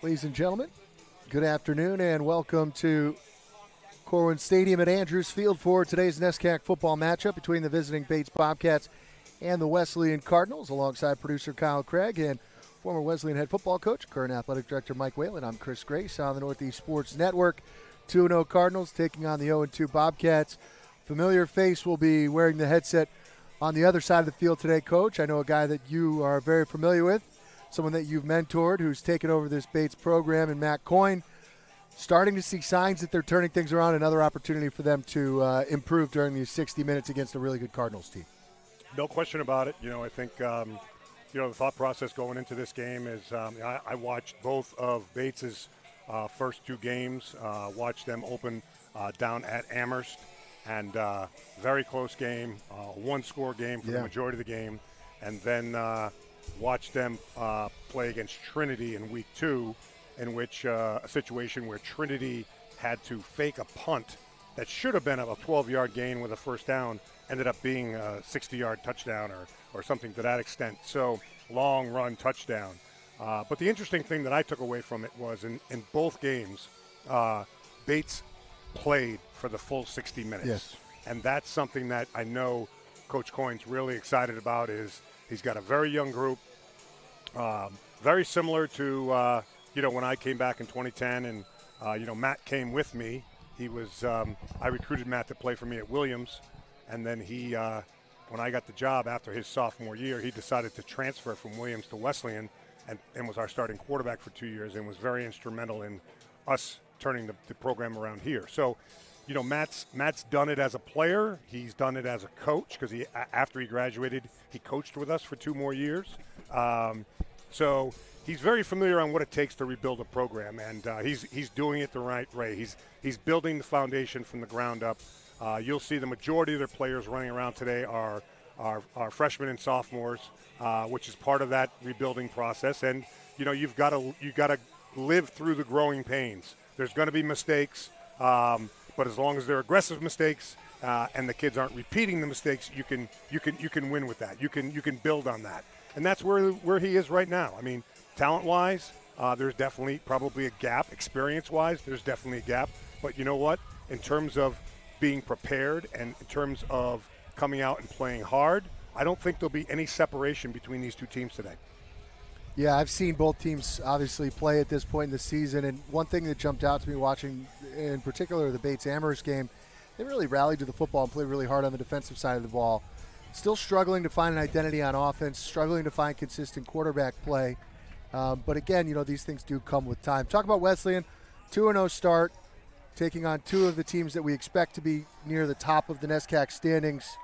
Ladies and gentlemen, good afternoon and welcome to Corwin Stadium at Andrews Field for today's NESCAC football matchup between the visiting Bates Bobcats and the Wesleyan Cardinals, alongside producer Kyle Craig and former Wesleyan head football coach, current athletic director Mike Whalen. I'm Chris Grace on the Northeast Sports Network. 2-0 Cardinals taking on the 0-2 Bobcats. Familiar face will be wearing the headset on the other side of the field today, Coach. I know a guy that you are very familiar with, someone that you've mentored who's taken over this Bates program, and Matt Coyne. Starting to see signs that they're turning things around, another opportunity for them to improve during these 60 minutes against a really good Cardinals team. No question about it. I think, the thought process going into this game is I watched both of Bates's first two games, watched them open down at Amherst, and very close game, one-score game for the majority of the game, and then watched them play against Trinity in week 2, in which a situation where Trinity had to fake a punt that should have been a 12-yard gain with a first down, ended up being a 60-yard touchdown or something to that extent. So long run touchdown. But the interesting thing that I took away from it was in both games, Bates played for the full 60 minutes. Yes. And that's something that I know Coach Coyne's really excited about. Is he's got a very young group, very similar to when I came back in 2010 and Matt came with me. He was I recruited Matt to play for me at Williams, and then he when I got the job after his sophomore year, he decided to transfer from Williams to Wesleyan and was our starting quarterback for 2 years and was very instrumental in us turning the program around here. So, Matt's done it as a player. He's done it as a coach because after he graduated, he coached with us for 2 more years. So he's very familiar on what it takes to rebuild a program, and he's doing it the right way. He's building the foundation from the ground up. You'll see the majority of their players running around today are freshmen and sophomores, which is part of that rebuilding process. And you've got to live through the growing pains. There's going to be mistakes, but as long as they're aggressive mistakes and the kids aren't repeating the mistakes, you can win with that. You can build on that, and that's where he is right now. I mean, talent-wise, there's definitely probably a gap. Experience-wise, there's definitely a gap. But you know what? In terms of being prepared and in terms of coming out and playing hard, I don't think there'll be any separation between these two teams today. Yeah, I've seen both teams obviously play at this point in the season, and one thing that jumped out to me watching, in particular, the Bates-Amherst game, they really rallied to the football and played really hard on the defensive side of the ball. Still struggling to find an identity on offense, struggling to find consistent quarterback play. But again, these things do come with time. Talk about Wesleyan, 2-0 start, taking on two of the teams that we expect to be near the top of the NESCAC standings.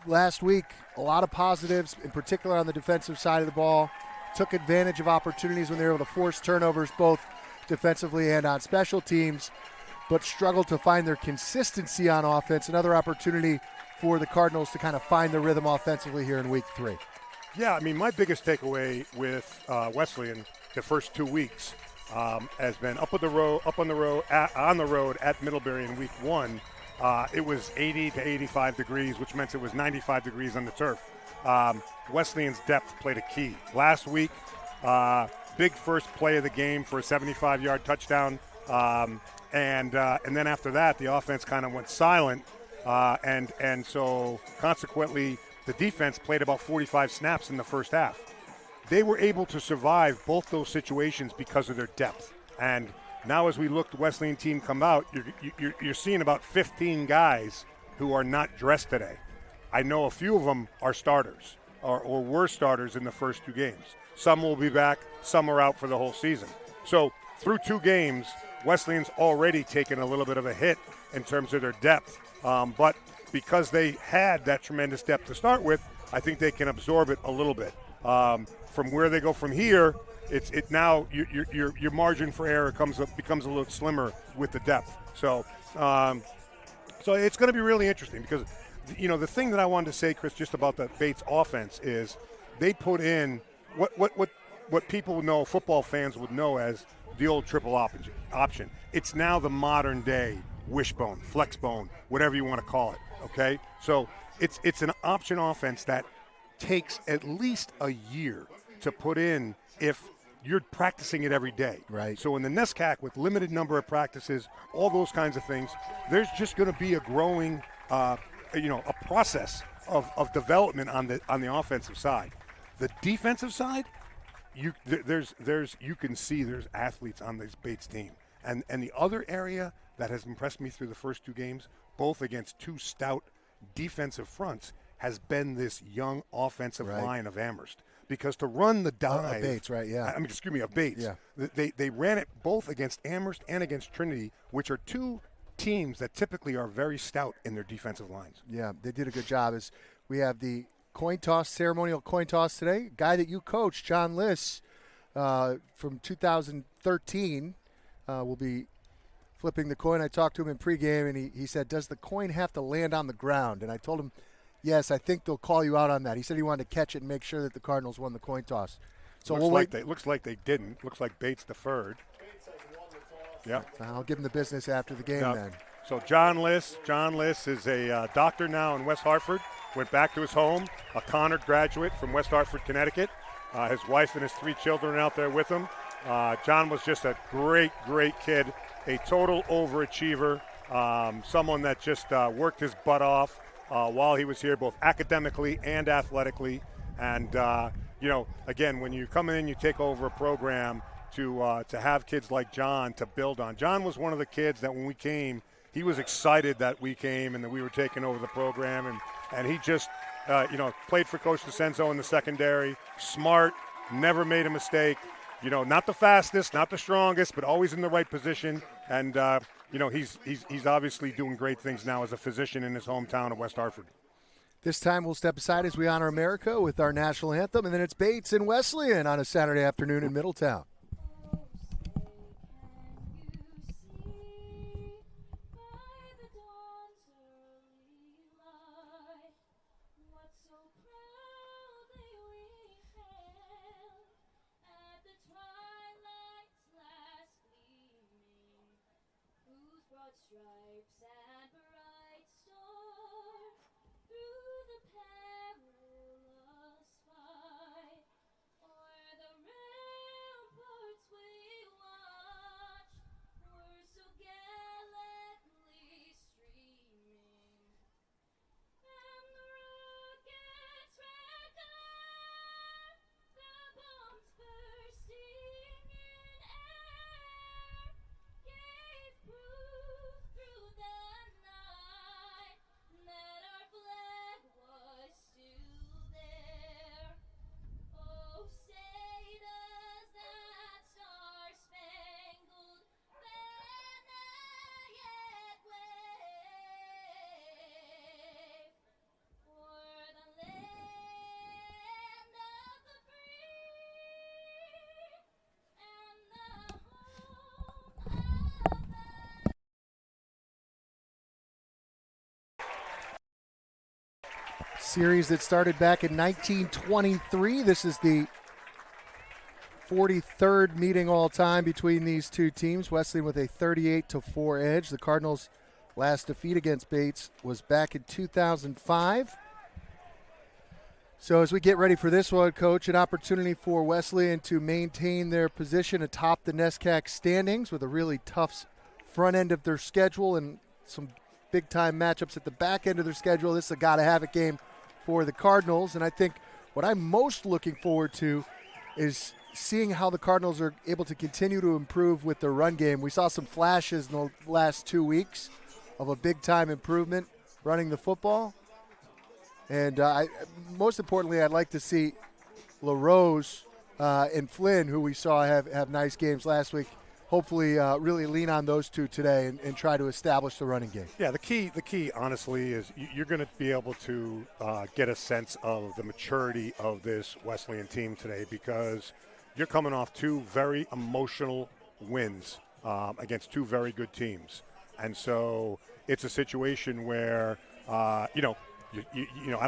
Last week, a lot of positives, in particular on the defensive side of the ball. Took advantage of opportunities when they were able to force turnovers, both defensively and on special teams, but struggled to find their consistency on offense. Another opportunity for the Cardinals to kind of find the rhythm offensively here in week 3. Yeah, I mean, my biggest takeaway with Wesleyan the first 2 weeks has been on the road at Middlebury in week 1. It was 80 to 85 degrees, which meant it was 95 degrees on the turf. Wesleyan's depth played a key. Last week, big first play of the game for a 75-yard touchdown. And then after that, the offense kind of went silent. And so consequently, the defense played about 45 snaps in the first half. They were able to survive both those situations because of their depth. And now as we look the Wesleyan team come out, you're seeing about 15 guys who are not dressed today. I know a few of them are starters or were starters in the first 2 games. Some will be back, some are out for the whole season. So through 2 games, Wesleyan's already taken a little bit of a hit in terms of their depth. But because they had that tremendous depth to start with, I think they can absorb it a little bit. From where they go from here, now your margin for error becomes a little slimmer with the depth. So it's going to be really interesting because the thing that I wanted to say, Chris, just about the Bates offense is they put in what people know, football fans would know as the old triple option. It's now the modern day wishbone, flexbone, whatever you want to call it. Okay, so it's an option offense that takes at least a year to put in if you're practicing it every day. Right. So in the NESCAC, with limited number of practices, all those kinds of things, there's just going to be a growing, a process of development on the offensive side. The defensive side, you can see there's athletes on this Bates team. And the other area that has impressed me through the first two games, both against two stout defensive fronts, has been this young offensive line of Amherst. Because to run the dive, of Bates, right? Yeah. Of Bates. Yeah. They ran it both against Amherst and against Trinity, which are two teams that typically are very stout in their defensive lines. Yeah, they did a good job. As we have the ceremonial coin toss today, guy that you coached, John Liss, from 2013, will be flipping the coin. I talked to him in pregame, and he said, "Does the coin have to land on the ground?" And I told him, "Yes, I think they'll call you out on that." He said he wanted to catch it and make sure that the Cardinals won the coin toss. So looks like they didn't. Looks like Bates deferred. Yeah. I'll give him the business after the game then. So John Liss is a doctor now in West Hartford. Went back to his home, a Conard graduate from West Hartford, Connecticut. His wife and his 3 children are out there with him. John was just a great, great kid, a total overachiever, someone that just worked his butt off while he was here, both academically and athletically. And, again, when you come in, you take over a program to have kids like John to build on. John was one of the kids that when we came, he was excited that we came and that we were taking over the program. And he just, played for Coach DeCenzo in the secondary, smart, never made a mistake. Not the fastest, not the strongest, but always in the right position. And, he's obviously doing great things now as a physician in his hometown of West Hartford. This time we'll step aside as we honor America with our national anthem, and then it's Bates and Wesleyan on a Saturday afternoon in Middletown. Stripes and bright stars through the perilous fight, o'er the ramparts we watch, were so gallantly streaming, and the rocket's red glare, the bombs bursting in air, gave proof through the night that our flag was still there. Oh, say does that star-spangled banner yet wave o'er the land of the free and the home of the Series that started back in 1923. This is the 43rd meeting all time between these two teams. Wesleyan with a 38-4 edge. The Cardinals' last defeat against Bates was back in 2005. So as we get ready for this one, Coach, an opportunity for Wesleyan to maintain their position atop the NESCAC standings with a really tough front end of their schedule and some big-time matchups at the back end of their schedule. This is a gotta-have-it game for the Cardinals, and I think what I'm most looking forward to is seeing how the Cardinals are able to continue to improve with their run game. We saw some flashes in the last 2 weeks of a big-time improvement running the football. And most importantly, I'd like to see LaRose and Flynn, who we saw have nice games last week, hopefully really lean on those two today and try to establish the running game. Yeah, the key, honestly, is you're going to be able to get a sense of the maturity of this Wesleyan team today because you're coming off 2 very emotional wins against 2 very good teams. And so it's a situation where, I'm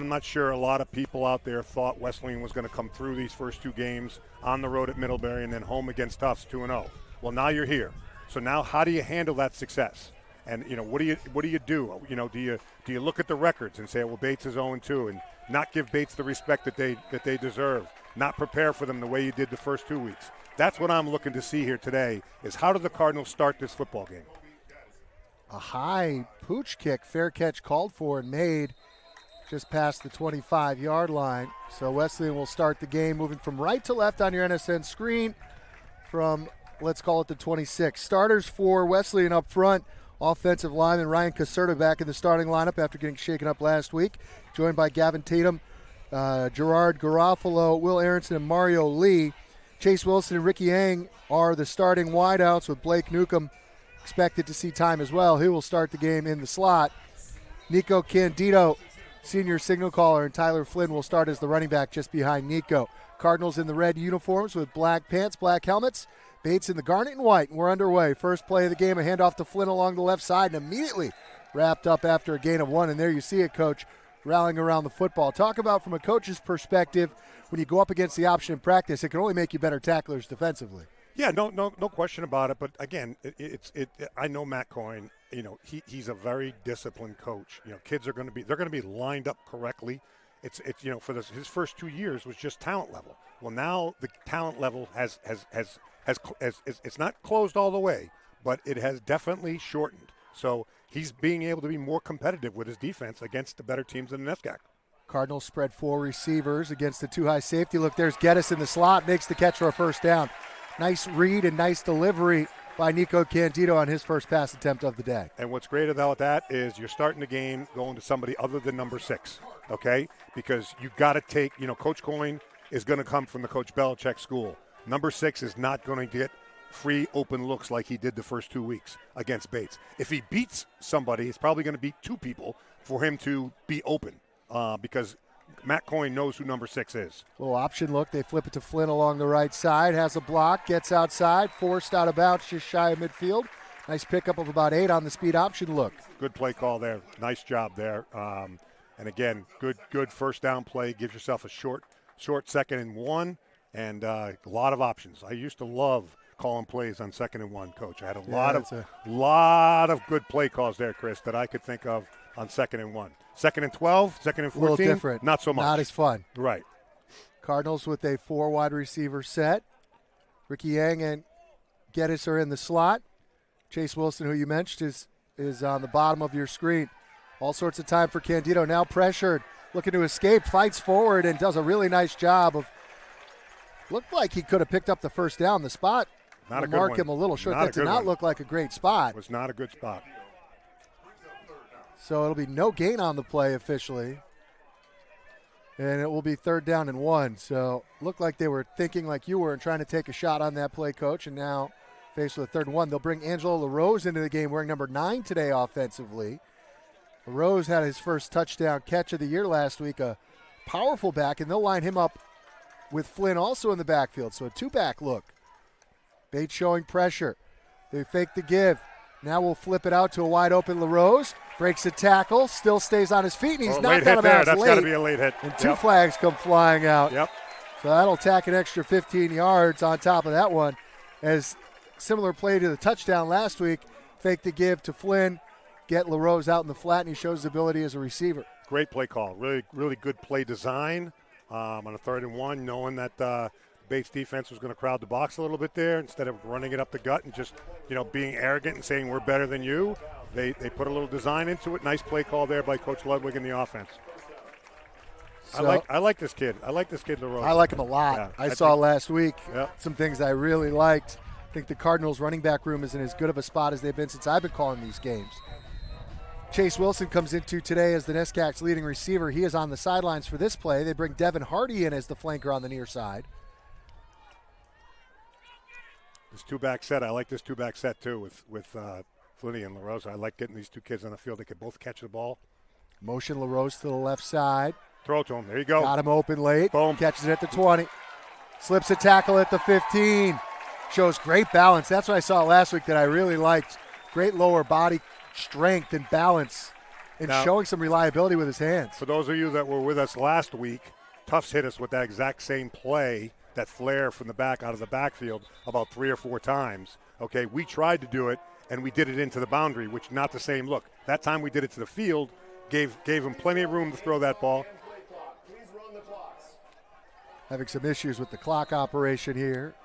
not sure a lot of people out there thought Wesleyan was going to come through these first 2 games on the road at Middlebury and then home against Tufts 2-0. Well, now you're here. So now how do you handle that success? And what do you do? Do you look at the records and say, well, Bates is 0-2, and not give Bates the respect that they deserve, not prepare for them the way you did the first 2 weeks? That's what I'm looking to see here today. Is how do the Cardinals start this football game? A high pooch kick, fair catch called for and made just past the 25-yard line. So Wesleyan will start the game moving from right to left on your NSN screen from, let's call it the 26. Starters for Wesleyan up front. Offensive lineman Ryan Caserta back in the starting lineup after getting shaken up last week, joined by Gavin Tatum, Gerard Garofalo, Will Aronson, and Mario Lee. Chase Wilson and Ricky Yang are the starting wideouts, with Blake Newcomb expected to see time as well. He will start the game in the slot. Nico Candido, senior signal caller, and Tyler Flynn will start as the running back just behind Nico. Cardinals in the red uniforms with black pants, black helmets. Bates in the garnet and white, and we're underway. First play of the game, a handoff to Flynn along the left side, and immediately wrapped up after a gain of 1. And there you see it, Coach, rallying around the football. Talk about, from a coach's perspective, when you go up against the option in practice, it can only make you better tacklers defensively. Yeah, no question about it. But again, I know Matt Coyne. He's a very disciplined coach. Kids are going to be lined up correctly. It's for his first 2 years was just talent level. Well, now the talent level has it's not closed all the way, but it has definitely shortened. So he's being able to be more competitive with his defense against the better teams in the NESCAC. Cardinals spread 4 receivers against the 2 high safety. Look, there's Geddes in the slot, makes the catch for a first down. Nice read and nice delivery by Nico Candido on his first pass attempt of the day. And what's great about that is you're starting the game going to somebody other than number 6, okay? Because you've got to take, Coach Coyne is going to come from the Coach Belichick school. Number 6 is not going to get free open looks like he did the first 2 weeks against Bates. If he beats somebody, it's probably going to beat 2 people for him to be open because Matt Coyne knows who number 6 is. Little option look. They flip it to Flynn along the right side. Has a block. Gets outside. Forced out of bounds just shy of midfield. Nice pickup of about 8 on the speed option look. Good play call there. Nice job there. And again, good first down play. Gives yourself a short 2nd and 1 and a lot of options. I used to love calling plays on 2nd and 1, Coach. I had a lot of good play calls there, Chris, that I could think of on 2nd and 1. 2nd and 12, 2nd and 14, a little different. Not so much. Not as fun. Right. Cardinals with a 4 wide receiver set. Ricky Yang and Geddes are in the slot. Chase Wilson, who you mentioned, is on the bottom of your screen. All sorts of time for Candido. Now pressured, looking to escape, fights forward, and does a really nice job of. Looked like he could have picked up the first down. The spot Not a good mark one. him a little short. Not That did not look like a great spot. It was not a good spot. So it'll be no gain on the play officially. And it will be 3rd down and 1. So looked like they were thinking like you were and trying to take a shot on that play, Coach. And now faced with a 3rd and 1. They'll bring Angelo LaRose into the game wearing number 9 today offensively. LaRose had his first touchdown catch of the year last week, a powerful back, and they'll line him up with Flynn also in the backfield. So a 2-back look. Bates showing pressure. They fake the give. Now we'll flip it out to a wide open LaRose. Breaks a tackle, still stays on his feet, and he's knocked out of bounds late. That's got to be a late hit. And 2 flags come flying out. Yep. So that'll tack an extra 15 yards on top of that one. As similar play to the touchdown last week, fake the give to Flynn, get LaRose out in the flat, and he shows ability as a receiver. Great play call. Really, really good play design on a 3rd and 1, knowing that Bates defense was going to crowd the box a little bit there instead of running it up the gut and just, being arrogant and saying we're better than you. They put a little design into it. Nice play call there by Coach Ludwig in the offense. So, I like this kid. I like this kid, LaRose. I like him a lot. Yeah, I saw last week Yep. some things I really liked. I think the Cardinals' running back room is in as good of a spot as they've been since I've been calling these games. Chase Wilson comes into today as the NESCAC's leading receiver. He is on the sidelines for this play. They bring Devin Hardy in as the flanker on the near side. This 2-back set, I like this 2-back set too with Flinney and LaRose. I like getting these 2 kids on the field. They can both catch the ball. Motion LaRose to the left side. Throw it to him. There you go. Got him open late. Boom. Catches it at the 20. Slips a tackle at the 15. Shows great balance. That's what I saw last week that I really liked. Great lower body strength and balance and Now, showing some reliability with his hands. For those of you that were with us last week, Tufts hit us with that exact same play, that flare from the back out of the backfield about 3 or 4 times. Okay, we tried to do it, and we did it into the boundary, which not the same look. That time we did it to the field, gave him plenty of room to throw that ball. Having some issues with the clock operation here.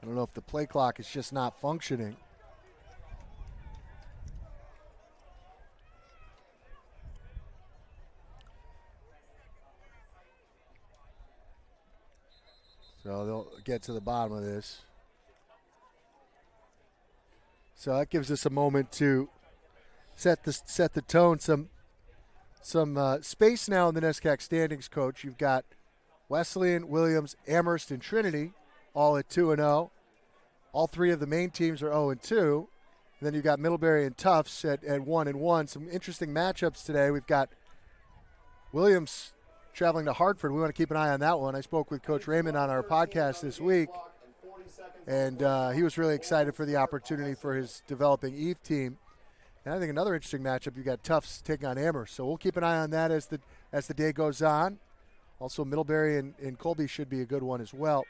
I don't know if the play clock is just not functioning. So they'll get to the bottom of this. So that gives us a moment to set the tone. Some space now in the NESCAC standings, Coach. You've got Wesleyan, Williams, Amherst, and Trinity all at 2-0. All three of the main teams are 0-2. And then you've got Middlebury and Tufts at 1-1. Some interesting matchups today. We've got Williams traveling to Hartford. We want to keep an eye on that one. I spoke with Coach Raymond on our podcast this week, and he was really excited for the opportunity for his developing Eve team. And I think another interesting matchup, you got Tufts taking on Amherst. So we'll keep an eye on that as the day goes on. Also, Middlebury and Colby should be a good one as well.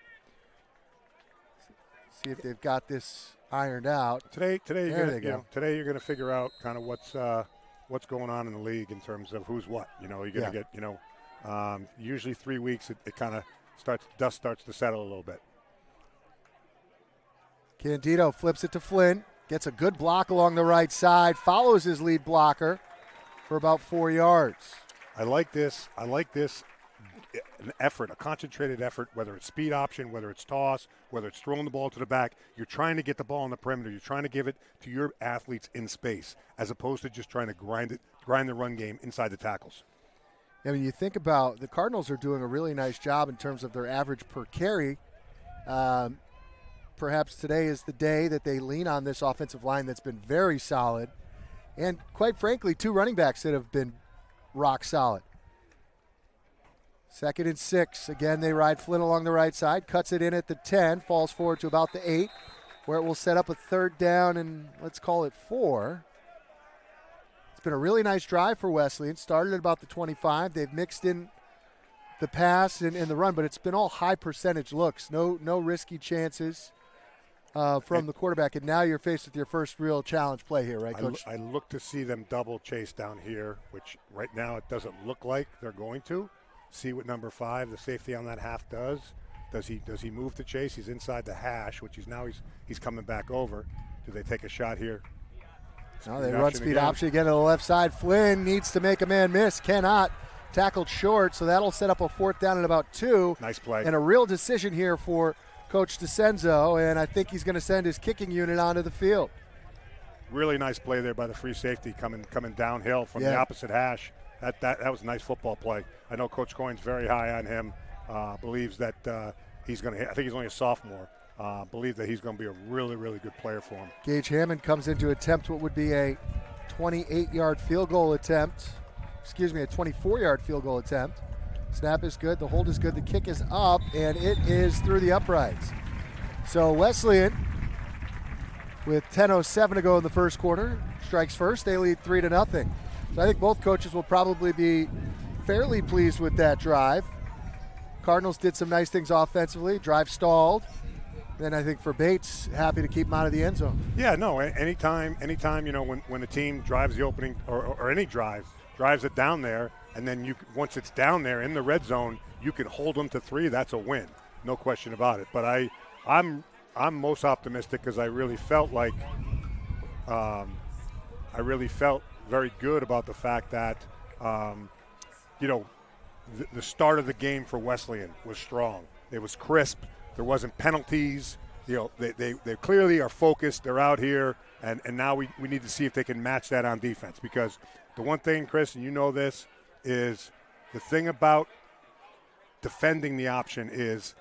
See if they've got this ironed out. Today you're going to figure out kind of what's going on in the league in terms of who's what. You're going to get usually 3 weeks it kind of dust starts to settle a little bit. Candido flips it to Flynn, gets a good block along the right side, follows his lead blocker for about 4 yards. I like this. An effort, a concentrated effort, whether it's speed option, whether it's toss, whether it's throwing the ball to the back. You're trying to get the ball on the perimeter. You're trying to give it to your athletes in space, as opposed to just trying to grind the run game inside the tackles. I mean, you think about the Cardinals are doing a really nice job in terms of their average per carry. Perhaps today is the day that they lean on this offensive line that's been very solid. And quite frankly, two running backs that have been rock solid. 2nd and 6. Again, they ride Flynn along the right side, cuts it in at the 10, falls forward to about the 8, where it will set up a 3rd down and let's call it 4. It's been a really nice drive for Wesleyan. Started at about the 25. They've mixed in the pass and the run, but it's been all high percentage looks. No risky chances from the quarterback. And now you're faced with your first real challenge play here, right, Coach? I look to see them double chase down here, which right now it doesn't look like they're going to. See what number 5, the safety on that half, does. Does he move to chase? He's inside the hash, which he's coming back over. Do they take a shot here? No, they run speed option again to the left side. Flynn needs to make a man miss. Cannot. Tackled short, so that'll set up a 4th down at about 2. Nice play. And a real decision here for Coach DeCenzo, and I think he's going to send his kicking unit onto the field. Really nice play there by the free safety coming downhill from the opposite hash. That was a nice football play. I know Coach Coyne's very high on him. Believes that he's going to. I think he's only a sophomore. Believe that he's going to be a really, really good player for him. Gage Hammond comes in to attempt what would be a 28-yard field goal attempt. Excuse me, a 24-yard field goal attempt. Snap is good. The hold is good. The kick is up, and it is through the uprights. So Wesleyan, with 10:07 to go in the first quarter, strikes first. They lead 3-0. So I think both coaches will probably be fairly pleased with that drive. Cardinals did some nice things offensively. Drive stalled. Then I think for Bates, happy to keep him out of the end zone. Yeah, no, anytime, when the team drives the opening or any drives it down there, and then once it's down there in the red zone, you can hold them to 3. That's a win, no question about it. But I'm most optimistic because I really felt very good about the fact that, the start of the game for Wesleyan was strong. It was crisp. There wasn't penalties. They clearly are focused. They're out here, and now we need to see if they can match that on defense. Because the one thing, Chris, and you know this, is the thing about defending the option is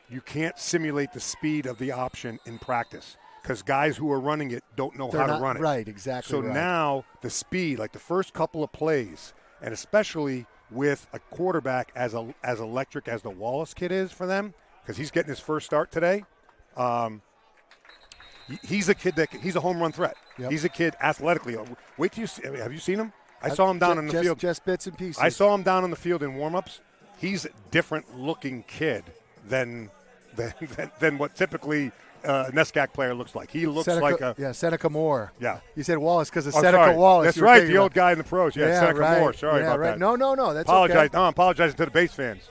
you can't simulate the speed of the option in practice. Because guys who are running it don't know how to run it. Right, exactly. So now the speed, like the first couple of plays, and especially with a quarterback as electric as the Wallace kid is for them, because he's getting his first start today. He's a kid he's a home run threat. Yep. He's a kid athletically. Wait till you see. Have you seen him? I saw him down in the field. Just bits and pieces. I saw him down on the field in warmups. He's a different looking kid than what typically a NESCAC player looks like. He looks like a Seneca Moore. Yeah. You said Wallace because of Oh, Seneca sorry. Wallace. That's you were right, thinking the old about. guy in the pros. Yeah, Seneca right. Moore. Sorry about right. that. No, that's Apologize. okay. No, I'm apologizing to the base fans.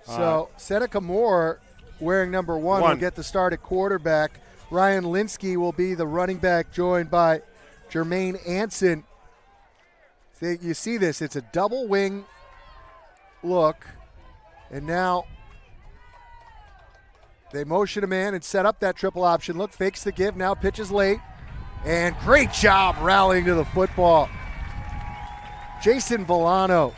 So Seneca Moore, wearing number 1, will get the start at quarterback. Ryan Linsky will be the running back, joined by Jermaine Anson. You see this. It's a double wing look. And now they motion a man and set up that triple option look. Fakes the give. Now pitches late. And great job rallying to the football. Jason Villano.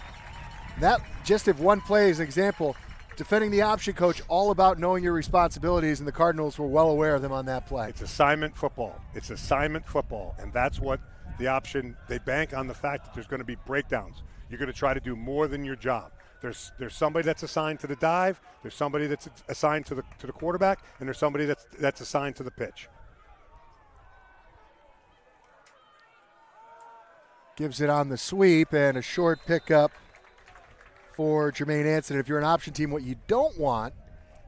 That just if one play is an example. Defending the option coach, all about knowing your responsibilities, and the Cardinals were well aware of them on that play. It's assignment football. It's assignment football, and that's what the option, they bank on the fact that there's going to be breakdowns. You're going to try to do more than your job. There's somebody that's assigned to the dive, there's somebody that's assigned to the quarterback, and there's somebody that's assigned to the pitch. Gives it on the sweep, and a short pickup for Jermaine Anson. If you're an option team, what you don't want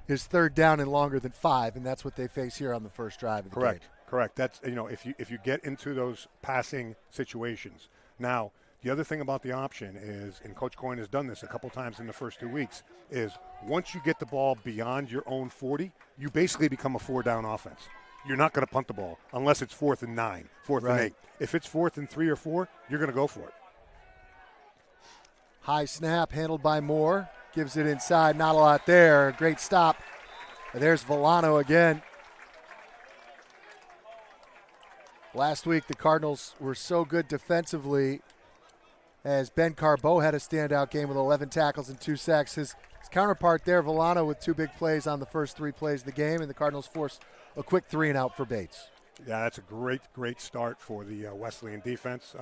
is third down and longer than 5, and that's what they face here on the first drive of the game. Correct. That's if you get into those passing situations. Now, the other thing about the option is, and Coach Coyne has done this a couple times in the first 2 weeks, is once you get the ball beyond your own 40, you basically become a 4-down offense. You're not going to punt the ball unless it's 4th and 9, 4th and 8. If it's 4th and 3 or 4, you're going to go for it. High snap handled by Moore. Gives it inside. Not a lot there. Great stop. And there's Villano again. Last week, the Cardinals were so good defensively as Ben Carbeau had a standout game with 11 tackles and 2 sacks. His counterpart there, Villano, with 2 big plays on the first 3 plays of the game, and the Cardinals forced a quick 3-and-out for Bates. Yeah, that's a great start for the Wesleyan defense.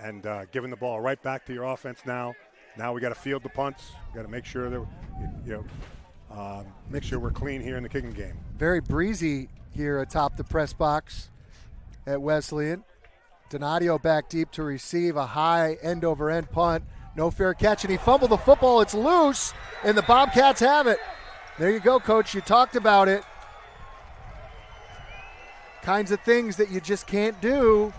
And giving the ball right back to your offense now. Now we got to field the punts. We got to make sure that make sure we're clean here in the kicking game. Very breezy here atop the press box at Wesleyan. Donadio back deep to receive a high end-over-end punt. No fair catch, and he fumbled the football. It's loose, and the Bobcats have it. There you go, Coach. You talked about it. Kinds of things that you just can't do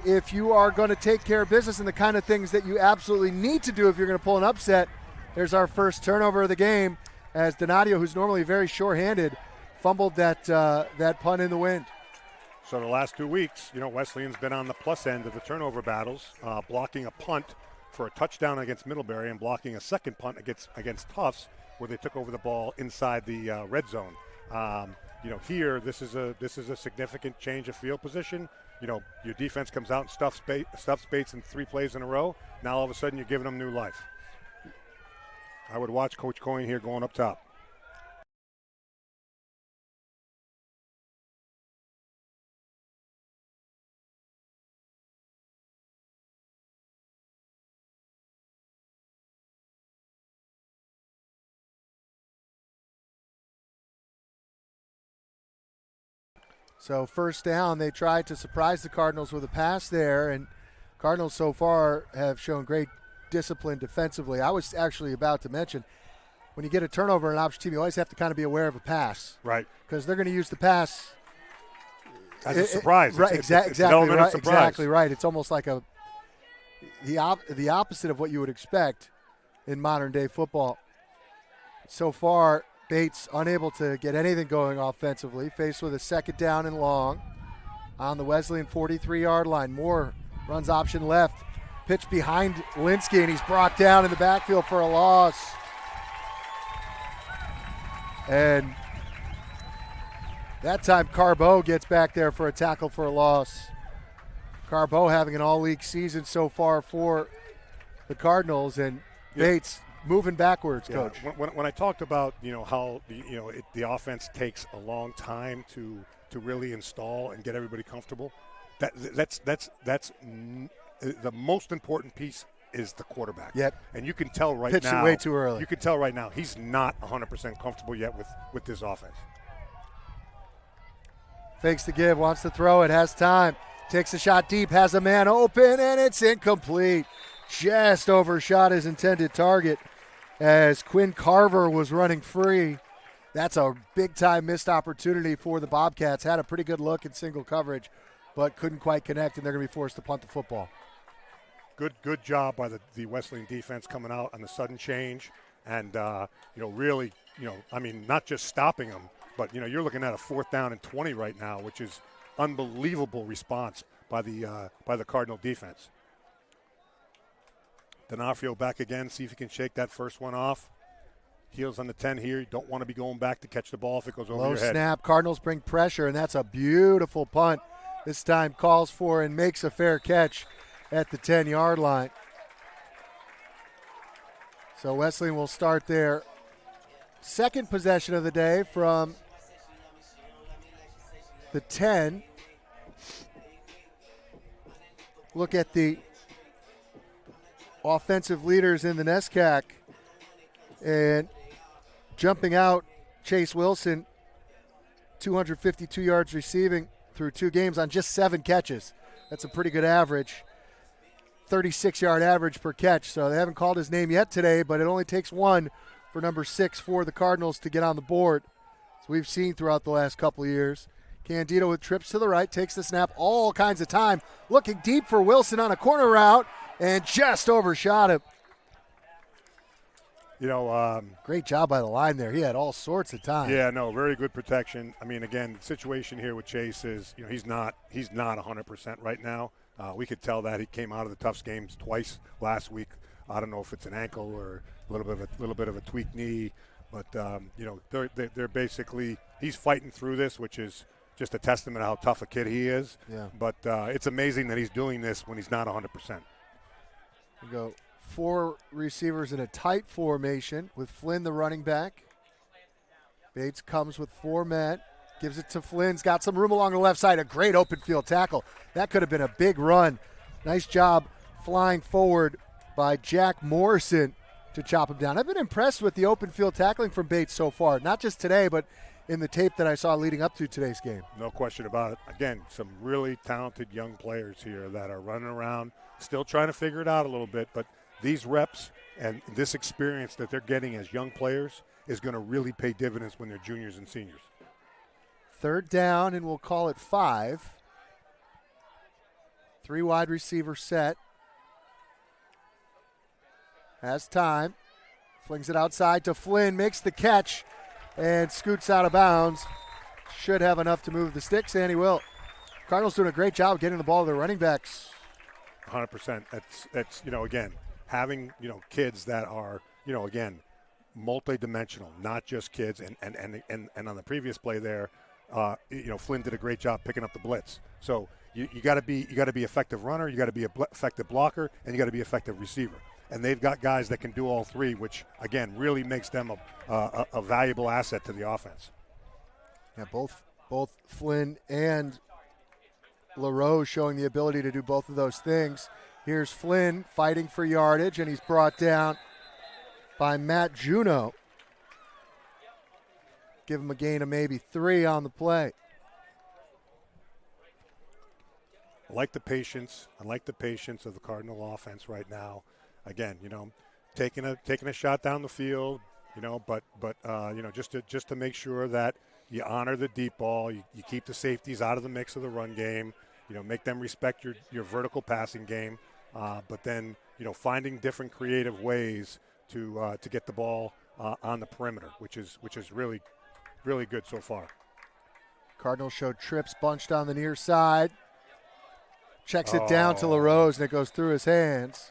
if you are going to take care of business, and the kind of things that you absolutely need to do if you're going to pull an upset. There's our first turnover of the game as Donadio, who's normally very sure-handed, fumbled that punt in the wind. So the last 2 weeks, Wesleyan's been on the plus end of the turnover battles, blocking a punt for a touchdown against Middlebury and blocking a second punt against Tufts, where they took over the ball inside the red zone. Here this is a significant change of field position. Your defense comes out and stuffs Bates in 3 plays in a row. Now all of a sudden you're giving them new life. I would watch Coach Coyne here going up top. So first down, they tried to surprise the Cardinals with a pass there, and Cardinals so far have shown great discipline defensively. I was actually about to mention, when you get a turnover in an option team, you always have to kind of be aware of a pass. Right. Because they're going to use the pass as a surprise. Right, it's an exactly element right. of surprise. Exactly right. It's almost like the opposite of what you would expect in modern day football. So far, Bates unable to get anything going offensively, faced with a second down and long on the Wesleyan 43-yard line. Moore runs option left, pitch behind Linsky, and he's brought down in the backfield for a loss. And that time Carbeau gets back there for a tackle for a loss. Carbeau having an all-league season so far for the Cardinals, and Bates moving backwards, Coach. When I talked about how the offense takes a long time to really install and get everybody comfortable, that's the most important piece is the quarterback. Yep. And you can tell right Pitched now. it way too early. You can tell right now he's not 100% comfortable yet with this offense. Fakes the give, wants to throw it, has time, takes a shot deep, has a man open, and it's incomplete. Just overshot his intended target as Quinn Carver was running free That's a big-time missed opportunity for the Bobcats. Had a pretty good look in single coverage, but couldn't quite connect, and they're going to be forced to punt the football. Good job by the Wesleyan defense coming out on the sudden change and, really, not just stopping them, but, you're looking at a 4th down and 20 right now, which is unbelievable response by the Cardinal defense. D'Onofrio back again, see if he can shake that first one off. Heels on the 10 here. You don't want to be going back to catch the ball if it goes over Low your head. snap. Cardinals bring pressure, and that's a beautiful punt. This time calls for and makes a fair catch at the 10-yard line. So Wesleyan will start their second possession of the day from the 10. Look at the offensive leaders in the NESCAC. And jumping out, Chase Wilson, 252 yards receiving through 2 games on just 7 catches. That's a pretty good average. 36-yard average per catch. So they haven't called his name yet today, but it only takes one for number 6 for the Cardinals to get on the board. As we've seen throughout the last couple of years. Candido with trips to the right, takes the snap, all kinds of time. Looking deep for Wilson on a corner route and just overshot him. Great job by the line there. He had all sorts of time. Yeah, no, very good protection. I mean, again, the situation here with Chase is, he's not 100% right now. We could tell that he came out of the Tufts games twice last week. I don't know if it's an ankle or a little bit of a tweaked knee, but they're basically, he's fighting through this, which is just a testament to how tough a kid he is. Yeah. But it's amazing that he's doing this when he's not 100%. We go 4 receivers in a tight formation with Flynn, the running back. Bates comes with 4 men, gives it to Flynn's got some room along the left side. A great open field tackle. That could have been a big run. Nice job flying forward by Jack Morrison to chop him down. I've been impressed with the open field tackling from Bates so far, not just today, but in the tape that I saw leading up to today's game. No question about it. Again, some really talented young players here that are running around, still trying to figure it out a little bit, but these reps and this experience that they're getting as young players is going to really pay dividends when they're juniors and seniors. 3rd down, and we'll call it 5. 3 wide receiver set. Has time. Flings it outside to Flynn, makes the catch, and scoots out of bounds. Should have enough to move the sticks, and he will. Cardinals doing a great job getting the ball to their running backs. 100%. That's again, having, kids that are, again, multi-dimensional, not just kids. And on the previous play there, Flynn did a great job picking up the blitz. So you got to be effective runner, you got to be effective blocker, and you got to be effective receiver. And they've got guys that can do all 3, which again really makes them a valuable asset to the offense. Yeah, both Flynn and LaRose showing the ability to do both of those things. Here's Flynn fighting for yardage, and he's brought down by Matt Juneau. Give him a gain of maybe 3 on the play. I like the patience. I like the patience of the Cardinal offense right now. Again, taking a shot down the field, but just to make sure that you honor the deep ball, you keep the safeties out of the mix of the run game, make them respect your vertical passing game, but then finding different creative ways to get the ball on the perimeter, which is really good so far. Cardinals showed trips bunched on the near side. Checks it down to LaRose, and it goes through his hands.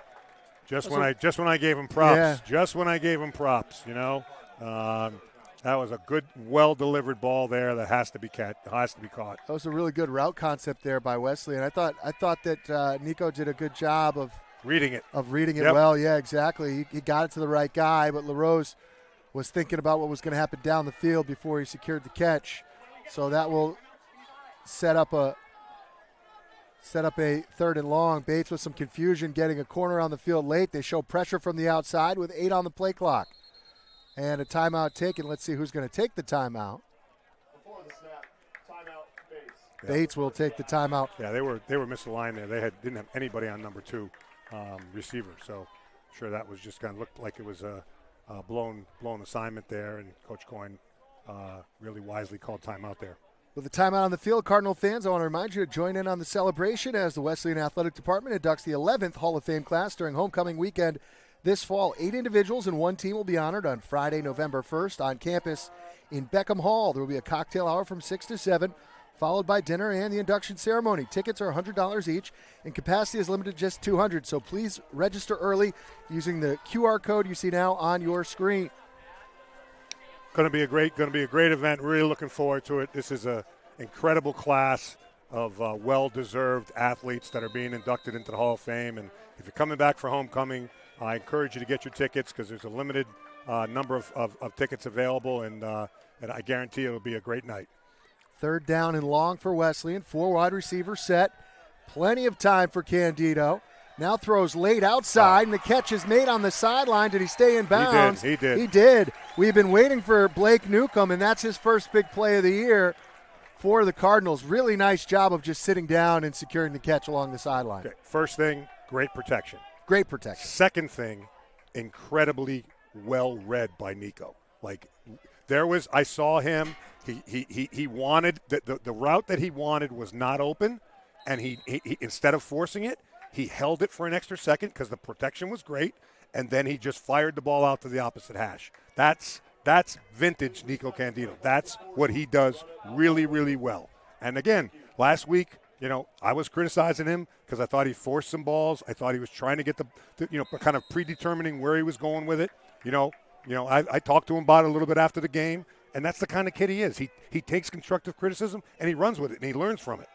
Just when I gave him props. Yeah. Just when I gave him props, that was a good, well-delivered ball there that has to be caught. That was a really good route concept there by Wesleyan. I thought that Nico did a good job of reading it. Yep. Well. Yeah, exactly. He got it to the right guy, but LaRose was thinking about what was going to happen down the field before he secured the catch. So that will set up a 3rd and long. Bates with some confusion getting a corner on the field late. They show pressure from the outside with 8 on the play clock. And a timeout taken. Let's see who's going to take the timeout. Before the snap, timeout, Bates. Yeah. Bates will take the timeout. Yeah, they were misaligned there. They didn't have anybody on number 2 receiver. So I'm sure that was just kind of looked like it was a blown assignment there. And Coach Coyne really wisely called timeout there. With the timeout on the field, Cardinal fans, I want to remind you to join in on the celebration as the Wesleyan Athletic Department inducts the 11th Hall of Fame class during homecoming weekend this fall. 8 individuals and 1 team will be honored on Friday, November 1st on campus in Beckham Hall. There will be a cocktail hour from 6 to 7, followed by dinner and the induction ceremony. Tickets are $100 each, and capacity is limited to just 200, so please register early using the QR code you see now on your screen. Going to be a great event. Really looking forward to it. This is a incredible class of well-deserved athletes that are being inducted into the Hall of Fame. And if you're coming back for homecoming, I encourage you to get your tickets because there's a limited number of tickets available, and I guarantee it'll be a great night. 3rd down and long for Wesleyan. 4 wide receivers set. Plenty of time for Candido. Now throws late outside, and the catch is made on the sideline. Did he stay in bounds? He did. He did. We've been waiting for Blake Newcomb, and that's his first big play of the year for the Cardinals. Really nice job of just sitting down and securing the catch along the sideline. Okay. First thing, great protection. Great protection. Second thing, incredibly well read by Nico. Like I saw him. He wanted the route that he wanted was not open, and he instead of forcing it, he held it for an extra second because the protection was great, and then he just fired the ball out to the opposite hash. That's vintage Nico Candido. That's what he does really, really well. And again, last week, I was criticizing him because I thought he forced some balls. I thought he was trying to get the kind of predetermining where he was going with it. I talked to him about it a little bit after the game, and that's the kind of kid he is. He takes constructive criticism and he runs with it and he learns from it.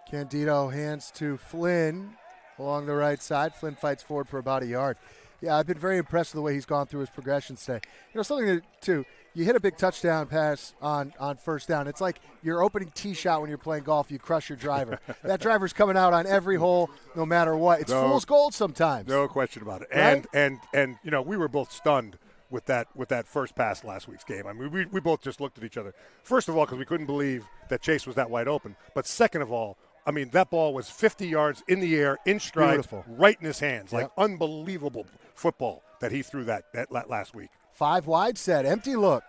Candido hands to Flynn along the right side. Flynn fights forward for about a yard. Yeah, I've been very impressed with the way he's gone through his progressions today. Something that, too, you hit a big touchdown pass on first down. It's like your opening tee shot when you're playing golf. You crush your driver. That driver's coming out on every hole no matter what. It's fool's gold sometimes. No question about it. Right? And we were both stunned with that first pass last week's game. I mean, we both just looked at each other. First of all, because we couldn't believe that Chase was that wide open. But second of all, I mean, that ball was 50 yards in the air, in stride, Beautiful. Right in his hands. Yep. Like unbelievable football that he threw that last week. 5 wide set, empty look.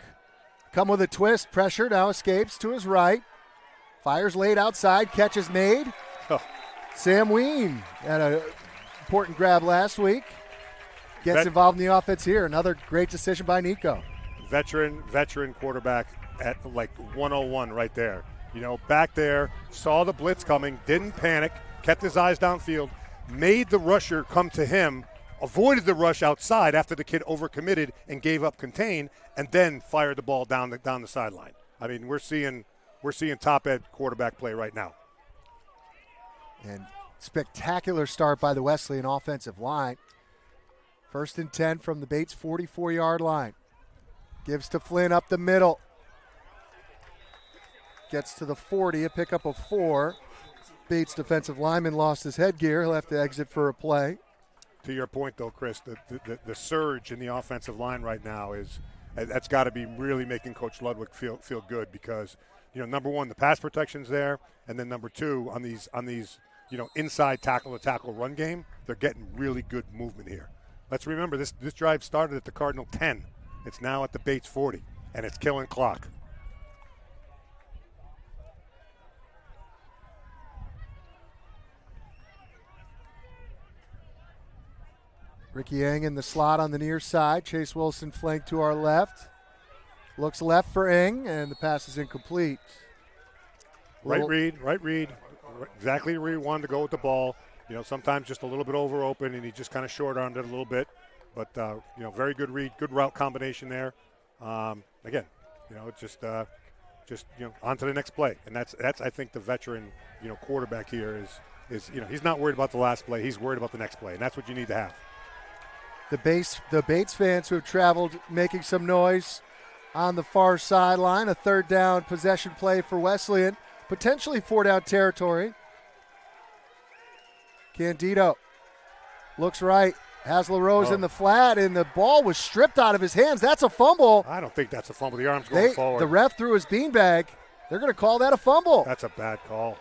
Come with a twist, pressure, now escapes to his right. Fires late outside, catch is made. Oh. Sam Ween had an important grab last week. Gets involved in the offense here. Another great decision by Nico. Veteran quarterback at like 101 right there. Back there, saw the blitz coming, didn't panic, kept his eyes downfield, made the rusher come to him, avoided the rush outside after the kid overcommitted and gave up contain, and then fired the ball down the sideline. I mean, we're seeing top-end quarterback play right now. And spectacular start by the Wesleyan offensive line. 1st and 10 from the Bates 44-yard line. Gives to Flynn up the middle. Gets to the 40, a pickup of 4. Bates defensive lineman lost his headgear. He'll have to exit for a play. To your point, though, Chris, the surge in the offensive line right now that's got to be really making Coach Ludwig feel good because, number one, the pass protection's there, and then number two, on these inside tackle-to-tackle run game, they're getting really good movement here. Let's remember this drive started at the Cardinal 10. It's now at the Bates 40, and it's killing clock. Ricky Eng in the slot on the near side. Chase Wilson flanked to our left. Looks left for Eng, and the pass is incomplete. Right read. Exactly where he wanted to go with the ball. Sometimes just a little bit over open, and he just kind of short-armed it a little bit. But, very good read, good route combination there. Again, just on to the next play. And that's I think, the veteran, quarterback here is he's not worried about the last play. He's worried about the next play, and that's what you need to have. The Bates fans who have traveled making some noise on the far sideline. A 3rd down possession play for Wesleyan. Potentially 4-down territory. Candido looks right. Has LaRose in the flat, and the ball was stripped out of his hands. That's a fumble. I don't think that's a fumble. The arm's going forward. The ref threw his beanbag. They're going to call that a fumble. That's a bad call.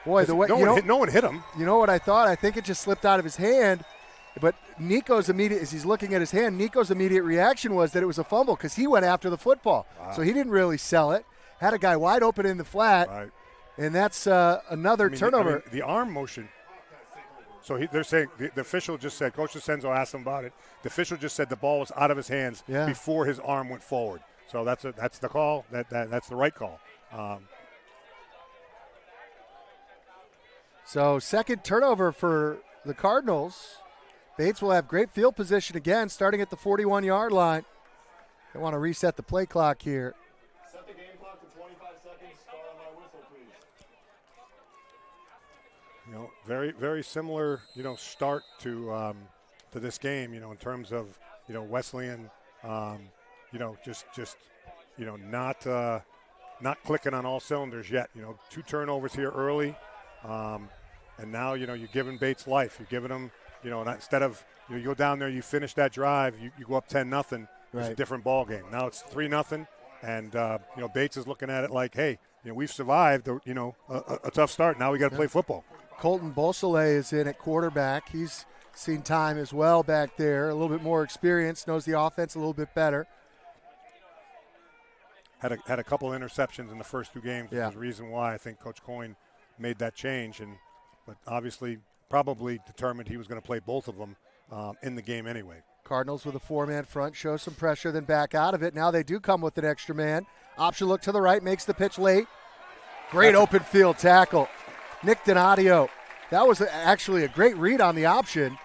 Boy, the way no one hit him. You know what I thought? I think it just slipped out of his hand. But Nico's immediate, as he's looking at his hand, Nico's immediate reaction was that it was a fumble because he went after the football. Wow. So he didn't really sell it. Had a guy wide open in the flat, Right. and that's another turnover. The arm motion. So they're saying the official just said, Coach DeCenzo asked him about it. The official just said the ball was out of his hands before his arm went forward. So that's the call. That's the right call. So second turnover for the Cardinals. Bates will have great field position again, starting at the 41-yard line. They want to reset the play clock here. Set the game clock to 25 seconds. Start on my whistle, please. Very, very similar, start to this game, in terms of, Wesleyan, not clicking on all cylinders yet. 2 turnovers here early, and now, you're giving Bates life. You're giving him, instead of, you go down there, you finish that drive, you go up 10-0. It's a different ball game. Now it's 3-0, and Bates is looking at it like, hey, we've survived, a tough start. Now we got to play football. Colton Beausoleil is in at quarterback. He's seen time as well back there, a little bit more experience, knows the offense a little bit better. Had a couple of interceptions in the first 2 games. There's a reason why I think Coach Coyne made that change, but obviously probably determined he was going to play both of them in the game anyway. Cardinals with a 4-man front, show some pressure, then back out of it. Now they do come with an extra man. Option look to the right, makes the pitch late. Great open field tackle. Nick Donadio. That was actually a great read on the option,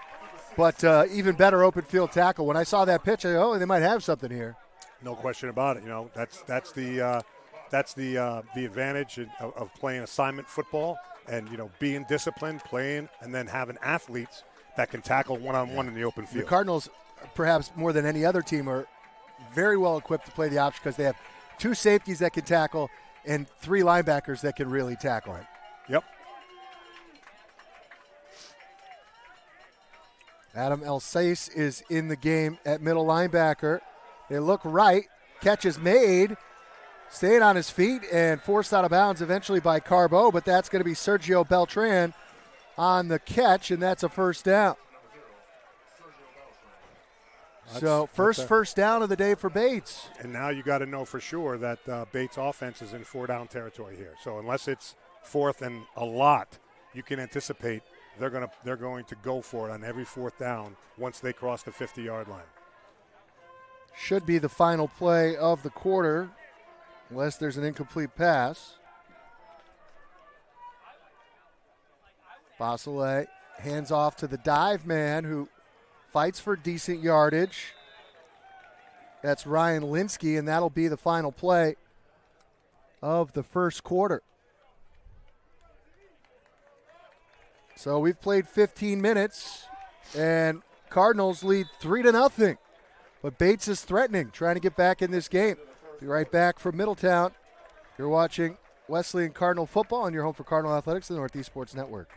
but even better open field tackle. When I saw that pitch, I they might have something here. No question about it. That's the advantage of playing assignment football and being disciplined, playing, and then having athletes that can tackle one-on-one in the open field. The Cardinals, perhaps more than any other team, are very well equipped to play the option because they have 2 safeties that can tackle and 3 linebackers that can really tackle. Right. Yep. Adam Elsais is in the game at middle linebacker. They look right. Catch is made. Staying on his feet and forced out of bounds eventually by Carbo, but that's going to be Sergio Beltran on the catch, and that's a first down. First down of the day for Bates. And now you got to know for sure that Bates' offense is in 4-down territory here. So unless it's 4th and a lot, you can anticipate they're going to go for it on every 4th down once they cross the 50-yard line. Should be the final play of the quarter, unless there's an incomplete pass. Beausoleil hands off to the dive man who fights for decent yardage. That's Ryan Linsky, and that'll be the final play of the first quarter. So we've played 15 minutes, and Cardinals lead 3-0. But Bates is threatening, trying to get back in this game. Be right back from Middletown. You're watching Wesleyan Cardinal football on your home for Cardinal Athletics, the Northeast Sports Network.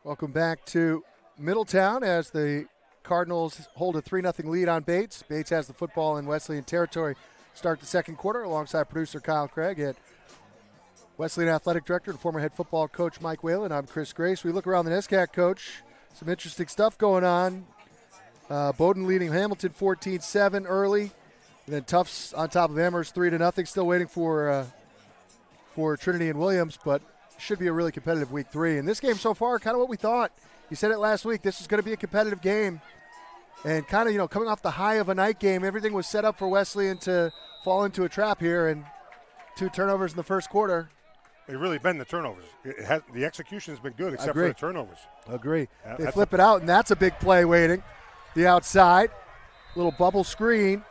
Welcome back to Middletown as the Cardinals hold a 3-0 lead on Bates. Bates has the football in Wesleyan territory. Start the second quarter alongside producer Kyle Craig and Wesleyan Athletic Director and former head football coach Mike Whalen. I'm Chris Grace. We look around the NESCAC, Coach. Some interesting stuff going on. Bowdoin leading Hamilton 14-7 early. And then Tufts on top of Amherst 3-0. Still waiting for Trinity and Williams, but should be a really competitive week 3. And this game so far, kind of what we thought. You said it last week. This is going to be a competitive game. And kind of, coming off the high of a night game, everything was set up for Wesleyan to fall into a trap here. And 2 turnovers in the first quarter. They've really been the turnovers. The execution has been good except for the turnovers. Agree. They flip it out, and that's a big play waiting. The outside, little bubble screen.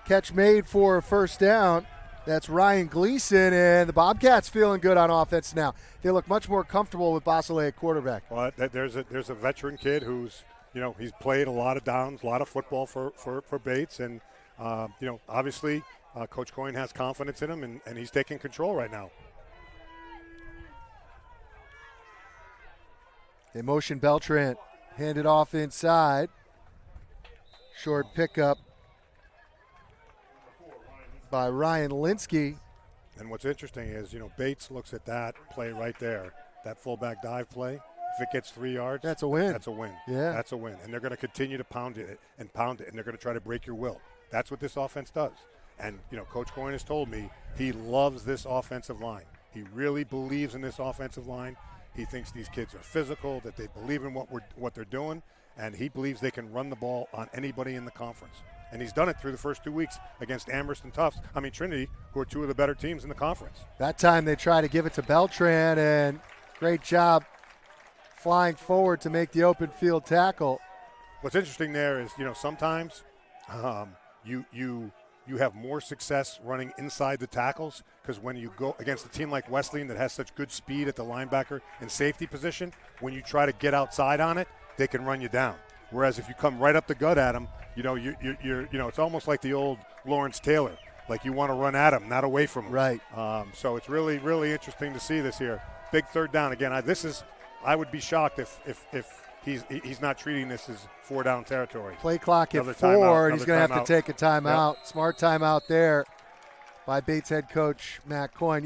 Catch made for a first down. That's Ryan Gleason, and the Bobcats feeling good on offense now. They look much more comfortable with Beausoleil at quarterback. Well, there's a veteran kid who's he's played a lot of downs, a lot of football for Bates. And, obviously Coach Coyne has confidence in him, and he's taking control right now. They motion Beltran, hand it off inside. Short pickup by Ryan Linsky. And what's interesting is, Bates looks at that play right there, that fullback dive play. If it gets 3 yards, That's a win. That's a win. Yeah. That's a win. And they're going to continue to pound it, and they're going to try to break your will. That's what this offense does. And, Coach Coyne has told me he loves this offensive line. He really believes in this offensive line. He thinks these kids are physical, that they believe in what they're doing, and he believes they can run the ball on anybody in the conference. And he's done it through the first 2 weeks against Amherst and Trinity, who are two of the better teams in the conference. That time they try to give it to Beltran, and great job flying forward to make the open field tackle. What's interesting there is, sometimes you have more success running inside the tackles, because when you go against a team like Wesleyan that has such good speed at the linebacker and safety position, when you try to get outside on it, they can run you down. Whereas if you come right up the gut at them, you're it's almost like the old Lawrence Taylor. Like you want to run at him, not away from him. Right. So it's really, really interesting to see this here. Big third down again. I would be shocked if he's not treating this as 4-down territory. Play clock at Another 4, timeout, and he's going to have to take a timeout. Yep. Smart timeout there by Bates head coach Matt Coyne.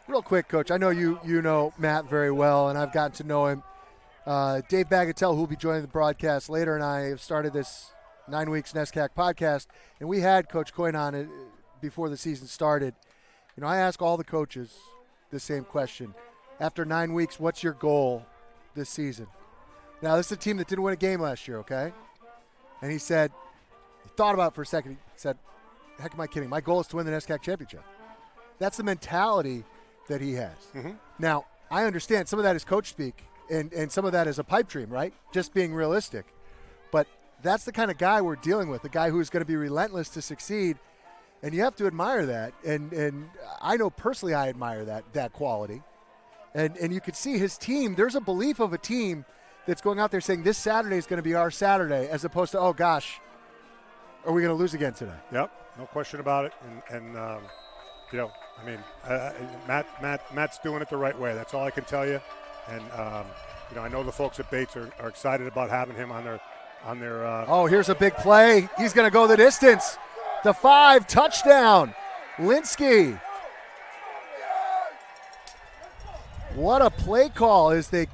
Real quick, Coach, I know you know Matt very well, and I've gotten to know him. Dave Bagatelle, who will be joining the broadcast later, and I have started this 9 Weeks NESCAC podcast, and we had Coach Coyne on it before the season started. I ask all the coaches the same question. After 9 weeks, what's your goal this season? Now, this is a team that didn't win a game last year, okay? And he said, he thought about it for a second. He said, heck am I kidding? My goal is to win the NESCAC championship. That's the mentality that he has. Mm-hmm. Now, I understand some of that is coach speak, and some of that is a pipe dream, right? Just being realistic. But that's the kind of guy we're dealing with, a guy who's going to be relentless to succeed. And you have to admire that. And I know personally I admire that quality. And you could see his team, there's a belief of a team that's going out there saying this Saturday is going to be our Saturday, as opposed to, oh, gosh, are we going to lose again today? Yep, no question about it. And Matt's doing it the right way. That's all I can tell you. And, I know the folks at Bates are excited about having him on their oh, here's a big play. He's going to go the distance. The 5, touchdown. Linsky. What a play call as they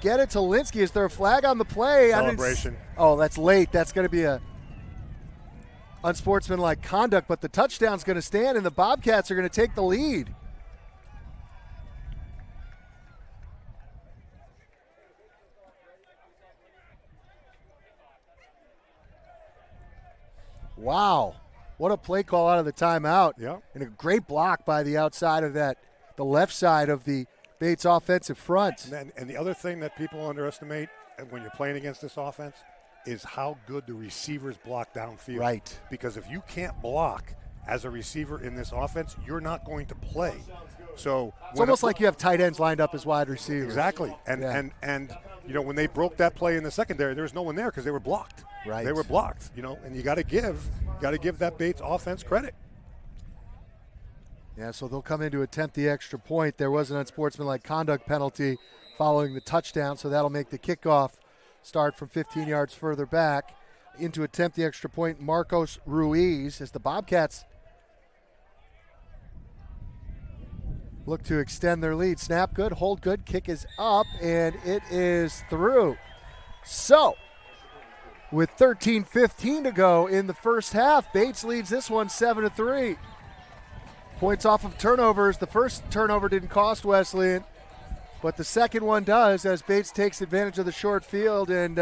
get it to Linsky. Is there a flag on the play? celebration. Oh, that's late. That's going to be a unsportsmanlike conduct, but the touchdown's going to stand, and the Bobcats are going to take the lead. Wow. What a play call out of the timeout. Yeah. And a great block by the outside of the left side of the Bates offensive front. And the other thing that people underestimate when you're playing against this offense is how good the receivers block downfield. Right. Because if you can't block as a receiver in this offense, you're not going to play. So It's almost like you have tight ends lined up as wide receivers. Exactly. And when they broke that play in the secondary, there was no one there because they were blocked. Right. They were blocked, and you got to give that Bates offense credit. Yeah, so they'll come in to attempt the extra point. There was an unsportsmanlike conduct penalty following the touchdown, so that'll make the kickoff start from 15 yards further back. In to attempt the extra point, Marcos Ruiz, as the Bobcats look to extend their lead. Snap good, hold good, kick is up, and it is through. So, with 13:15 to go in the first half, Bates leads this one 7-3. Points off of turnovers. The first turnover didn't cost Wesleyan, but the second one does, as Bates takes advantage of the short field and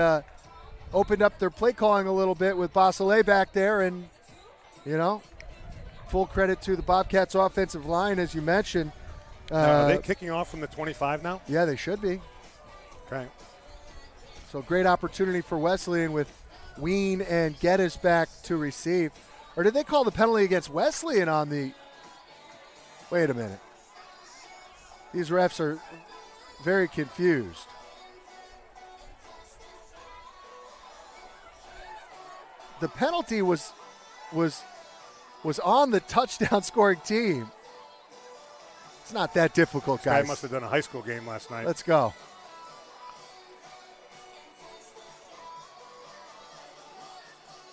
opened up their play calling a little bit with Basile back there. And, full credit to the Bobcats offensive line, as you mentioned. Now, are they kicking off from the 25 now? Yeah, they should be. Okay. So great opportunity for Wesleyan with Ween and Geddes back to receive. Or did they call the penalty against Wesleyan on the... Wait a minute. These refs are very confused. the penalty was on the touchdown scoring team. It's not that difficult, Guy guys. must have done a high school game last night. Let's go.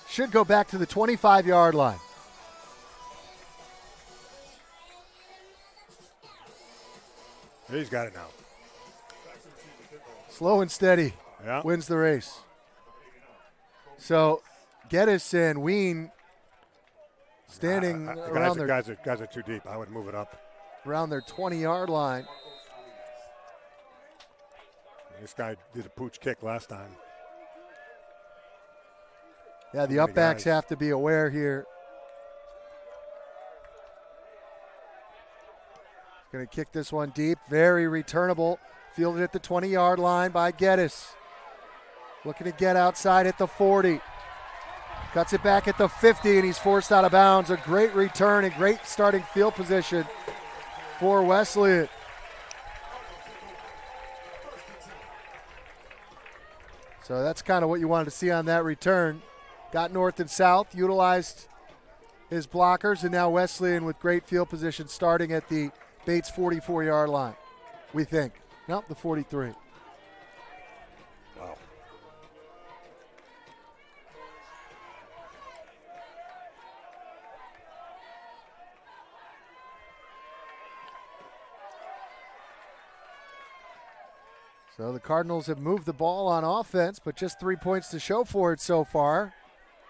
Should go back to the 25-yard line. He's got it now. Slow and steady Yeah. wins the race. So Geddes and Ween standing around Guys are too deep. I would move it up. around their 20-yard line. This guy did a pooch kick last time. Yeah, the Too many upbacks guys. have to be aware here. Going to kick this one deep. Very returnable. Fielded at the 20-yard line by Geddes. Looking to get outside at the 40. Cuts it back at the 50, and he's forced out of bounds. A great return and great starting field position for Wesleyan. So that's kind of what you wanted to see on that return. Got north and south, utilized his blockers, and now Wesleyan with great field position starting at the Bates 44-yard line, we think. Nope, the 43. Wow. So the Cardinals have moved the ball on offense, but just 3 points to show for it so far.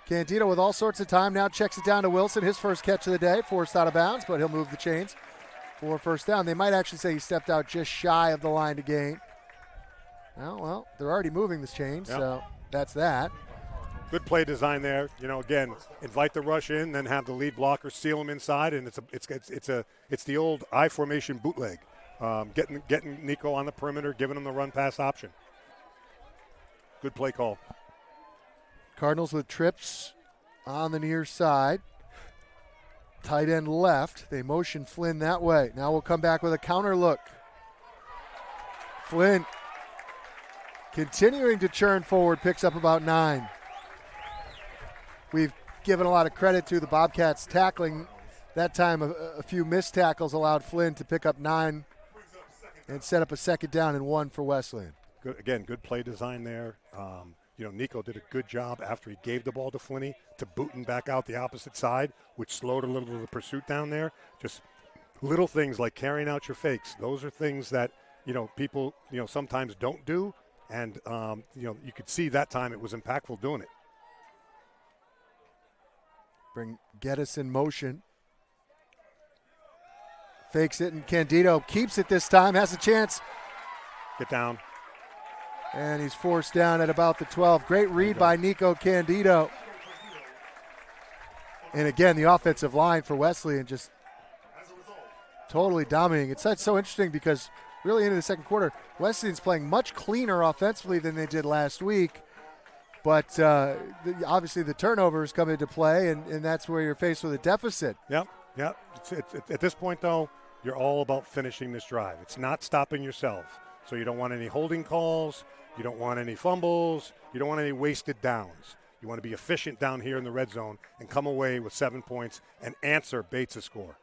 Candido with all sorts of time now checks it down to Wilson. His first catch of the day, forced out of bounds, but he'll move the chains for a first down. They might actually say he stepped out just shy of the line to gain. Well, they're already moving this chain, so that's that. Good play design there. You know, again, invite the rush in, then have the lead blocker seal him inside, and it's the old I formation bootleg. Getting Nico on the perimeter, giving him the run pass option. Good play call. Cardinals with trips on the near side. Tight end left. They motion Flynn that way. Now we'll come back with a counter look. Flynn continuing to churn forward, picks up about 9. We've given a lot of credit to the Bobcats tackling. That time a few missed tackles allowed Flynn to pick up 9 and set up a second down and 1 for Wesleyan. Good play design there. Nico did a good job after he gave the ball to Flinney to booting back out the opposite side, which slowed a little of the pursuit down there. Just little things like carrying out your fakes. Those are things that, people, sometimes don't do. And, you could see that time it was impactful doing it. Bring Geddes in motion. Fakes it, and Candido keeps it this time, has a chance. Get down. And he's forced down at about the 12. Great read by Nico Candido. And again, the offensive line for Wesleyan just totally dominating. It's so interesting because really into the second quarter, Wesleyan's playing much cleaner offensively than they did last week. But obviously the turnovers come into play, and that's where you're faced with a deficit. Yep. At this point, though, you're all about finishing this drive. It's not stopping yourself. So you don't want any holding calls. You don't want any fumbles. You don't want any wasted downs. You want to be efficient down here in the red zone and come away with 7 points and answer Bates' score.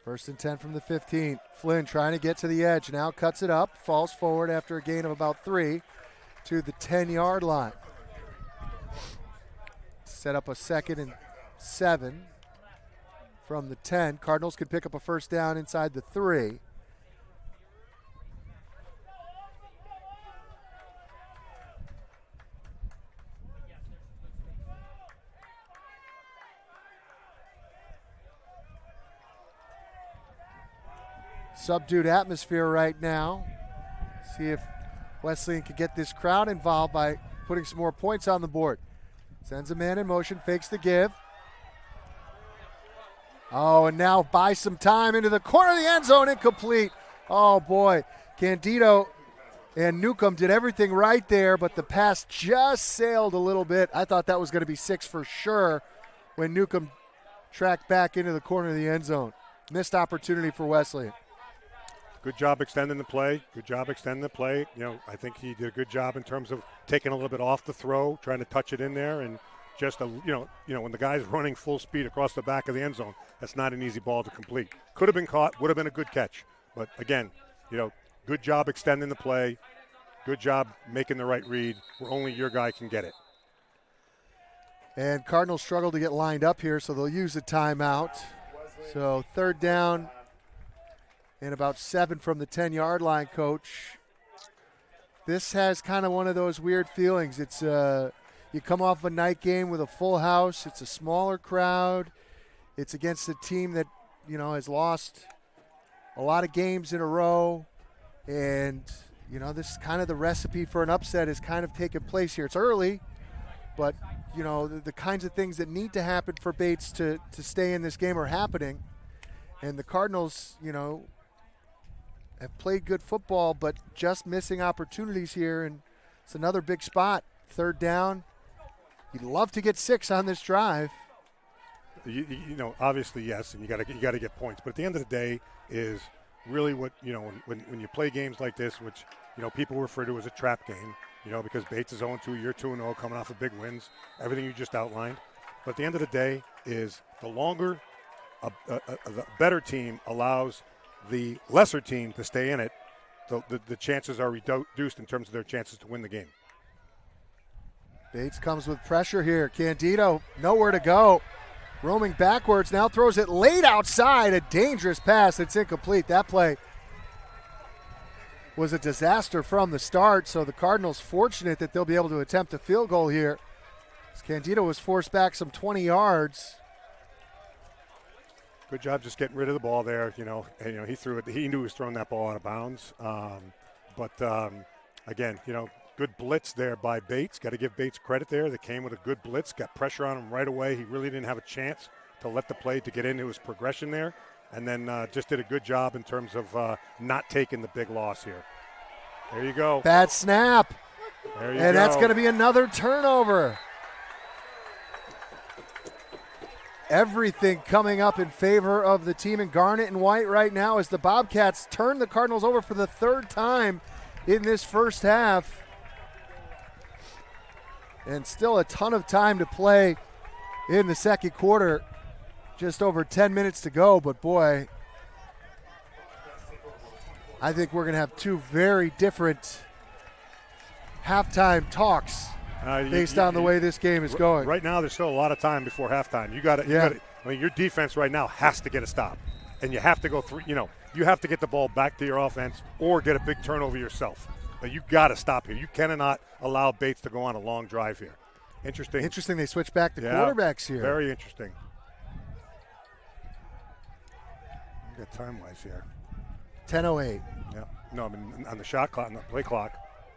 1st and 10 from the 15. Flynn trying to get to the edge. Now cuts it up, falls forward after a gain of about 3 to the 10-yard line. Set up a 2nd and 7 from the 10. Cardinals could pick up a first down inside the 3. Subdued atmosphere right now. See if Wesleyan can get this crowd involved by putting some more points on the board. Sends a man in motion, fakes the give. Oh, and now buys some time into the corner of the end zone, incomplete. Oh boy, Candido and Newcomb did everything right there, but the pass just sailed a little bit. I thought that was going to be 6 for sure when Newcomb tracked back into the corner of the end zone. Missed opportunity for Wesleyan. Good job extending the play. I think he did a good job in terms of taking a little bit off the throw, trying to touch it in there, and just when the guy's running full speed across the back of the end zone, that's not an easy ball to complete. Could have been caught, would have been a good catch. But again, good job extending the play. Good job making the right read where only your guy can get it. And Cardinals struggle to get lined up here, so they'll use a timeout. So 3rd down and about 7 from the 10-yard line, Coach. This has kind of one of those weird feelings. It's you come off a night game with a full house. It's a smaller crowd. It's against a team that, has lost a lot of games in a row. And, this is kind of the recipe for an upset is kind of taking place here. It's early, but, the kinds of things that need to happen for Bates to stay in this game are happening. And the Cardinals, have played good football, but just missing opportunities here. And it's another big spot. 3rd down. You'd love to get 6 on this drive. Obviously, yes, and you got to get points. But at the end of the day is really what, when you play games like this, which, people refer to as a trap game, because Bates is 0-2, you're 2-0, coming off of big wins, everything you just outlined. But at the end of the day is the longer the better team allows the lesser team to stay in it, the chances are reduced in terms of their chances to win the game. Bates comes with pressure here. Candido, nowhere to go. Roaming backwards, now throws it late outside. A dangerous pass. It's incomplete. That play was a disaster from the start, so the Cardinals fortunate that they'll be able to attempt a field goal here. As Candido was forced back some 20 yards. Good job just getting rid of the ball there. He threw it. He knew he was throwing that ball out of bounds. Again, good blitz there by Bates. Got to give Bates credit there. They came with a good blitz, got pressure on him right away. He really didn't have a chance to let the play to get into his progression there. And then just did a good job in terms of not taking the big loss here. There you go. Bad snap. There you and go. That's going to be another turnover. Everything coming up in favor of the team in garnet and white right now as the Bobcats turn the Cardinals over for the 3rd time in this first half. And still a ton of time to play in the second quarter. Just over 10 minutes to go, but boy, I think we're going to have 2 very different halftime talks based on the way this game is going. Right now, there's still a lot of time before halftime. You got to. Your defense right now has to get a stop, and you have to go through. You have to get the ball back to your offense or get a big turnover yourself. But you got to stop here. You cannot allow Bates to go on a long drive here. Interesting. They switch back to quarterbacks here. Very interesting. You got time-wise here. 10:08. Yeah. No, I mean on the shot clock, on the play clock.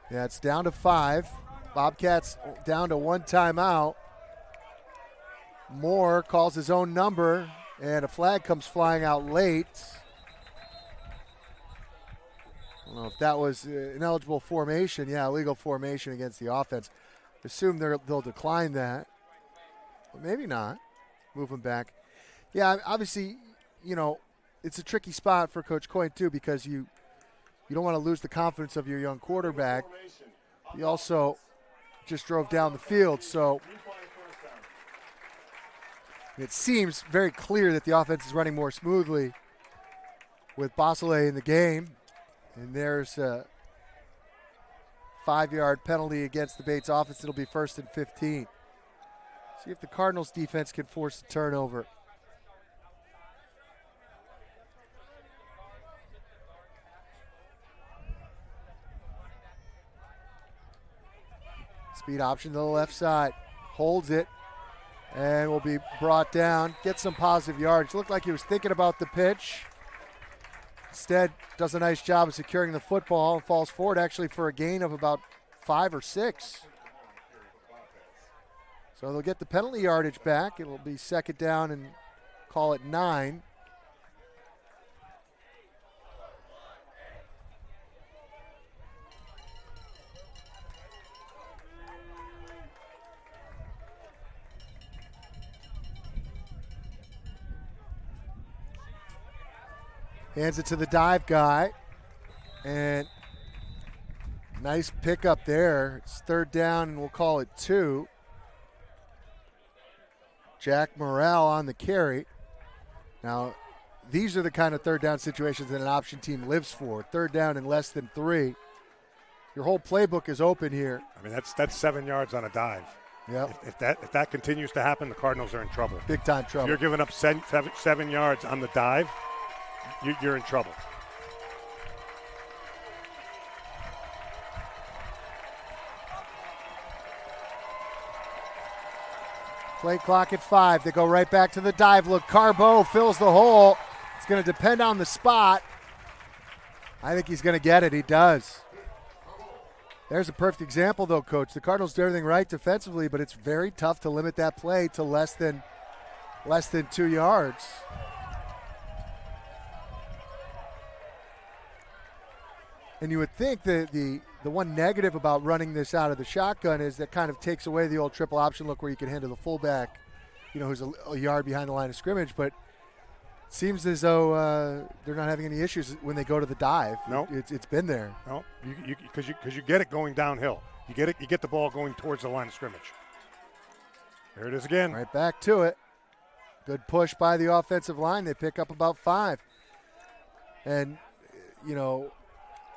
Yeah, it's down to 5. Bobcats down to 1 timeout. Moore calls his own number, and a flag comes flying out late. I don't know if that was an eligible formation. Yeah, illegal formation against the offense. Assume they'll decline that. But maybe not. Move them back. Yeah, obviously, it's a tricky spot for Coach Coyne, too, because you don't want to lose the confidence of your young quarterback. He also just drove down the field, so it seems very clear that the offense is running more smoothly with Bossele in the game. And there's a 5-yard penalty against the Bates offense. It'll be 1st and 15. See if the Cardinals defense can force a turnover. Speed option to the left side. Holds it and will be brought down. Get some positive yards. Looked like he was thinking about the pitch. Instead, does a nice job of securing the football and falls forward actually for a gain of about 5 or 6. So they'll get the penalty yardage back. It'll be 2nd down and call it 9. Hands it to the dive guy. And nice pickup there. It's 3rd down, and we'll call it 2. Jack Morrell on the carry. Now, these are the kind of third down situations that an option team lives for. Third down in less than 3. Your whole playbook is open here. I mean, that's 7 yards on a dive. Yep. If that continues to happen, the Cardinals are in trouble. Big time If trouble. you're giving up 7 yards on the dive, you're in trouble. Play clock at 5. They go right back to the dive look. Carbo fills the hole. It's going to depend on the spot. I think he's going to get it. He does. There's a perfect example, though, Coach. The Cardinals do everything right defensively, but it's very tough to limit that play to less than 2 yards. And you would think that the one negative about running this out of the shotgun is that kind of takes away the old triple option look where you can hand to the fullback, who's a yard behind the line of scrimmage. But it seems as though they're not having any issues when they go to the dive. No, it's been there. No, because you get it going downhill. You get the ball going towards the line of scrimmage. There it is again. Right back to it. Good push by the offensive line. They pick up about 5. And,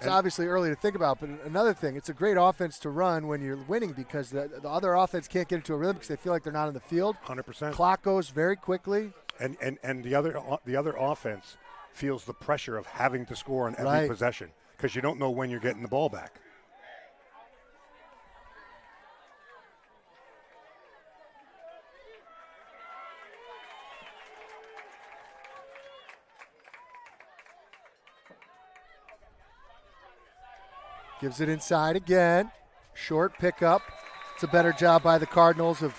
it's obviously early to think about, but another thing, it's a great offense to run when you're winning because the other offense can't get into a rhythm because they feel like they're not in the field. 100%. Clock goes very quickly. And the other offense feels the pressure of having to score on every possession because you don't know when you're getting the ball back. Gives it inside again. Short pickup. It's a better job by the Cardinals of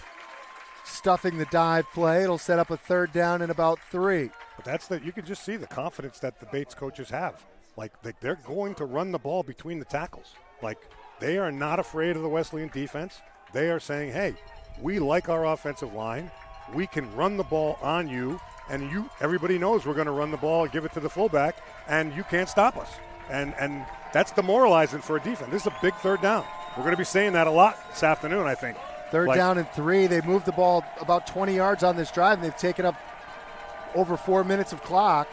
stuffing the dive play. It'll set up a third down in about 3. But you can just see the confidence that the Bates coaches have. Like they're going to run the ball between the tackles. Like they are not afraid of the Wesleyan defense. They are saying, hey, we like our offensive line. We can run the ball on you, and everybody knows we're going to run the ball, give it to the fullback, and you can't stop us. And that's demoralizing for a defense. This is a big third down. We're going to be saying that a lot this afternoon, I think. Third down and 3. They moved the ball about 20 yards on this drive, and they've taken up over 4 minutes of clock.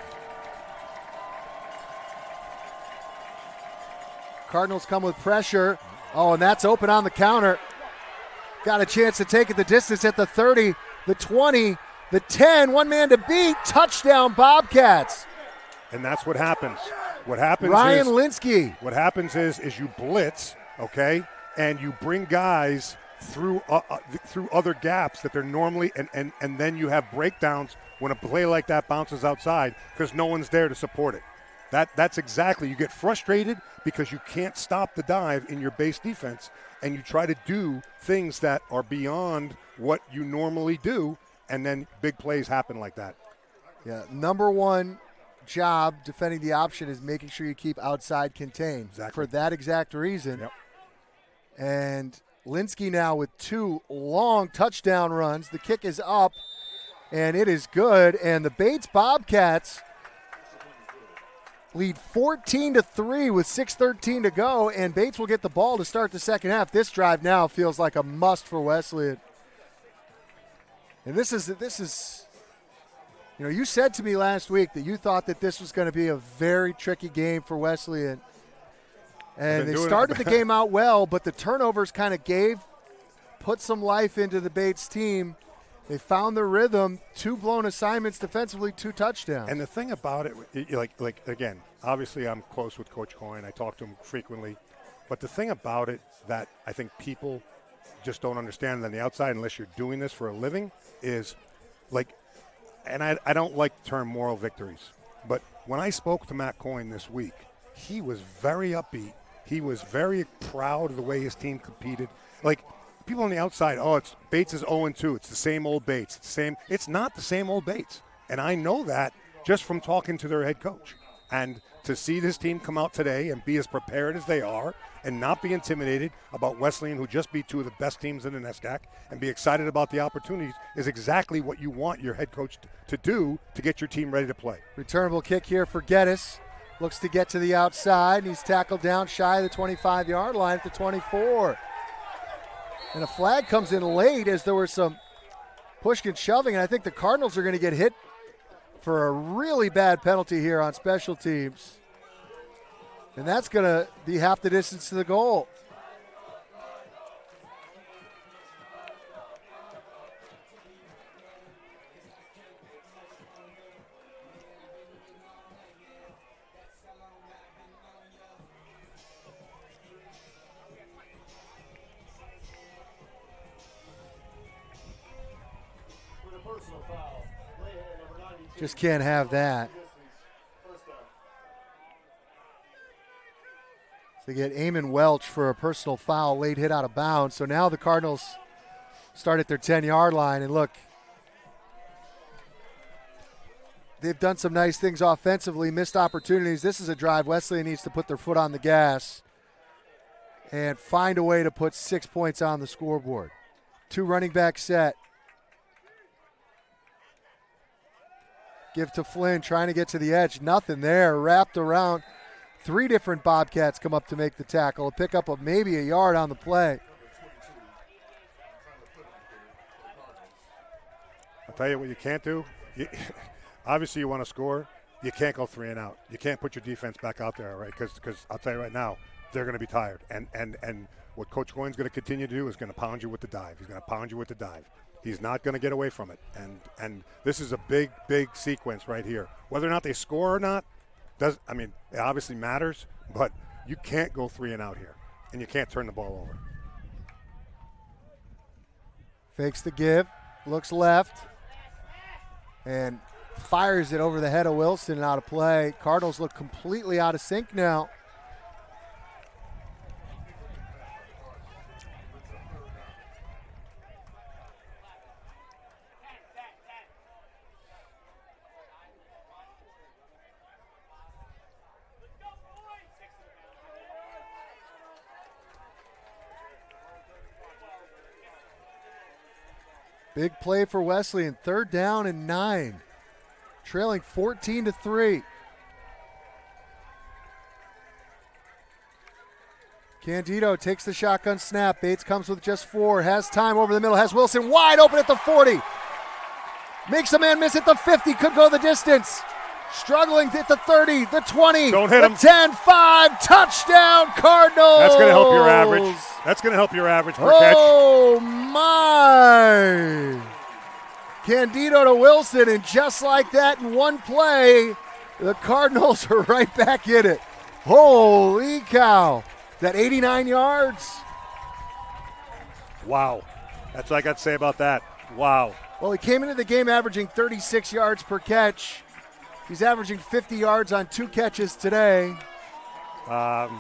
Cardinals come with pressure. Oh, and that's open on the counter. Got a chance to take it the distance at the 30, the 20, the 10. One man to beat. Touchdown, Bobcats. And that's what happens. What happens Ryan Linsky. What happens is you blitz, okay, and you bring guys through other gaps that they're normally, and then you have breakdowns when a play like that bounces outside because no one's there to support it. That's exactly, you get frustrated because you can't stop the dive in your base defense, and you try to do things that are beyond what you normally do, and then big plays happen like that. Yeah, number one job defending the option is making sure you keep outside contained. Exactly. For that exact reason. Yep. And Linsky now with 2 long touchdown runs. The kick is up, and it is good. And the Bates Bobcats lead 14-3 with 6:13 to go, and Bates will get the ball to start the second half. This drive now feels like a must for Wesleyan. And this is. You said to me last week that you thought that this was going to be a very tricky game for Wesleyan. And they started the game out well, but the turnovers kind of put some life into the Bates team. They found their rhythm, 2 blown assignments defensively, 2 touchdowns. And the thing about it, like again, obviously I'm close with Coach Coyne. I talk to him frequently. But the thing about it that I think people just don't understand on the outside unless you're doing this for a living is like, and I don't like the term moral victories, but when I spoke to Matt Coyne this week, he was very upbeat. He was very proud of the way his team competed. Like, people on the outside, it's Bates is 0-2. It's the same old Bates. It's not the same old Bates. And I know that just from talking to their head coach. And to see this team come out today and be as prepared as they are and not be intimidated about Wesleyan, who just beat 2 of the best teams in the NESCAC, and be excited about the opportunities is exactly what you want your head coach to do to get your team ready to play. Returnable kick here for Geddes. Looks to get to the outside. He's tackled down shy of the 25-yard line at the 24. And a flag comes in late as there were some pushing and shoving, and I think the Cardinals are going to get hit for a really bad penalty here on special teams. And that's going to be half the distance to the goal. With a personal foul. Lay hand number 92. Just can't have that. First down. They get Eamon Welch for a personal foul, late hit out of bounds. So now the Cardinals start at their 10-yard line. And look, they've done some nice things offensively, missed opportunities. This is a drive Wesleyan needs to put their foot on the gas and find a way to put 6 points on the scoreboard. 2 running back set. Give to Flynn, trying to get to the edge. Nothing there. Wrapped around. 3 different Bobcats come up to make the tackle. A pickup of maybe a yard on the play. I'll tell you what you can't do. Obviously, you want to score. You can't go 3 and out. You can't put your defense back out there, right? Because I'll tell you right now, they're going to be tired. And what Coach Goyne's going to continue to do is going to pound you with the dive. He's going to pound you with the dive. He's not going to get away from it. And this is a big, big sequence right here. Whether or not they score or not, it obviously matters, but you can't go 3 and out here. And you can't turn the ball over. Fakes the give, looks left, and fires it over the head of Wilson and out of play. Cardinals look completely out of sync now. Big play for Wesleyan, 3rd down and 9. Trailing 14-3. Candido takes the shotgun snap. Bates comes with just 4. Has time over the middle. Has Wilson wide open at the 40. Makes a man miss at the 50. Could go the distance. Struggling at the 30, the 20, Don't hit the him. 10, 5. Touchdown, Cardinals. That's going to help your average. That's going to help your average per catch. Oh, my. Candido to Wilson, and just like that in one play, the Cardinals are right back in it. Holy cow. That 89 yards? Wow. That's what I got to say about that. Wow. Well, he came into the game averaging 36 yards per catch. He's averaging 50 yards on 2 catches today. And,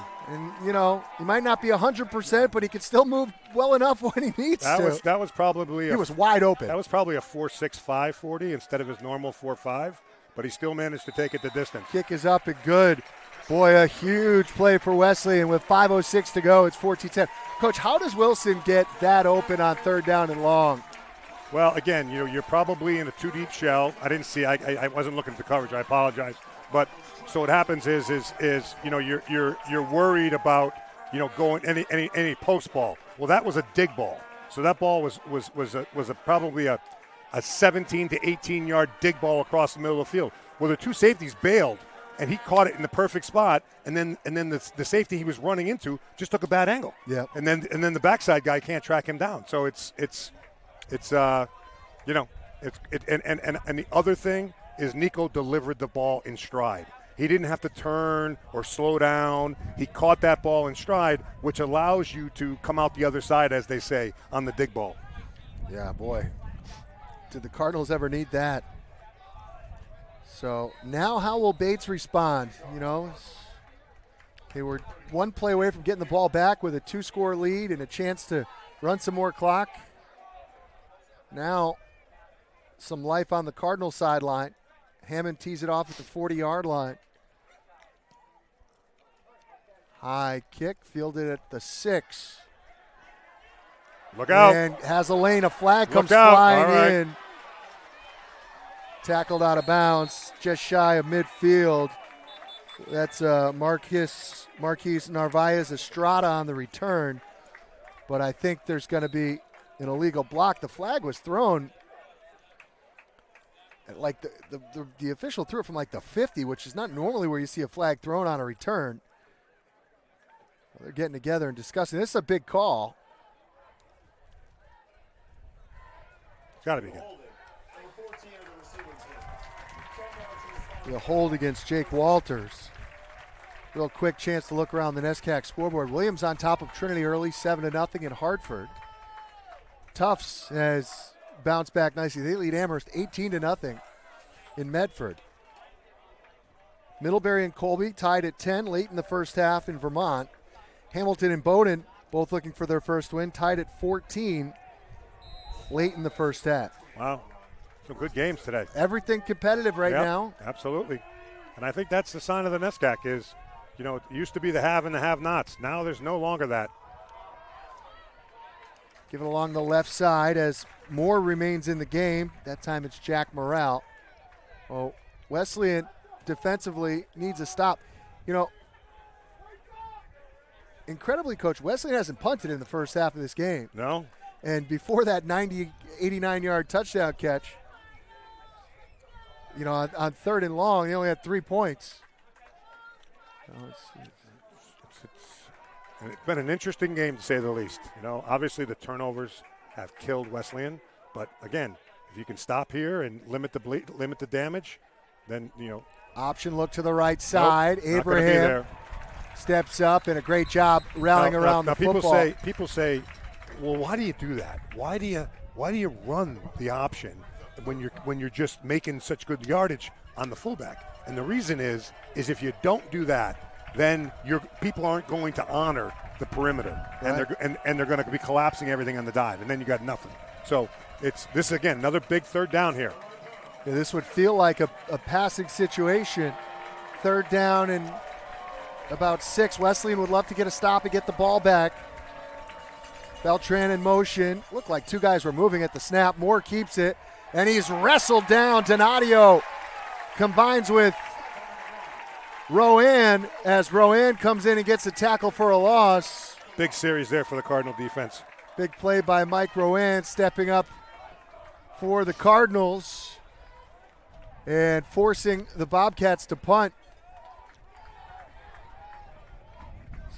he might not be 100%, but he can still move well enough when he needs to. That was probably he was wide open. That was probably a 4.65 40 instead of his normal 4.5, but he still managed to take it the distance. Kick is up and good. Boy, a huge play for Wesleyan. With 5:06 to go, it's 14-10. Coach, how does Wilson get that open on 3rd down and long? Well, again, you're probably in a 2-deep shell. I didn't see. I wasn't looking at the coverage. I apologize. But so what happens is you're worried about going any post ball. Well, that was a dig ball. So that ball was probably a 17 to 18 yard dig ball across the middle of the field. Well, the 2 safeties bailed, and he caught it in the perfect spot. And then the safety he was running into just took a bad angle. Yeah. And then the backside guy can't track him down. So and the other thing is Nico delivered the ball in stride. He didn't have to turn or slow down. He caught that ball in stride, which allows you to come out the other side, as they say, on the dig ball. Yeah, boy. Did the Cardinals ever need that? So now how will Bates respond? Okay, we're 1 play away from getting the ball back with a 2-score lead and a chance to run some more clock. Now, some life on the Cardinal sideline. Hammond tees it off at the 40-yard line. High kick, fielded at the 6. Look out. And has a lane. A flag comes Look out. flying All right. in. Tackled out of bounds, just shy of midfield. That's Marquise Narvaez Estrada on the return. But I think there's going to be an illegal block. The flag was thrown like the official threw it from like the 50, which is not normally where you see a flag thrown on a return. Well, they're getting together and discussing. This is a big call. It's got to be good. Number 14 of the receiving team. The hold against Jake Walters. Real quick chance to look around the NESCAC scoreboard. Williams on top of Trinity early, 7-0 in Hartford. Tufts has bounced back nicely. They lead Amherst 18-0 in Medford. Middlebury and Colby tied at 10 late in the first half in Vermont. Hamilton and Bowdoin both looking for their first win, tied at 14 late in the first half. Wow. Some good games today. Everything competitive right Yep, now. Absolutely. And I think that's the sign of the NESCAC is, you know, it used to be the have and the have-nots. Now there's no longer that. Give it along the left side as Moore remains in the game. That time it's Jack Morrell. Oh, Wesleyan defensively needs a stop. You know, incredibly, Coach, Wesleyan hasn't punted in the first half of this game. No? And before that 89-yard touchdown catch, you know, on 3rd and long, they only had 3 points. It's been an interesting game, to say the least. You know, obviously the turnovers have killed Wesleyan. But, again, if you can stop here and limit the damage, then, you know. Option look to the right side. Nope, not gonna be Abraham there. steps up, and a great job rallying around the football. People say, well, why do you do that? Why do you run the option when you're just making such good yardage on the fullback? And the reason is if you don't do that, then your people aren't going to honor the perimeter, Right. and they're going to be collapsing everything on the dive, and then you got nothing. So this is again another big 3rd down here. Yeah, this would feel like a passing situation. 3rd down and about 6. Wesleyan would love to get a stop and get the ball back. Beltran in motion. Looked like 2 guys were moving at the snap. Moore keeps it, and he's wrestled down. Donadio combines with Rowan as Rowan comes in and gets a tackle for a loss. Big series there for the Cardinal defense. Big play by Mike Rowan stepping up for the Cardinals and forcing the Bobcats to punt.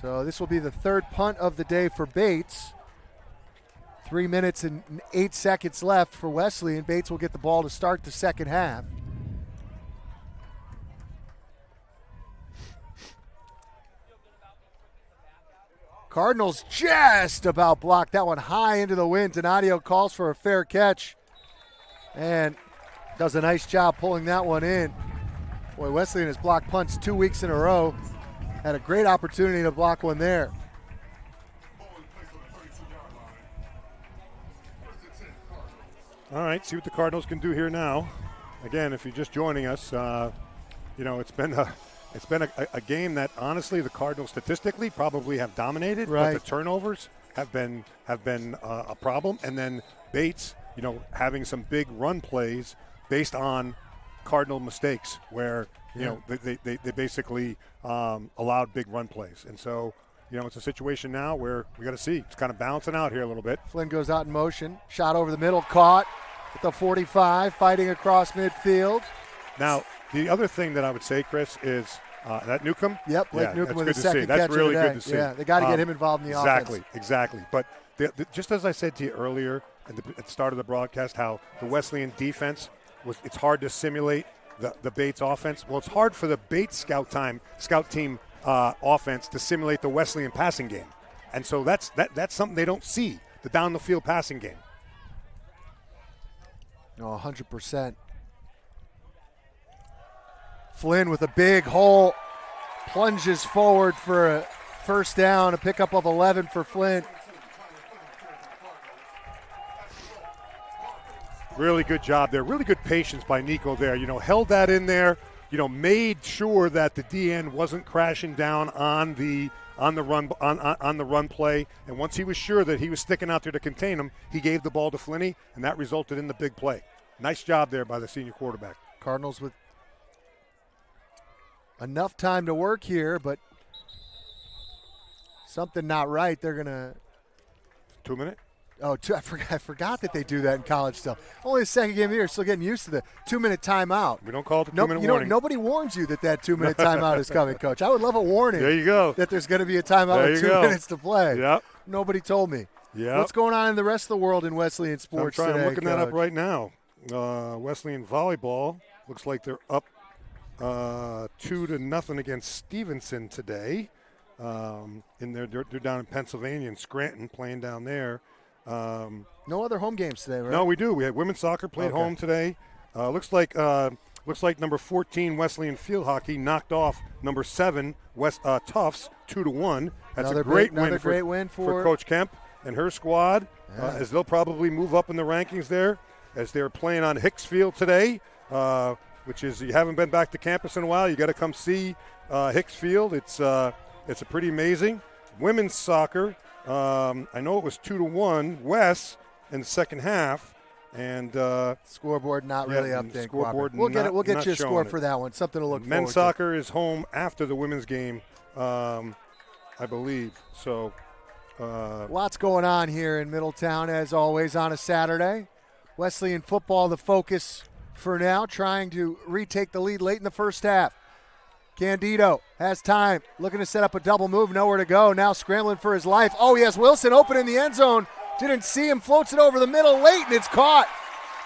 So this will be the 3rd punt of the day for Bates. 3 minutes and 8 seconds left for Wesley, and Bates will get the ball to start the second half. Cardinals just about blocked that one high into the wind. Donadio calls for a fair catch and does a nice job pulling that one in. Boy, Wesleyan has blocked punts 2 weeks in a row. Had a great opportunity to block one there. All right, see what the Cardinals can do here now. Again, if you're just joining us, you know, it's been a game that honestly the Cardinals statistically probably have dominated, Right. but the turnovers have been a problem. And then Bates, you know, having some big run plays based on Cardinal mistakes where you know they basically allowed big run plays. And so, you know, it's a situation now where we got to see. It's kind of balancing out here a little bit. Flynn goes out in motion. Shot over the middle, caught at the 45, fighting across midfield. Now, the other thing that I would say, Chris, is that Newcomb. Yep, Blake Yeah, Newcomb that's with good his to see. second That's catch really of the good day. to see. Yeah, they got to get him involved in the offense. Exactly. But just as I said to you earlier at the start of the broadcast, how the Wesleyan defense it's hard to simulate the Bates offense. Well, it's hard for the Bates scout team offense to simulate the Wesleyan passing game, and so that's something they don't see, the down the field passing game. No, 100%. Flynn with a big hole, plunges forward for a first down, a pickup of 11 for Flynn. Really good job there. Really good patience by Nico there. You know, held that in there. You know, made sure that the DN wasn't crashing down on the run play. And once he was sure that he was sticking out there to contain him, he gave the ball to Flinney, and that resulted in the big play. Nice job there by the senior quarterback. Cardinals with enough time to work here, but something not right. They're going to 2 minute? Oh, I forgot that they do that in college still. Only the second game of the year, still getting used to the 2-minute timeout. We don't call it the Nope, 2-minute you know, warning. nobody warns you that 2-minute timeout is coming, Coach. I would love a warning. There you go. That there's going to be a timeout There with you 2 go. minutes to play. Yep. Nobody told me. Yep. What's going on in the rest of the world in Wesleyan sports I'm today, looking that up Coach? right now. Wesleyan volleyball looks like they're up 2-0 against Stevenson today. They're down in Pennsylvania in Scranton, playing down there. No other home games today, right? No, we do. We had women's soccer played home today. Looks like number 14 Wesleyan field hockey knocked off number 7 Tufts 2-1. That's Another a great great win win for Coach Kemp and her squad, as they'll probably move up in the rankings there, as they're playing on Hicks Field today, which is, you haven't been back to campus in a while, you got to come see Hicks Field. It's a pretty amazing. Women's soccer, I know it was 2-1 Wes in the second half, and scoreboard not really up there. Scoreboard We'll get it. We'll get not you a score showing for that one. Something to look forward men's to. soccer is home after the women's game, I believe. So Lots going on here in Middletown, as always, on a Saturday. Wesleyan football, the focus for now, trying to retake the lead late in the first half. Candido has time, looking to set up a double move, nowhere to go. Now scrambling for his life. Oh, he has Wilson open in the end zone. Didn't see him, floats it over the middle late, and it's caught.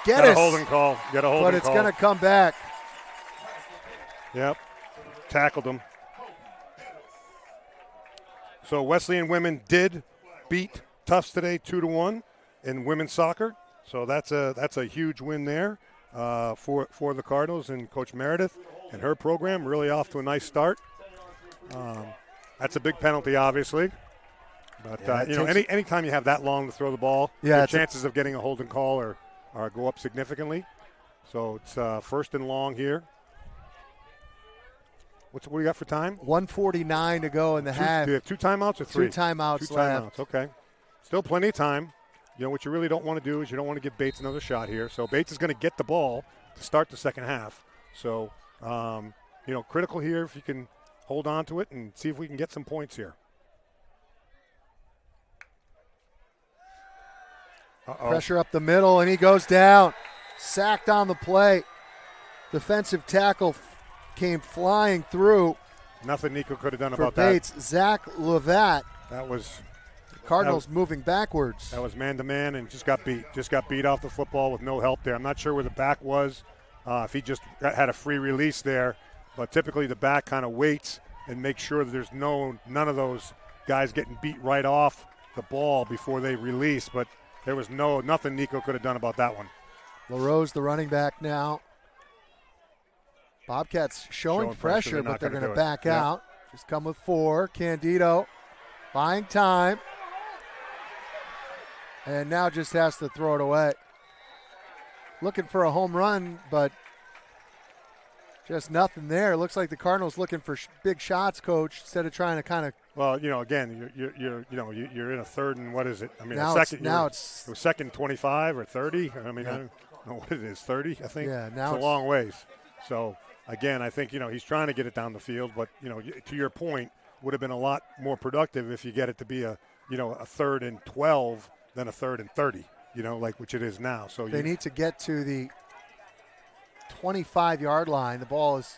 got a holding call. But it's going to come back. Yep, tackled him. So Wesleyan women did beat Tufts today 2-1 in women's soccer. So that's a huge win there for the Cardinals and Coach Meredith and her program. Really off to a nice start. That's a big penalty, obviously. But anytime you have that long to throw the ball, the chances of getting a holding call are go up significantly. So it's first and long here. What do you got for time? 1:49 to go in the half. Do you have 2 timeouts or 3? 2 timeouts left. Okay. Still plenty of time. You know, what you really don't want to do is you don't want to give Bates another shot here. So Bates is going to get the ball to start the second half. So, critical here if you can hold on to it and see if we can get some points here. Pressure up the middle, and he goes down. Sacked on the play. Defensive tackle came flying through. Nothing Nico could have done for about Bates. Zach Levat. That was Cardinals moving backwards. That was man-to-man and just got beat. Just got beat off the football with no help there. I'm not sure where the back was, if he just had a free release there. But typically the back kind of waits and makes sure that there's none of those guys getting beat right off the ball before they release. But there was nothing Nico could have done about that one. LaRose, the running back now. Bobcats showing pressure, but they're going to back out. Just come with 4. Candido buying time. And now just has to throw it away. Looking for a home run, but just nothing there. Looks like the Cardinals looking for big shots, Coach, instead of trying to kind of. Well, again, you're in a third and what is it? I mean, now a second. It's second 25 or 30. I mean, I don't know what it is. 30, I think. Yeah, now it's a long ways. So again, I think he's trying to get it down the field, but to your point, would have been a lot more productive if you get it to be a third and 12 than a third and 30. Which it is now. So they need to get to the 25-yard line. The ball is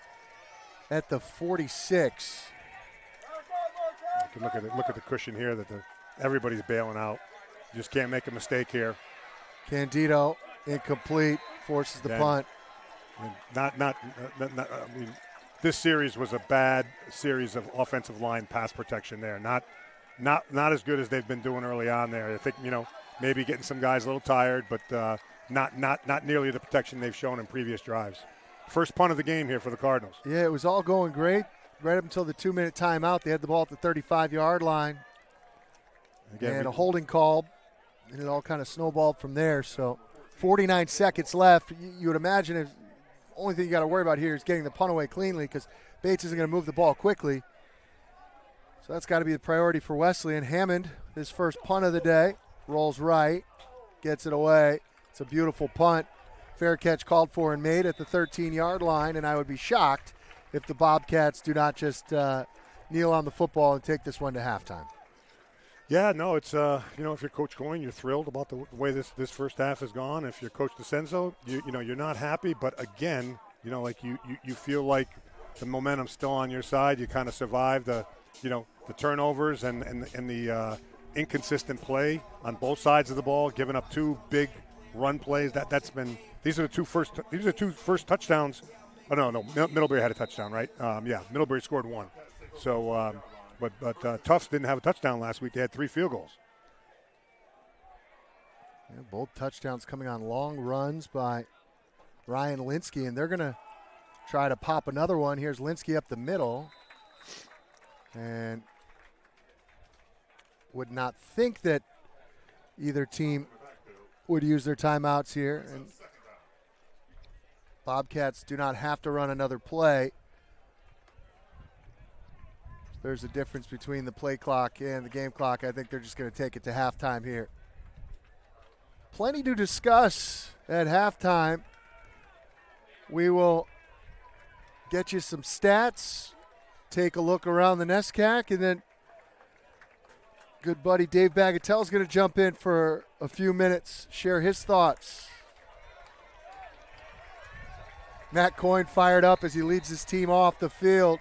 at the 46. You can look at the cushion here that everybody's bailing out. You just can't make a mistake here. Candido incomplete, forces the punt. This series was a bad series of offensive line pass protection there. Not as good as they've been doing early on there. I think maybe getting some guys a little tired, but not nearly the protection they've shown in previous drives. First punt of the game here for the Cardinals. Yeah, it was all going great right up until the 2-minute timeout. They had the ball at the 35-yard line. Again, a holding call, and it all kind of snowballed from there. So 49 seconds left. You would imagine the only thing you got to worry about here is getting the punt away cleanly because Bates isn't going to move the ball quickly. So that's got to be the priority for Wesleyan. Hammond, his first punt of the day, rolls right, gets it away. It's a beautiful punt. Fair catch called for and made at the 13-yard line, and I would be shocked if the Bobcats do not just kneel on the football and take this one to halftime. Yeah, no, it's if you're Coach Coyne, you're thrilled about the way this first half has gone. If you're Coach DeCenzo, you're not happy, but again, like you feel like the momentum's still on your side. You kind of survived the turnovers and the inconsistent play on both sides of the ball, giving up two big run plays. These are the two first touchdowns. Oh no, Middlebury had a touchdown, right? Yeah, Middlebury scored one. So. But Tufts didn't have a touchdown last week. They had 3 field goals. Yeah, both touchdowns coming on long runs by Ryan Linsky, and they're going to try to pop another one. Here's Linsky up the middle. And would not think that either team would use their timeouts here. And Bobcats do not have to run another play. There's a difference between the play clock and the game clock. I think they're just going to take it to halftime here. Plenty to discuss at halftime. We will get you some stats, take a look around the NESCAC, and then good buddy Dave Bagatelle is going to jump in for a few minutes, share his thoughts. Matt Coyne fired up as he leads his team off the field.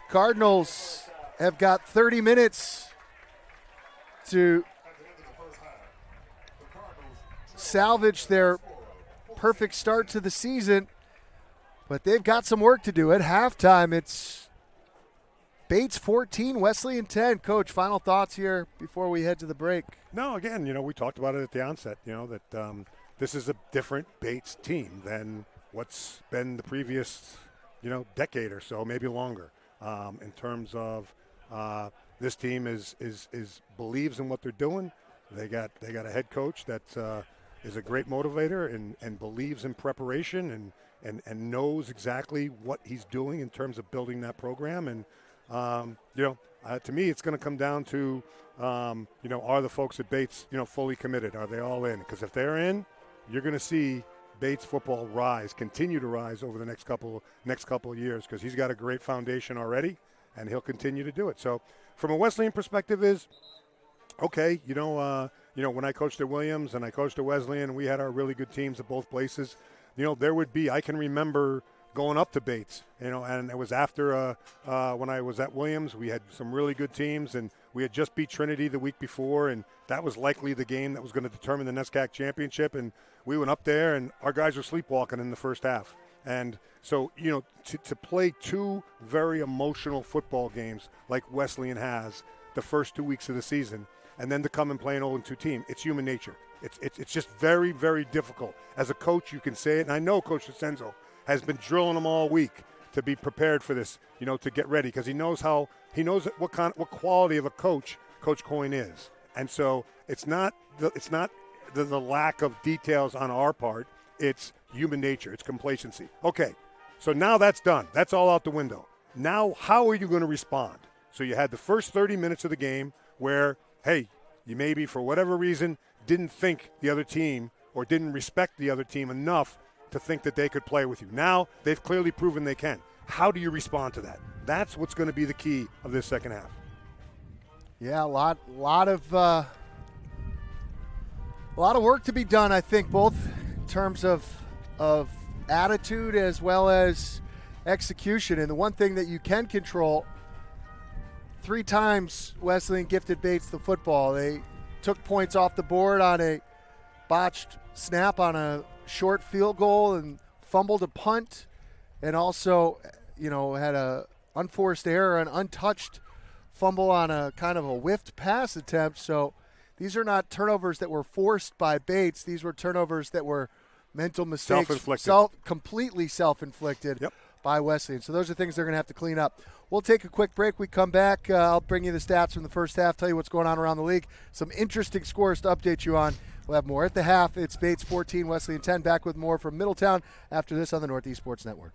Cardinals have got 30 minutes to salvage their perfect start to the season, but they've got some work to do. At halftime, it's Bates 14, Wesleyan 10. Coach, final thoughts here before we head to the break. No, again, we talked about it at the onset, that this is a different Bates team than what's been the previous, decade or so, maybe longer. In terms of this team is believes in what they're doing. They got a head coach that is a great motivator and believes in preparation and knows exactly what he's doing in terms of building that program. And to me, it's going to come down to are the folks at Bates fully committed? Are they all in? Because if they're in, you're going to see Bates football continue to rise over the next couple of years, because he's got a great foundation already, and he'll continue to do it. So, from a Wesleyan perspective, is okay. When I coached at Williams and I coached at Wesleyan, we had our really good teams at both places. I can remember going up to Bates, and it was after when I was at Williams, we had some really good teams, and we had just beat Trinity the week before, and that was likely the game that was going to determine the NESCAC championship. And we went up there, and our guys were sleepwalking in the first half. And so, to play 2 very emotional football games like Wesleyan has the first 2 weeks of the season, and then to come and play an 0-2 team, it's human nature. It's just very, very difficult. As a coach, you can say it, and I know Coach DeCenzo has been drilling them all week to be prepared for this, to get ready, because he knows what quality of a coach Coach Coyne is. And so it's not the lack of details on our part. It's human nature. It's complacency. Okay, so now that's done. That's all out the window. Now, how are you going to respond? So you had the first 30 minutes of the game where, hey, you maybe for whatever reason didn't think the other team or didn't respect the other team enough to think that they could play with you. Now they've clearly proven they can. How do you respond to that? That's what's going to be the key of this second half. Yeah, a lot of work to be done, I think, both in terms of attitude as well as execution. And the one thing that you can control, 3 times Wesleyan gifted Bates the football. They took points off the board on a botched snap on a short field goal and fumbled a punt, and also, had a unforced error, an untouched fumble on a kind of a whiffed pass attempt. So these are not turnovers that were forced by Bates. These were turnovers that were mental mistakes, completely self-inflicted by Wesleyan. So those are things they're going to have to clean up. We'll take a quick break. We come back. I'll bring you the stats from the first half, tell you what's going on around the league, some interesting scores to update you on. We'll have more at the half. It's Bates 14, Wesleyan 10. Back with more from Middletown after this on the Northeast Sports Network.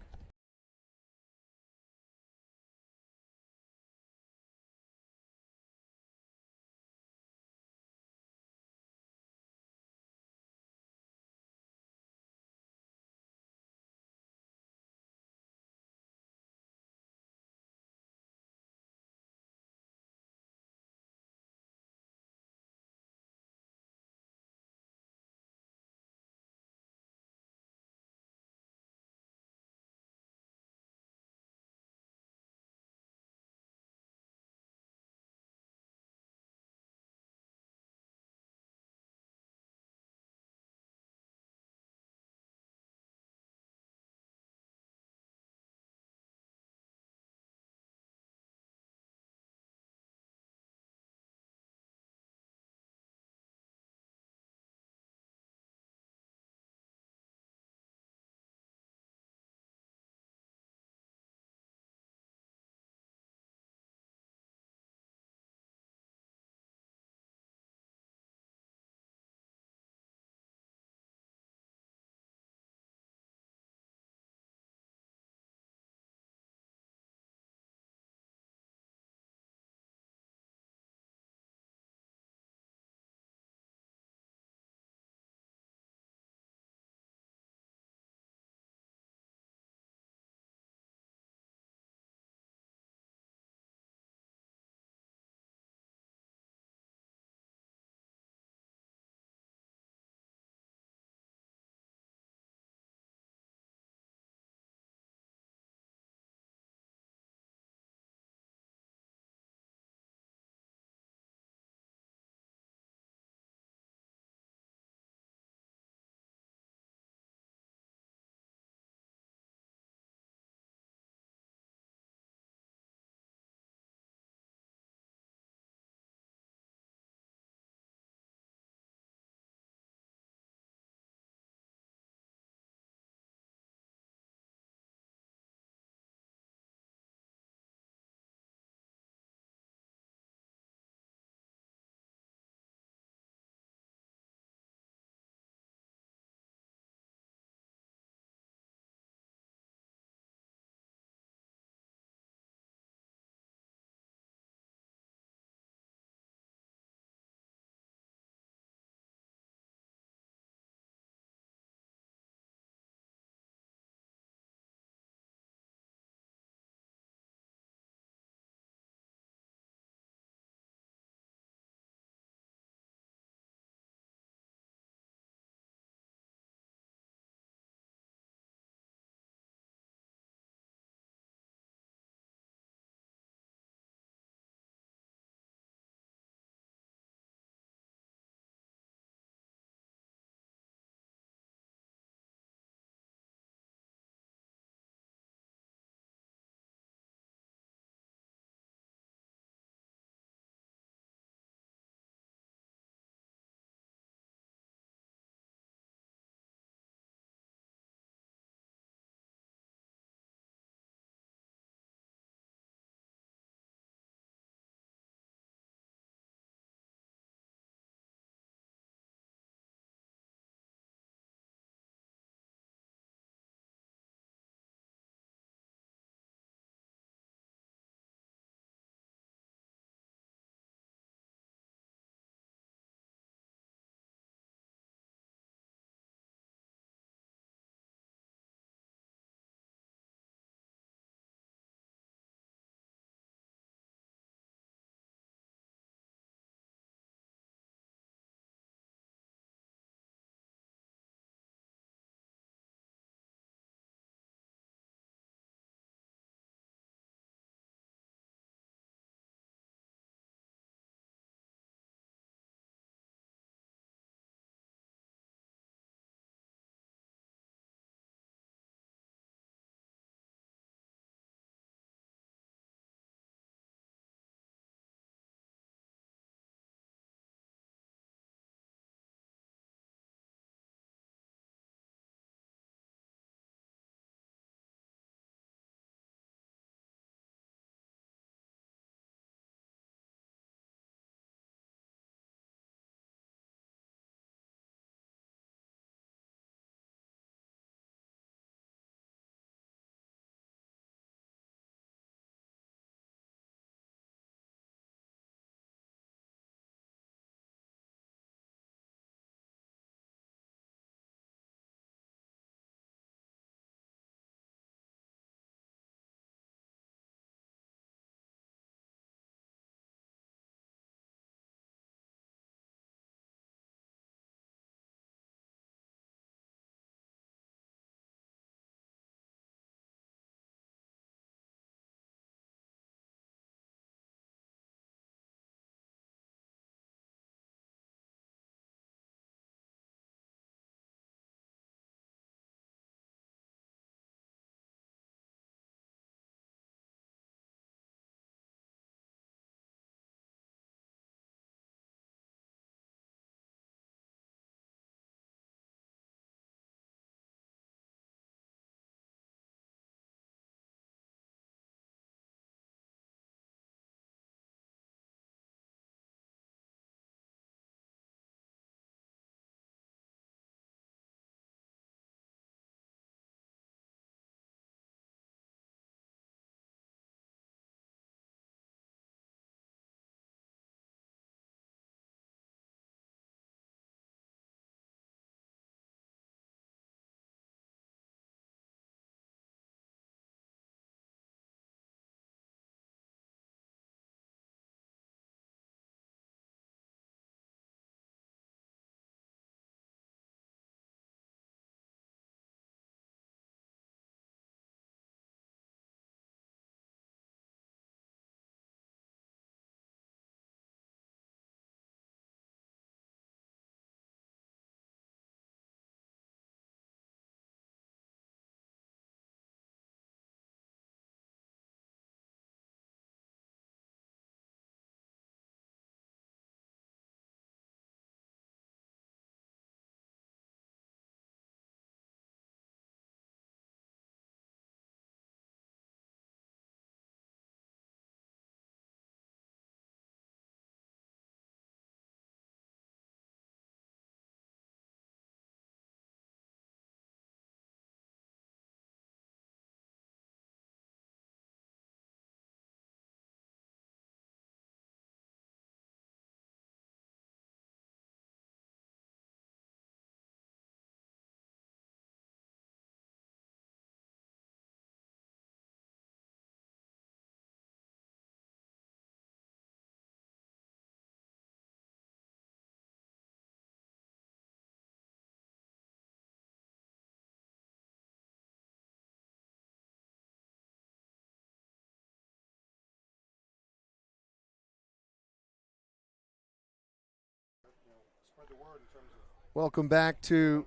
Welcome back to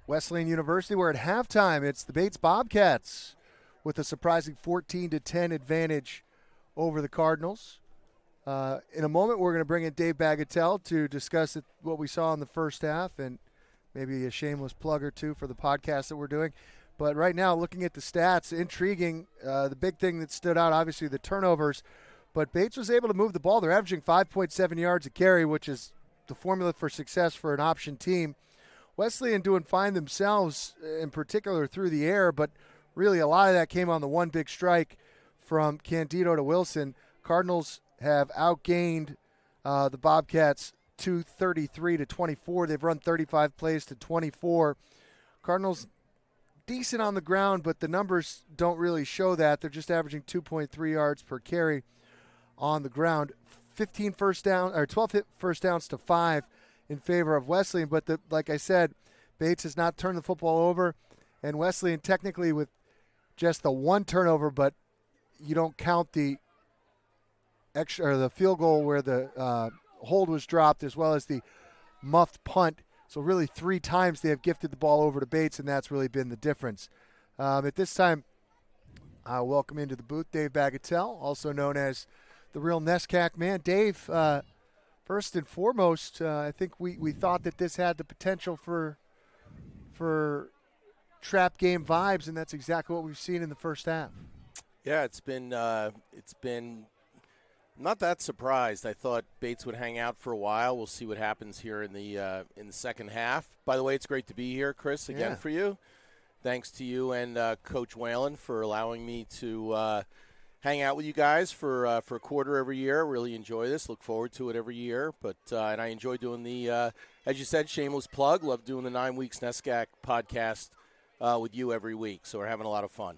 Wesleyan University. We're at halftime. It's the Bates Bobcats with a surprising 14-10 advantage over the Cardinals. In a moment, we're going to bring in Dave Bagatelle to discuss what we saw in the first half and maybe a shameless plug or two for the podcast that we're doing. But right now, looking at the stats, intriguing. The big thing that stood out, obviously, the turnovers. But Bates was able to move the ball. They're averaging 5.7 yards a carry, which is the formula for success for an option team. Wesleyan doing fine themselves, in particular through the air, but really a lot of that came on the one big strike from Candido to Wilson. Cardinals have outgained the Bobcats 233 to 24. They've run 35 plays to 24. Cardinals decent on the ground, but the numbers don't really show that. They're just averaging 2.3 yards per carry on the ground. 12 first downs to 5 in favor of Wesleyan, but like I said, Bates has not turned the football over, and Wesleyan technically with just the one turnover, but you don't count the extra or the field goal where the hold was dropped, as well as the muffed punt. So really 3 times they have gifted the ball over to Bates, and that's really been the difference. At this time, I'll welcome into the booth Dave Bagatelle, also known as the real NESCAC man. Dave, first and foremost, I think we thought that this had the potential for trap game vibes, and that's exactly what we've seen in the first half. Yeah, it's been not that surprised. I thought Bates would hang out for a while. We'll see what happens here in the second half. By the way, it's great to be here, Chris, again for you. Thanks to you and Coach Whalen for allowing me to hang out with you guys for a quarter every year. Really enjoy this. Look forward to it every year. But and I enjoy doing the, as you said, shameless plug. Love doing the 9 Weeks NESCAC podcast with you every week. So we're having a lot of fun.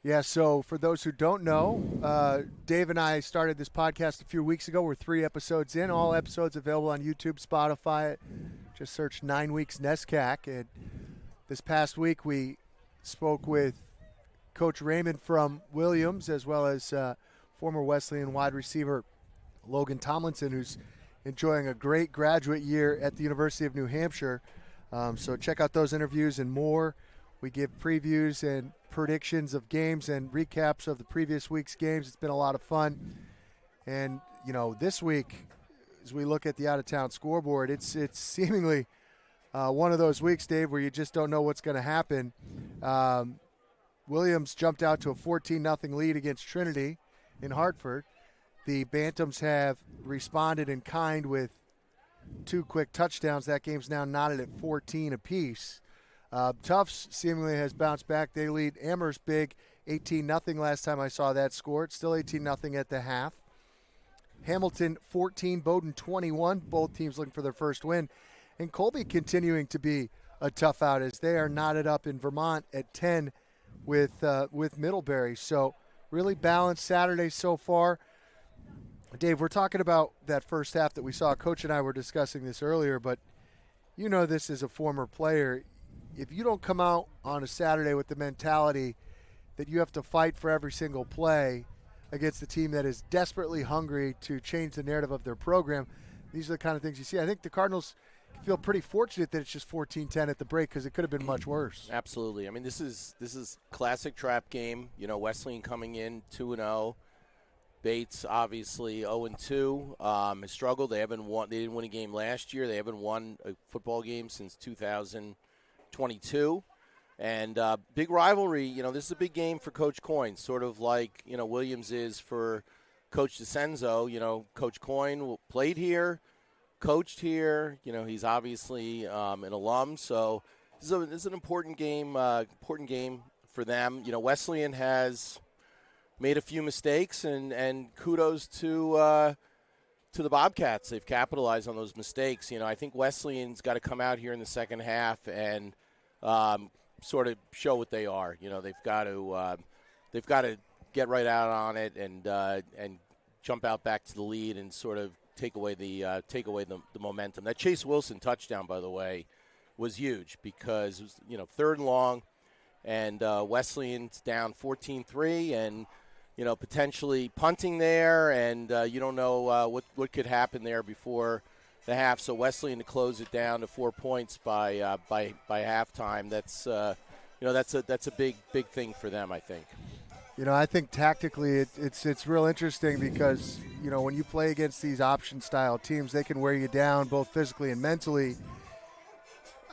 Yeah, so for those who don't know, Dave and I started this podcast a few weeks ago. We're 3 episodes in. All episodes available on YouTube, Spotify. Just search 9 Weeks NESCAC. And this past week we spoke with Coach Raymond from Williams, as well as former Wesleyan wide receiver Logan Tomlinson, who's enjoying a great graduate year at the University of New Hampshire. So check out those interviews and more. We give previews and predictions of games and recaps of the previous week's games. It's been a lot of fun. And, this week, as we look at the out-of-town scoreboard, it's seemingly one of those weeks, Dave, where you just don't know what's going to happen. Williams jumped out to a 14-0 lead against Trinity in Hartford. The Bantams have responded in kind with 2 quick touchdowns. That game's now knotted at 14 apiece. Tufts seemingly has bounced back. They lead Amherst big, 18-0 last time I saw that score. It's still 18-0 at the half. Hamilton 14, Bowdoin 21. Both teams looking for their first win. And Colby continuing to be a tough out as they are knotted up in Vermont at 10 with Middlebury. So really balanced Saturday so far. Dave, we're talking about that first half that we saw. Coach and I were discussing this earlier, but this as a former player. If you don't come out on a Saturday with the mentality that you have to fight for every single play against the team that is desperately hungry to change the narrative of their program, these are the kind of things you see. I think the Cardinals feel pretty fortunate that it's just 14-10 at the break because it could have been much worse. Absolutely. I mean, this is classic trap game. Wesleyan coming in 2-0. Bates obviously 0-2. Has struggled. They didn't win a game last year. They haven't won a football game since 2022. And big rivalry. This is a big game for Coach Coyne, sort of like Williams is for Coach DeCenzo. Coach Coyne played here, coached here. He's obviously an alum. So this is an important game for them. Wesleyan has made a few mistakes, and kudos to the Bobcats. They've capitalized on those mistakes. I think Wesleyan's got to come out here in the second half and sort of show what they are. They've got to get right out on it and jump out back to the lead and sort of take away the momentum. That Chase Wilson touchdown, by the way, was huge because it was 3rd and long, and Wesleyan's down 14-3 and potentially punting there, and you don't know what could happen there before the half. So Wesleyan to close it down to 4 points by halftime. That's that's a big thing for them, I think. I think tactically it's real interesting because, when you play against these option-style teams, they can wear you down both physically and mentally.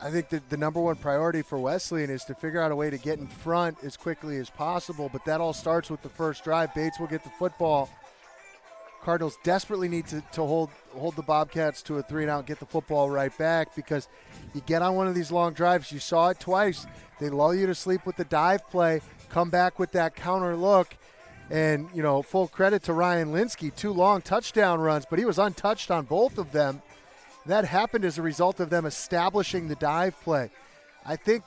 I think that the number one priority for Wesleyan is to figure out a way to get in front as quickly as possible, but that all starts with the first drive. Bates will get the football. Cardinals desperately need to hold the Bobcats to a 3-and-out, get the football right back, because you get on one of these long drives. You saw it twice. They lull you to sleep with the dive play, come back with that counter look, and, full credit to Ryan Linsky, 2 long touchdown runs, but he was untouched on both of them. That happened as a result of them establishing the dive play. I think,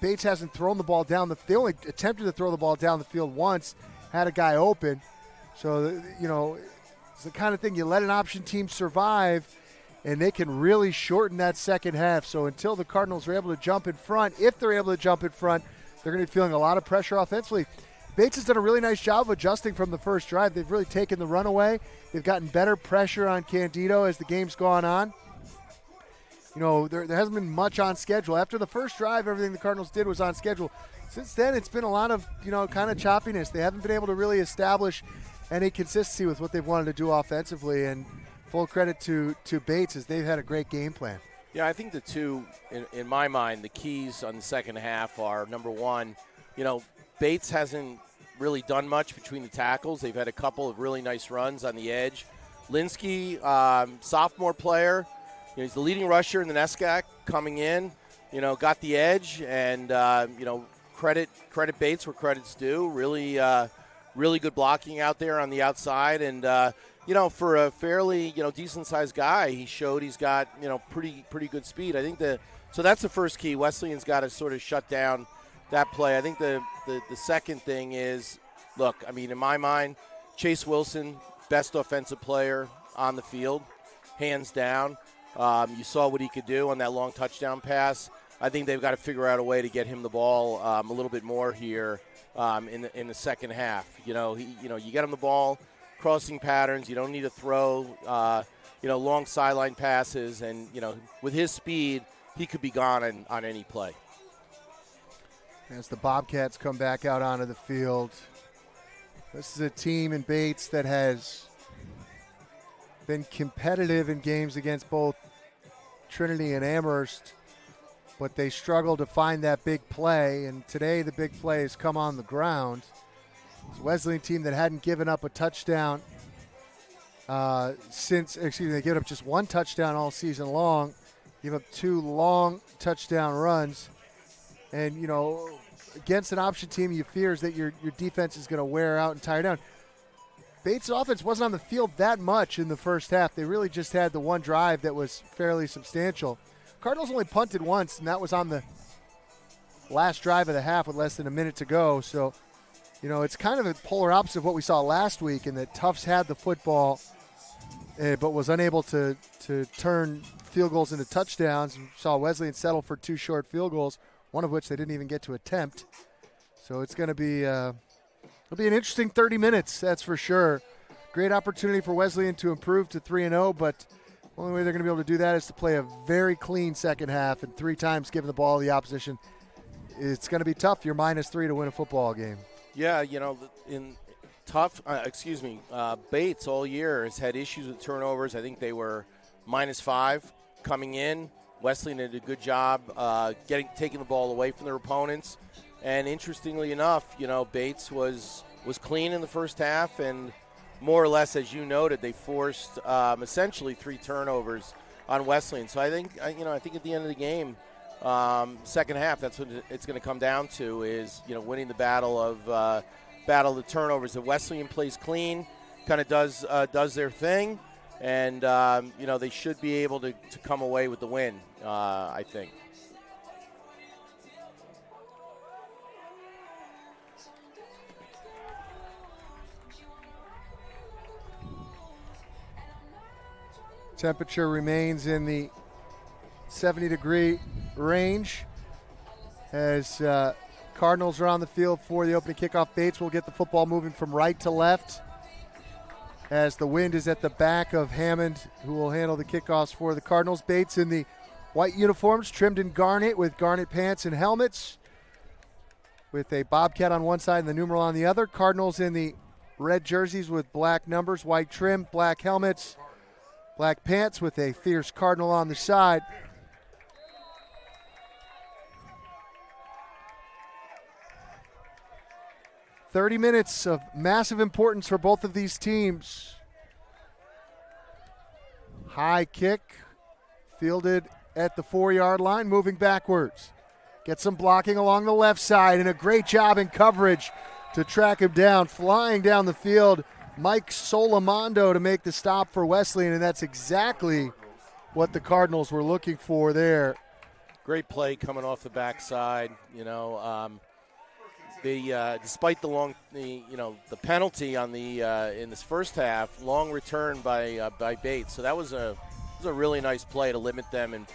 Bates hasn't thrown the ball down. They only attempted to throw the ball down the field once, had a guy open. So, it's the kind of thing you let an option team survive, and they can really shorten that second half. So until the Cardinals are able to jump in front, if they're able to jump in front, they're going to be feeling a lot of pressure offensively. Bates has done a really nice job of adjusting from the first drive. They've really taken the run away. They've gotten better pressure on Candido as the game's gone on. There hasn't been much on schedule. After the first drive, everything the Cardinals did was on schedule. Since then, it's been a lot of, kind of choppiness. They haven't been able to really establish any consistency with what they've wanted to do offensively, and full credit to Bates as they've had a great game plan. Yeah, I think the two, in my mind, the keys on the second half are, number one, Bates hasn't really done much between the tackles. They've had a couple of really nice runs on the edge. Linsky, sophomore player, he's the leading rusher in the NESCAC coming in, got the edge, and, credit Bates where credit's due. Really good blocking out there on the outside, and for a fairly decent-sized guy, he showed he's got pretty good speed. I think so that's the first key. Wesleyan's got to sort of shut down that play. I think the second thing is, look, I mean, in my mind, Chase Wilson, best offensive player on the field, hands down. You saw what he could do on that long touchdown pass. I think they've got to figure out a way to get him the ball a little bit more here in the second half. You get him the ball, crossing patterns. You don't need to throw, long sideline passes. And, with his speed, he could be gone on any play. As the Bobcats come back out onto the field, this is a team in Bates that has been competitive in games against both Trinity and Amherst, but they struggle to find that big play, and today the big play has come on the ground. It's a Wesleyan team that hadn't given up a touchdown they gave up just one touchdown all season long, gave up 2 long touchdown runs. And, against an option team, you fear is that your defense is going to wear out and tire down. Bates' offense wasn't on the field that much in the first half. They really just had the one drive that was fairly substantial. Cardinals only punted once, and that was on the last drive of the half with less than a minute to go. So, it's kind of a polar opposite of what we saw last week, in that Tufts had the football but was unable to turn field goals into touchdowns. We saw Wesleyan settle for 2 short field goals, one of which they didn't even get to attempt. So it's going to be it'll be an interesting 30 minutes, that's for sure. Great opportunity for Wesleyan to improve to 3-0, but the only way they're going to be able to do that is to play a very clean second half, and 3 times giving the ball to the opposition. It's going to be tough. You're -3 to win a football game. Yeah, Bates all year has had issues with turnovers. I think they were -5 coming in. Wesleyan did a good job taking the ball away from their opponents. And interestingly enough, Bates was clean in the first half, and more or less, as you noted, they forced essentially 3 turnovers on Wesleyan. So I think at the end of the game, second half, that's what it's going to come down to, is winning the battle of the turnovers. If Wesleyan plays clean, kind of does their thing, and they should be able to come away with the win, I think. Temperature remains in the 70-degree range as Cardinals are on the field for the opening kickoff. Bates will get the football moving from right to left. as the wind is at the back of Hammond, who will handle the kickoffs for the Cardinals. Bates in the white uniforms, trimmed in garnet with garnet pants and helmets, with a Bobcat on one side and the numeral on the other. Cardinals in the red jerseys with black numbers, white trim, black helmets, black pants with a fierce Cardinal on the side. "30 minutes of massive importance for both of these teams." High kick, fielded at the 4-yard line, moving backwards. Gets some blocking along the left side, and a great job in coverage to track him down. Flying down the field, Mike Solomondo to make the stop for Wesleyan, and that's exactly what the Cardinals were looking for there. Great play coming off the backside. Despite the penalty on the in this first half, long return by Bates. So that was a really nice play to limit them and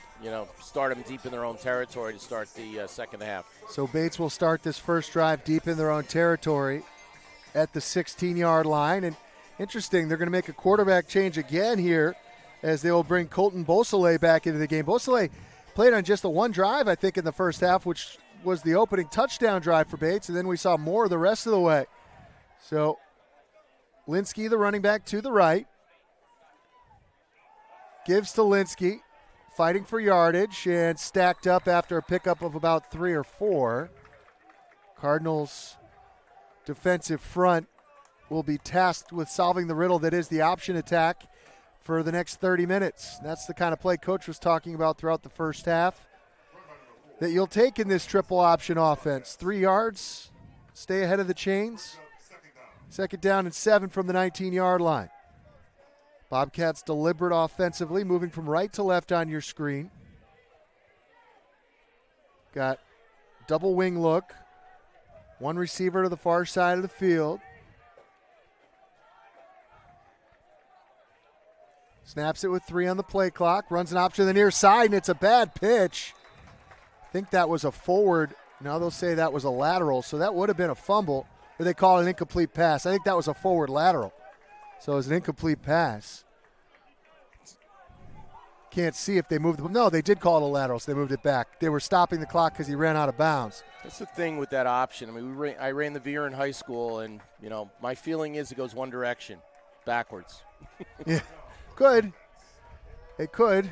start them deep in their own territory to start the second half. So Bates will start this first drive deep in their own territory at the 16-yard line. And interesting, they're going to make a quarterback change again here as they will bring Colton Beausoleil back into the game. Beausoleil played on just the one drive, I think, in the first half, which was the opening touchdown drive for Bates, and then we saw more the rest of the way. So Linsky, the running back, to the right. Gives to Linsky, fighting for yardage, and stacked up after a pickup of about 3 or 4. Cardinals defensive front will be tasked with solving the riddle that is the option attack for the next 30 minutes. That's the kind of play Coach was talking about throughout the first half that you'll take in this triple option offense. 3 yards, stay ahead of the chains. Second down and 7 from the 19-yard line. Bobcats deliberate offensively, moving from right to left on your screen. Got double wing look. One receiver to the far side of the field. Snaps it with 3 on the play clock. Runs an option to the near side, and it's a bad pitch. I think that was a forward. Now they'll say that was a lateral, so that would have been a fumble, or they call it an incomplete pass. I think that was a forward lateral. So it was an incomplete pass. Can't see if they moved it. No, they did call it a lateral, so they moved it back. They were stopping the clock because he ran out of bounds. That's the thing with that option. I mean, I ran the veer in high school, and, my feeling is it goes one direction, backwards. Yeah, could. It could.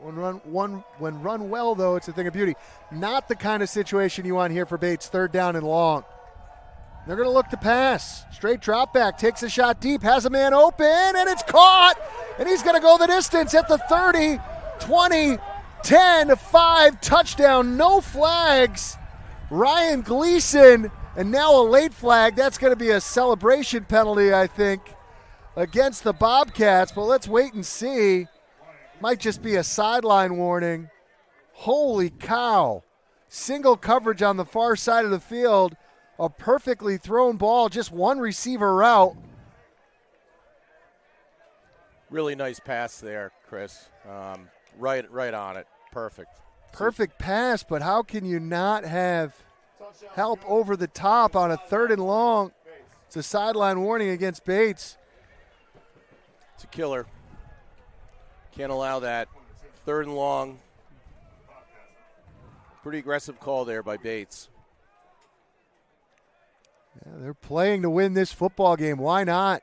When run well, though, it's a thing of beauty. Not the kind of situation you want here for Bates, 3rd down and long. They're going to look to pass. Straight drop back, takes a shot deep, has a man open, and it's caught. And he's going to go the distance at the 30, 20, 10, 5, touchdown, no flags. Ryan Gleason, and now a late flag. That's going to be a celebration penalty, I think, against the Bobcats. But let's wait and see. Might just be a sideline warning. Holy cow. Single coverage on the far side of the field. A perfectly thrown ball, just one receiver route. Really nice pass there, Chris. Right on it. Perfect Pass, but how can you not have help over the top on a 3rd and long? It's a sideline warning against Bates. It's a killer. Can't allow that. 3rd and long. Pretty aggressive call there by Bates. Yeah, they're playing to win this football game. Why not?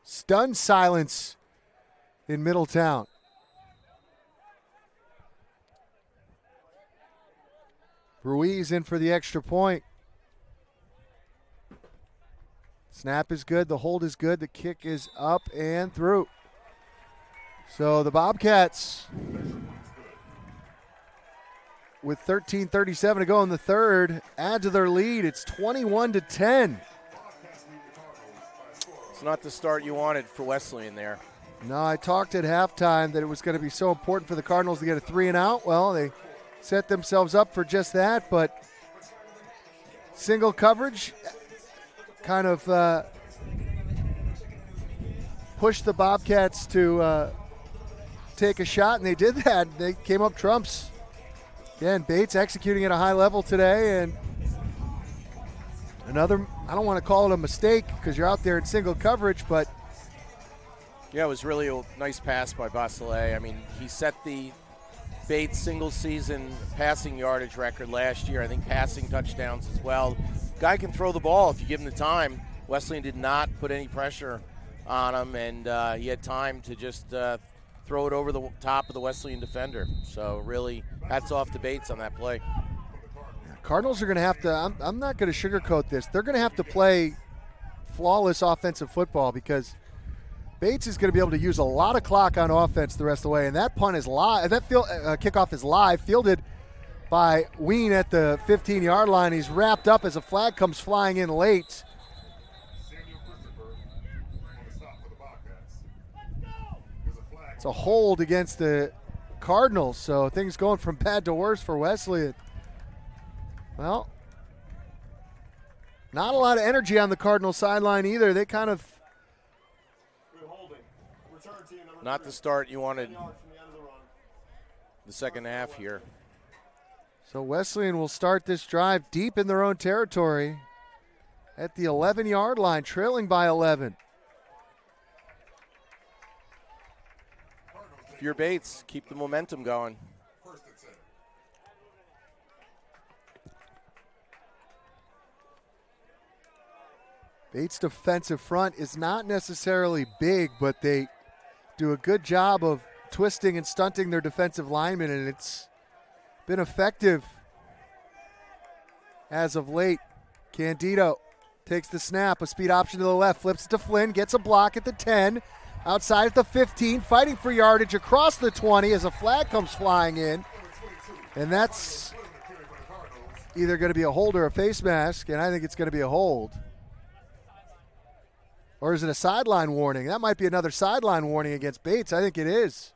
Stunned silence in Middletown. Ruiz in for the extra point. Snap is good. The hold is good. The kick is up and through. So the Bobcats, with 13:37 to go in the 3rd, add to their lead. It's 21-10. It's not the start you wanted for Wesleyan there. No, I talked at halftime that it was going to be so important for the Cardinals to get a 3 and out. Well, they set themselves up for just that, but single coverage kind of pushed the Bobcats to take a shot, and they did that. They came up trumps. Again, Bates executing at a high level today, and another I don't want to call it a mistake because you're out there in single coverage, but Yeah, it was really a nice pass by Wesleyan. I mean, he set the Bates single-season passing yardage record last year. I think passing touchdowns as well. Guy can throw the ball if you give him the time. Wesleyan did not put any pressure on him, and he had time to just throw it over the top of the Wesleyan defender. So really, hats off to Bates on that play. Cardinals are going to have to, I'm not going to sugarcoat this. They're going to have to play flawless offensive football because Bates is going to be able to use a lot of clock on offense the rest of the way. And that punt is live. That kickoff is live, fielded by Ween at the 15-yard line. He's wrapped up as a flag comes flying in late. It's a hold against the Cardinals, so things going from bad to worse for Wesleyan. Well, not a lot of energy on the Cardinal sideline either. They kind of Not the start you wanted the second half here. So Wesleyan will start this drive deep in their own territory at the 11-yard line, trailing by 11. If you're Bates, keep the momentum going. Bates' defensive front is not necessarily big, but they do a good job of twisting and stunting their defensive linemen, and it's been effective as of late. Candido takes the snap, a speed option to the left, flips it to Flynn, gets a block at the 10, outside at the 15, fighting for yardage across the 20 as a flag comes flying in, and that's either going to be a hold or a face mask, and I think it's going to be a hold. Or is it a sideline warning? That might be another sideline warning against Bates. I think it is.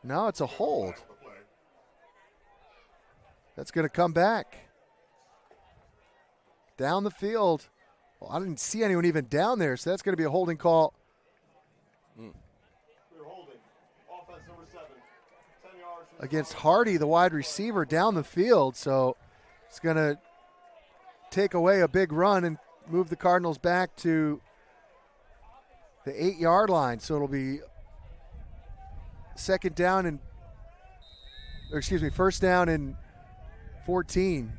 No, it's a hold. That's going to come back. Down the field. Well, I didn't see anyone even down there, so that's going to be a holding call. Against Hardy, the wide receiver, down the field. So it's going to take away a big run and move the Cardinals back to the 8-yard line. So it'll be first down and 14.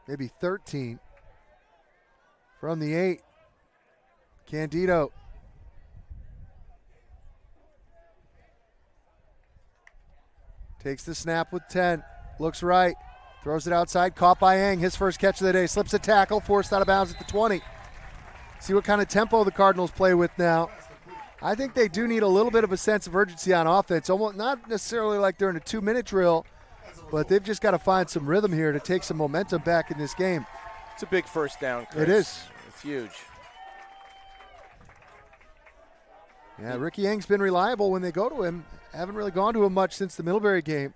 Maybe 13. From the 8. Candido. Takes the snap with 10. Looks right. Throws it outside, caught by Ang. His first catch of the day. Slips a tackle, forced out of bounds at the 20. See what kind of tempo the Cardinals play with now. I think they do need a little bit of a sense of urgency on offense. Almost not necessarily like they're in a 2-minute drill, but they've just got to find some rhythm here to take some momentum back in this game. It's a big first down, Chris. It is. It's huge. Yeah, Ricky Ang's been reliable when they go to him. Haven't really gone to him much since the Middlebury game.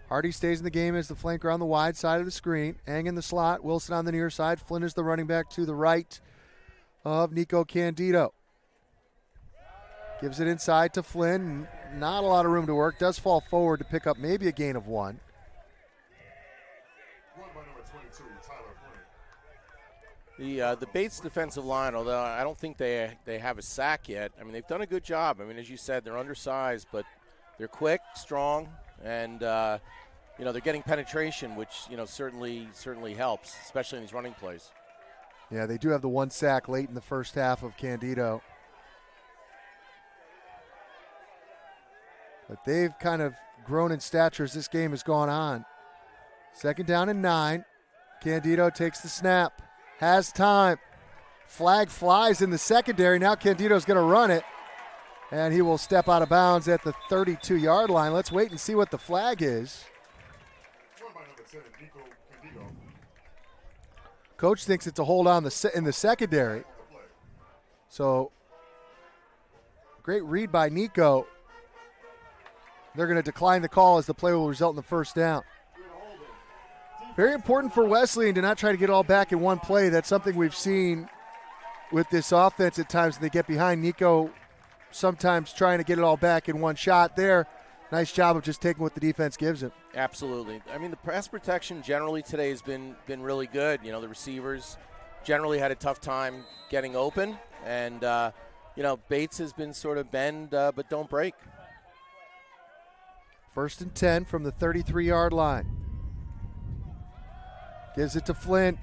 Hardy stays in the game as the flanker on the wide side of the screen. Ang in the slot. Wilson on the near side. Flynn is the running back to the right of Nico Candido. Gives it inside to Flynn. Not a lot of room to work. Does fall forward to pick up maybe a gain of 1. The Bates defensive line, although I don't think they have a sack yet, I mean, they've done a good job. I mean, as you said, they're undersized, but they're quick, strong, and they're getting penetration, which certainly helps, especially in these running plays. Yeah, they do have the 1 sack late in the first half of Candido. But they've kind of grown in stature as this game has gone on. 2nd down and 9. Candido takes the snap. Has time. Flag flies in the secondary. Now Candido's going to run it. And he will step out of bounds at the 32-yard line. Let's wait and see what the flag is. Coach thinks it's a hold on in the secondary. So, great read by Nico. They're going to decline the call as the play will result in the first down. Very important for Wesleyan to not try to get it all back in one play. That's something we've seen with this offense at times. They get behind. Nico sometimes trying to get it all back in one shot there. nice job of just taking what the defense gives him. Absolutely. I mean, the pass protection generally today has been really good. You know, the receivers generally had a tough time getting open, and Bates has been sort of bend but don't break. 1st and 10 from the 33-yard line. Gives it to Flynn.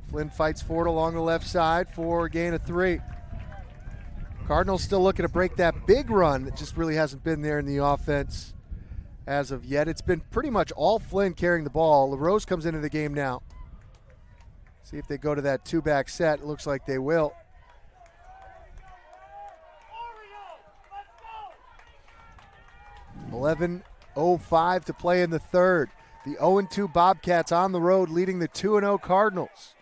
Flynn fights for it along the left side for a gain of 3. Cardinals still looking to break that big run that just really hasn't been there in the offense as of yet. It's been pretty much all Flynn carrying the ball. LaRose comes into the game now. See if they go to that 2-back set. It looks like they will. .11:05 to play in the third. The 0-2 Bobcats on the road leading the 2-0 Cardinals.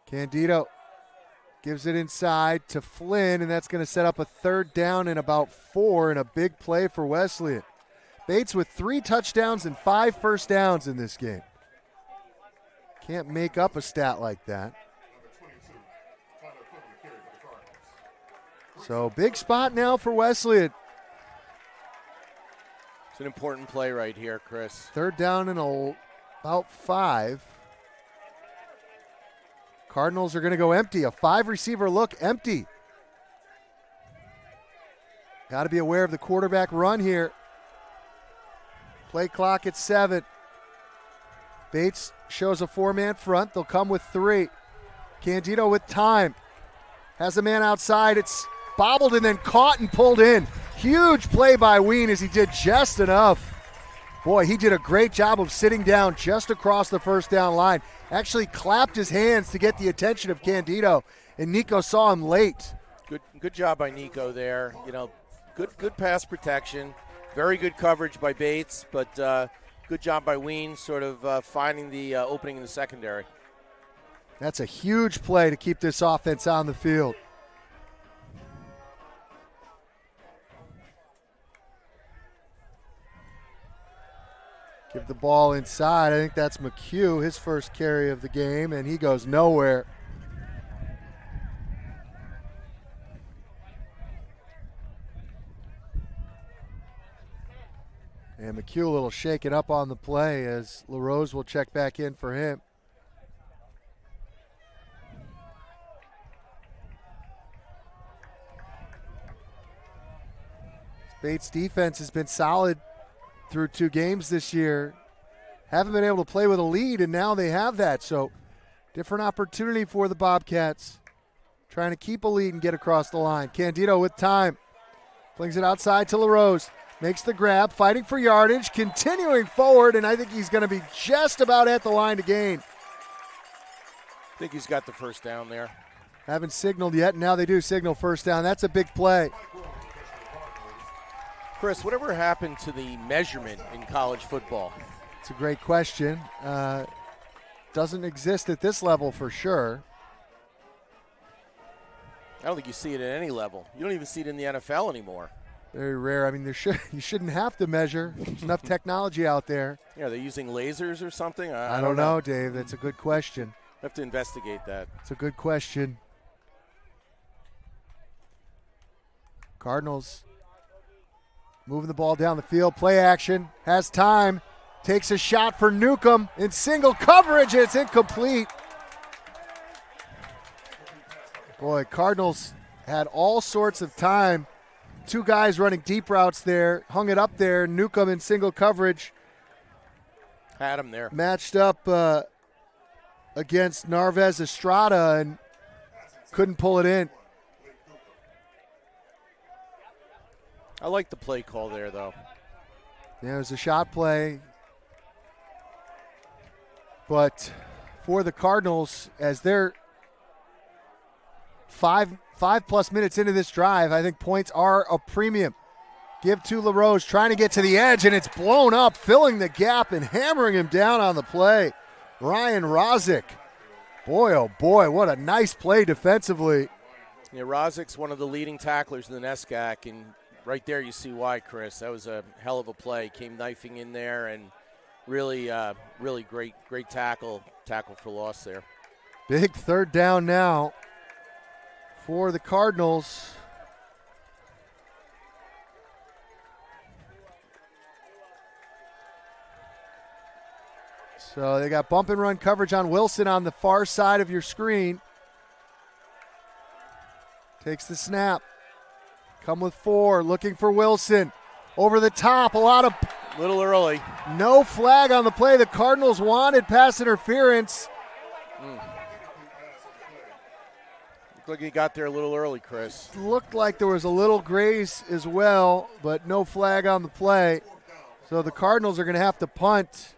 Candido gives it inside to Flynn, and that's going to set up a 3rd down and about 4 and a big play for Wesleyan. Bates with 3 touchdowns and 5 first downs in this game. Can't make up a stat like that. So big spot now for Wesleyan. It's an important play right here, Chris. 3rd down and about 5. Cardinals are going to go empty. A 5-receiver look empty. Got to be aware of the quarterback run here. Play clock at 7. Bates shows a 4-man front. They'll come with 3. Candido with time. Has a man outside. It's bobbled and then caught and pulled in. Huge play by Ween as he did just enough. Boy, he did a great job of sitting down just across the 1st down line. Actually clapped his hands to get the attention of Candido, and Nico saw him late. Good job by Nico there. You know, good pass protection. Very good coverage by Bates, but good job by Ween sort of finding the opening in the secondary. That's a huge play to keep this offense on the field. Give the ball inside. I think that's McHugh, his first carry of the game, and he goes nowhere. And McHugh a little shaken up on the play as LaRose will check back in for him. Bates' defense has been solid through 2 games this year. Haven't been able to play with a lead, and now they have that. So different opportunity for the Bobcats. Trying to keep a lead and get across the line. Candido with time. Flings it outside to LaRose. Makes the grab, fighting for yardage, continuing forward, and I think he's going to be just about at the line to gain. I think he's got the 1st down there. Haven't signaled yet, and now they do signal 1st down. That's a big play. Chris, whatever happened to the measurement in college football? It's a great question. Doesn't exist at this level for sure. I don't think you see it at any level. You don't even see it in the NFL anymore. Very rare. I mean, you shouldn't have to measure. There's enough technology out there. Yeah, they're using lasers or something? I don't know, Dave. That's a good question. I have to investigate that. It's a good question. Cardinals moving the ball down the field. Play action. Has time. Takes a shot for Newcomb in single coverage. It's incomplete. Boy, Cardinals had all sorts of time. 2 guys running deep routes there. Hung it up there. Newcomb in single coverage. Had him there. Matched up against Narvez Estrada and couldn't pull it in. I like the play call there, though. Yeah, it was a shot play. But for the Cardinals, as they're 5+ minutes into this drive, I think points are a premium. Give to LaRose, trying to get to the edge, and it's blown up, filling the gap and hammering him down on the play. Ryan Rozick. Boy, oh boy, what a nice play defensively. Yeah, Rozik's one of the leading tacklers in the NESCAC, and right there you see why, Chris. That was a hell of a play. Came knifing in there, and really great tackle for loss there. Big 3rd down now. for the Cardinals. So they got bump and run coverage on Wilson on the far side of your screen. Takes the snap. Come with 4, looking for Wilson. Over the top, a lot of Little early. no flag on the play. The Cardinals wanted pass interference. Looked like he got there a little early, Chris. Looked like there was a little grace as well, but no flag on the play. So the Cardinals are going to have to punt.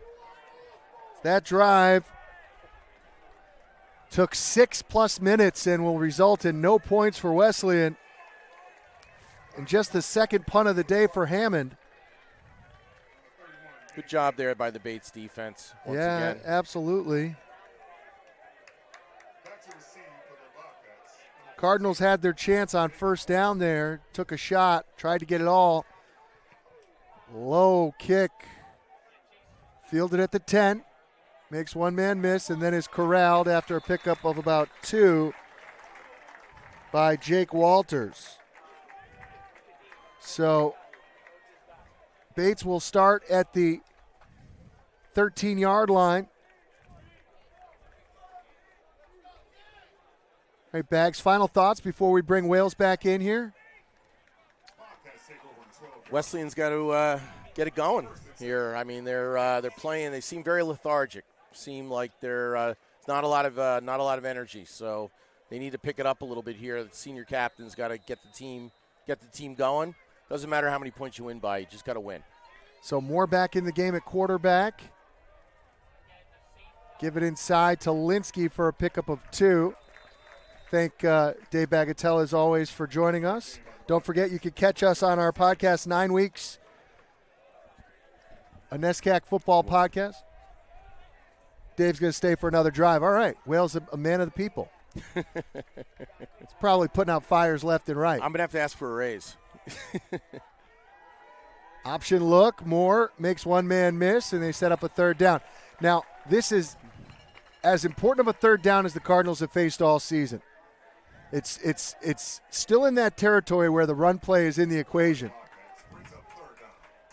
That drive took 6+ minutes and will result in no points for Wesleyan. And just the second punt of the day for Hammond. Good job there by the Bates defense. Once again. Absolutely. Cardinals had their chance on first down there. Took a shot, tried to get it all. Low kick. Fielded at the 10. Makes one man miss and then is corralled after a pickup of about 2 by Jake Walters. So Bates will start at the 13-yard line. All right, Bags, final thoughts before we bring Wales back in here? Wesleyan's got to get it going here. I mean, they're playing. They seem very lethargic. Seem like they're not a lot of energy. So they need to pick it up a little bit here. The senior captain's got to get the team going. Doesn't matter how many points you win by, you just got to win. So Moore back in the game at quarterback. Give it inside to Linsky for a pickup of 2. Thank Dave Bagatelle, as always, for joining us. Don't forget, you can catch us on our podcast, 9 Weeks, a NESCAC football podcast. Dave's going to stay for another drive. All right, Wales, a man of the people. It's probably putting out fires left and right. I'm going to have to ask for a raise. Option look, Moore makes one man miss, and they set up a third down. Now, this is as important of a third down as the Cardinals have faced all season. It's still in that territory where the run play is in the equation.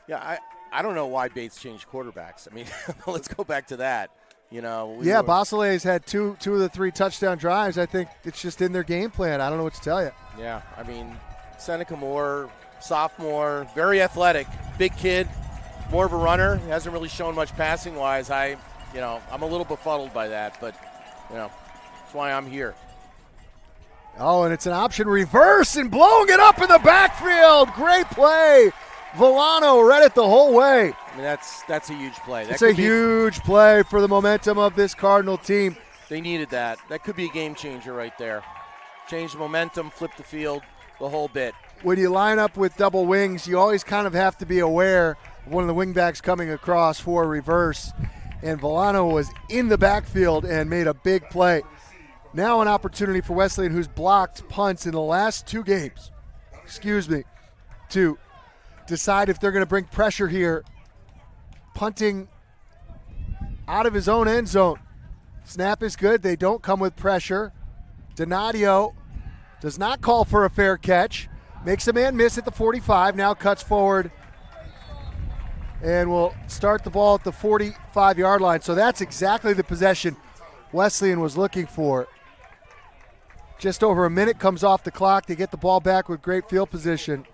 Yeah, I don't know why Bates changed quarterbacks. I mean, let's go back to that. You know, Basile's had two of the 3 touchdown drives. I think it's just in their game plan. I don't know what to tell you. Yeah, I mean, Seneca Moore, sophomore, very athletic, big kid, more of a runner. He hasn't really shown much passing-wise. I'm a little befuddled by that, but, that's why I'm here. Oh, and it's an option reverse and blowing it up in the backfield. Great play. Villano read it the whole way. I mean, that's a huge play. It's a huge play for the momentum of this Cardinal team. They needed that. That could be a game changer right there. Change the momentum, flip the field, the whole bit. When you line up with double wings, you always kind of have to be aware of one of the wingbacks coming across for a reverse. And Villano was in the backfield and made a big play. Now an opportunity for Wesleyan, who's blocked punts in the last 2 games, to decide if they're going to bring pressure here. Punting out of his own end zone. Snap is good. They don't come with pressure. Donadio does not call for a fair catch. Makes a man miss at the 45. Now cuts forward and will start the ball at the 45-yard line. So that's exactly the possession Wesleyan was looking for. Just over a minute comes off the clock. They get the ball back with great field position.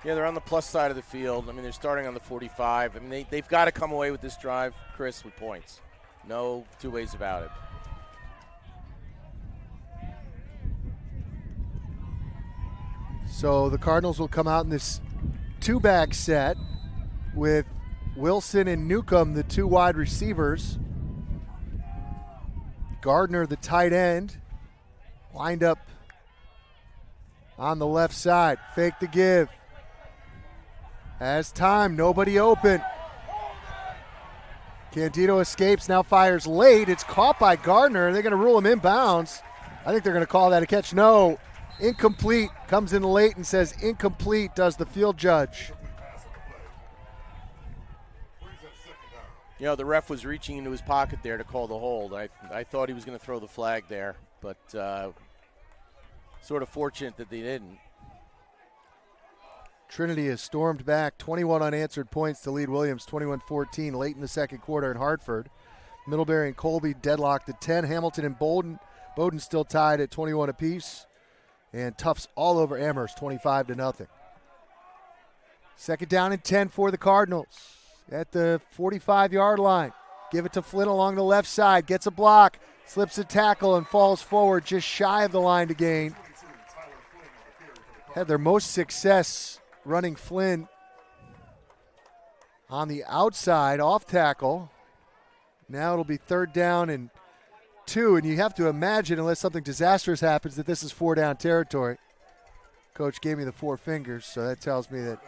Yeah, they're on the plus side of the field. I mean, they're starting on the 45. I mean, they've got to come away with this drive, Chris, with points. No 2 ways about it. So the Cardinals will come out in this 2-back set with Wilson and Newcomb, the 2 wide receivers. Gardner, the tight end, lined up on the left side. Fake the give. Has time, nobody open. Candido escapes, now fires late. It's caught by Gardner. They're going to rule him inbounds. I think they're going to call that a catch. No, incomplete. Comes in late and says incomplete, does the field judge. You know, the ref was reaching into his pocket there to call the hold. I thought he was going to throw the flag there, but sort of fortunate that they didn't. Trinity has stormed back 21 unanswered points to lead Williams 21-14 late in the second quarter in Hartford. Middlebury and Colby deadlocked at 10. Hamilton and Bowdoin still tied at 21 apiece. And Tufts all over Amherst 25-0. Second down and 10 for the Cardinals at the 45-yard line. Give it to Flynn along the left side. Gets a block, slips a tackle, and falls forward just shy of the line to gain. Had their most success running Flynn on the outside off tackle. Now it'll be third down and 2, and you have to imagine, unless something disastrous happens, that this is 4-down territory. Coach gave me the 4 fingers, so that tells me that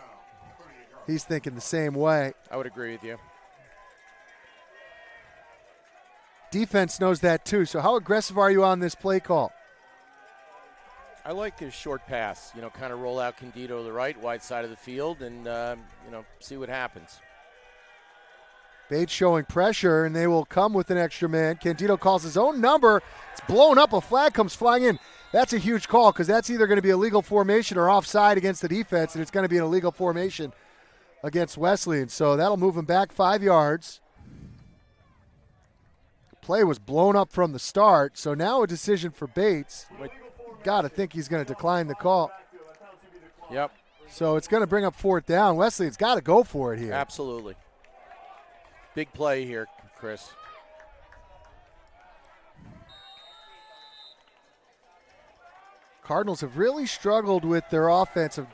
he's thinking the same way. I would agree with you. Defense knows that too, so how aggressive are you on this play call? I like his short pass, kind of roll out Candido to the right, wide side of the field, and, see what happens. Bates showing pressure, and they will come with an extra man. Candido calls his own number. It's blown up. A flag comes flying in. That's a huge call because that's either going to be a legal formation or offside against the defense, and it's going to be an illegal formation against Wesleyan. So that'll move him back 5 yards. Play was blown up from the start, so now a decision for Bates. Got to think he's going to decline the call. Yep. So it's going to bring up fourth down. Wesleyan's got to go for it here. Absolutely. Big play here, Chris. Cardinals have really struggled with their offense of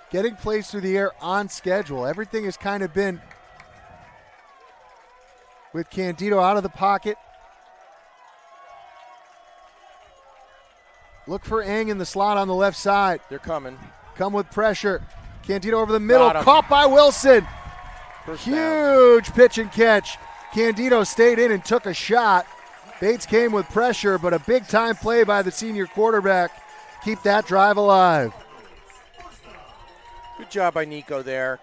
getting plays through the air on schedule. Everything has kind of been with Candido out of the pocket. Look for Eng in the slot on the left side. They're coming. Come with pressure. Candido over the middle, Got him. caught by Wilson. First down. Huge pitch and catch. Candido stayed in and took a shot. Bates came with pressure, but a big-time play by the senior quarterback. Keep that drive alive. Good job by Nico there.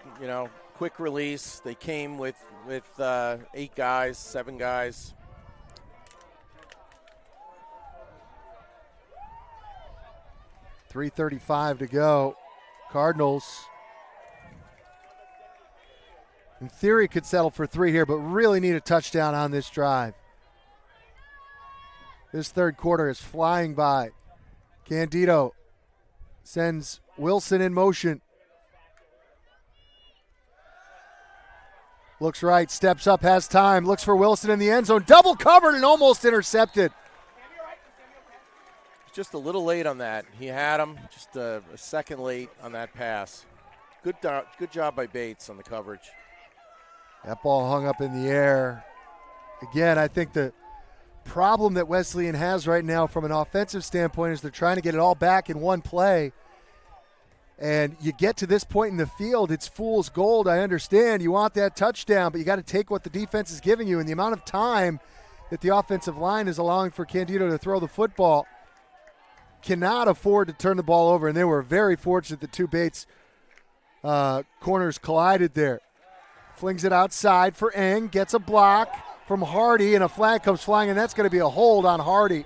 Quick release. They came with 8 guys, 7 guys. .335 to go. Cardinals, in theory, could settle for 3 here, but really need a touchdown on this drive. This third quarter is flying by. Candido sends Wilson in motion. Looks right, steps up, has time, looks for Wilson in the end zone. Double covered and almost intercepted. Just a little late on that. He had him just a second late on that pass. Good job by Bates on the coverage. That ball hung up in the air. Again, I think the problem that Wesleyan has right now from an offensive standpoint is they're trying to get it all back in one play. And you get to this point in the field, it's fool's gold. I understand you want that touchdown, but you got to take what the defense is giving you. And the amount of time that the offensive line is allowing for Candido to throw the football cannot afford to turn the ball over. And they were very fortunate that 2 Bates corners collided there. Flings it outside for Eng, gets a block from Hardy, and a flag comes flying, and that's going to be a hold on Hardy.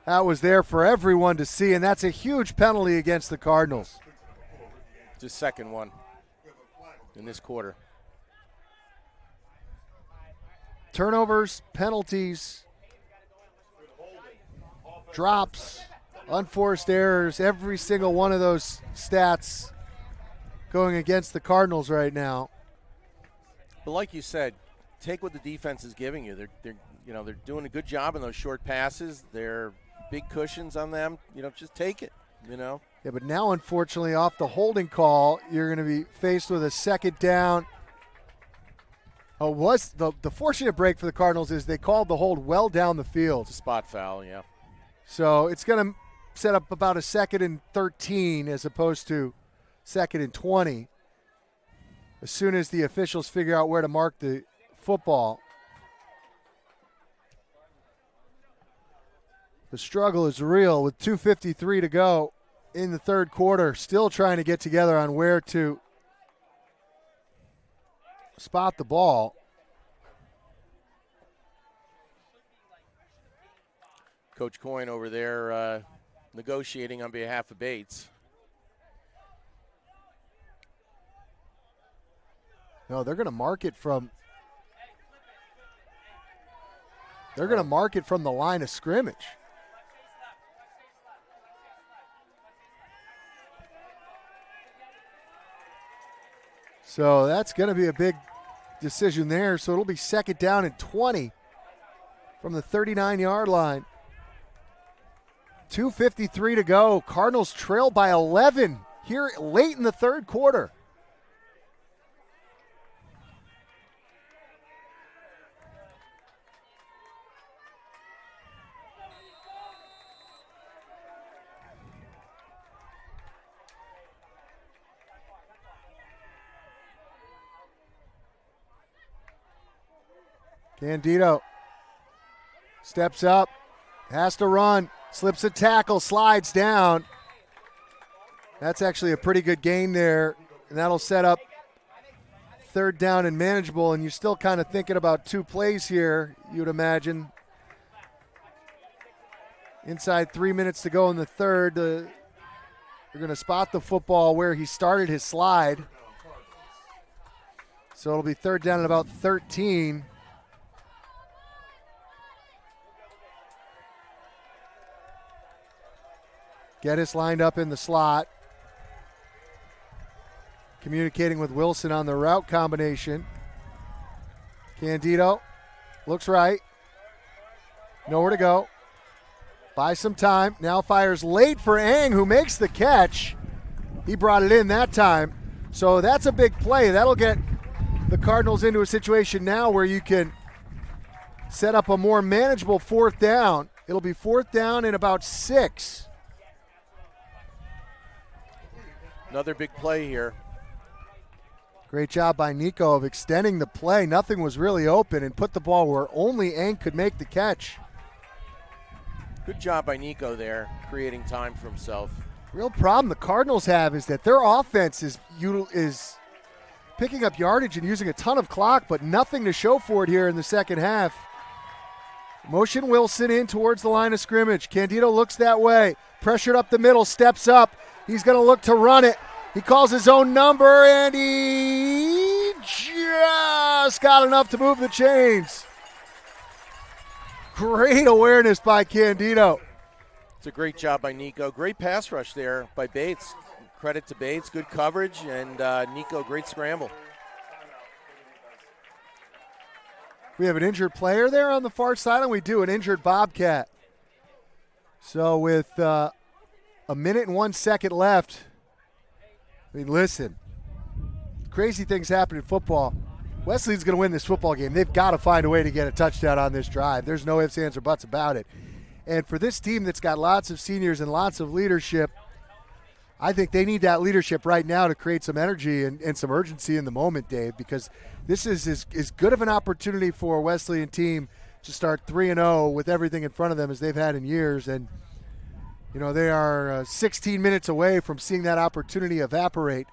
That was there for everyone to see, and that's a huge penalty against the Cardinals. It's his second one in this quarter. Turnovers, penalties, drops, unforced errors, every single one of those stats going against the Cardinals right now. But like you said, take what the defense is giving you. They're doing a good job in those short passes. They're big cushions on them. Just take it. Yeah, but now unfortunately off the holding call, you're going to be faced with a second down. The fortunate break for the Cardinals is they called the hold well down the field. It's a spot foul, yeah. So it's going to set up about a 2nd and 13 as opposed to 2nd and 20. As soon as the officials figure out where to mark the football. The struggle is real with 2:53 to go in the third quarter. Still trying to get together on where to spot the ball. Coach Coyne over there negotiating on behalf of Bates. No, they're going to mark it from. They're going to mark it from the line of scrimmage. So that's going to be a big decision there. So it'll be second down and 20 from the 39-yard line. 2:53 to go. Cardinals trail by 11 here late in the third quarter. Candido steps up, has to run, slips a tackle, slides down. That's actually a pretty good gain there, and that'll set up third down and manageable, and you're still kind of thinking about two plays here, you'd imagine. Inside 3 minutes to go in the third, you're going to spot the football where he started his slide. So it'll be third down at about 13. Geddes lined up in the slot. Communicating with Wilson on the route combination. Candido looks right. Nowhere to go. Buys some time. Now fires late for Ang, who makes the catch. He brought it in that time. So that's a big play. That'll get the Cardinals into a situation now where you can set up a more manageable fourth down. It'll be fourth down in about 6. Another big play here. Great job by Nico of extending the play. Nothing was really open and put the ball where only Ang could make the catch. Good job by Nico there, creating time for himself. Real problem the Cardinals have is that their offense is picking up yardage and using a ton of clock, but nothing to show for it here in the second half. Motion Wilson in towards the line of scrimmage. Candido looks that way. Pressured up the middle, steps up. He's going to look to run it. He calls his own number, and he just got enough to move the chains. Great awareness by Candido. It's a great job by Nico. Great pass rush there by Bates. Credit to Bates. Good coverage, and Nico, great scramble. We have an injured player there on the far sideline. We do, an injured Bobcat. So with a minute and 1 second left, I mean, listen, crazy things happen in football. Wesleyan's going to win this football game. They've got to find a way to get a touchdown on this drive. There's no ifs, ands, or buts about it. And for this team that's got lots of seniors and lots of leadership, I think they need that leadership right now to create some energy and some urgency in the moment, Dave, because this is as good of an opportunity for a Wesleyan team to start 3-0 with everything in front of them as they've had in years. And, you know, they are 16 minutes away from seeing that opportunity evaporate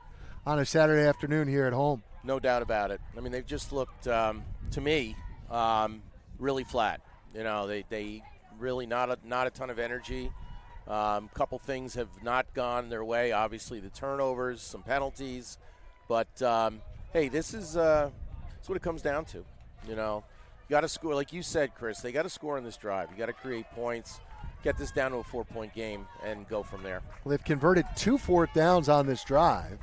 on a Saturday afternoon here at home. No doubt about it. I mean, they've just looked, to me, really flat. You know, they really not a ton of energy. Couple things have not gone their way. Obviously, the turnovers, some penalties. But, hey, this is what it comes down to. You know, you got to score. Like you said, Chris, they got to score in this drive. You got to create points, get this down to a 4-point game, and go from there. Well, they've converted 2 fourth downs on this drive.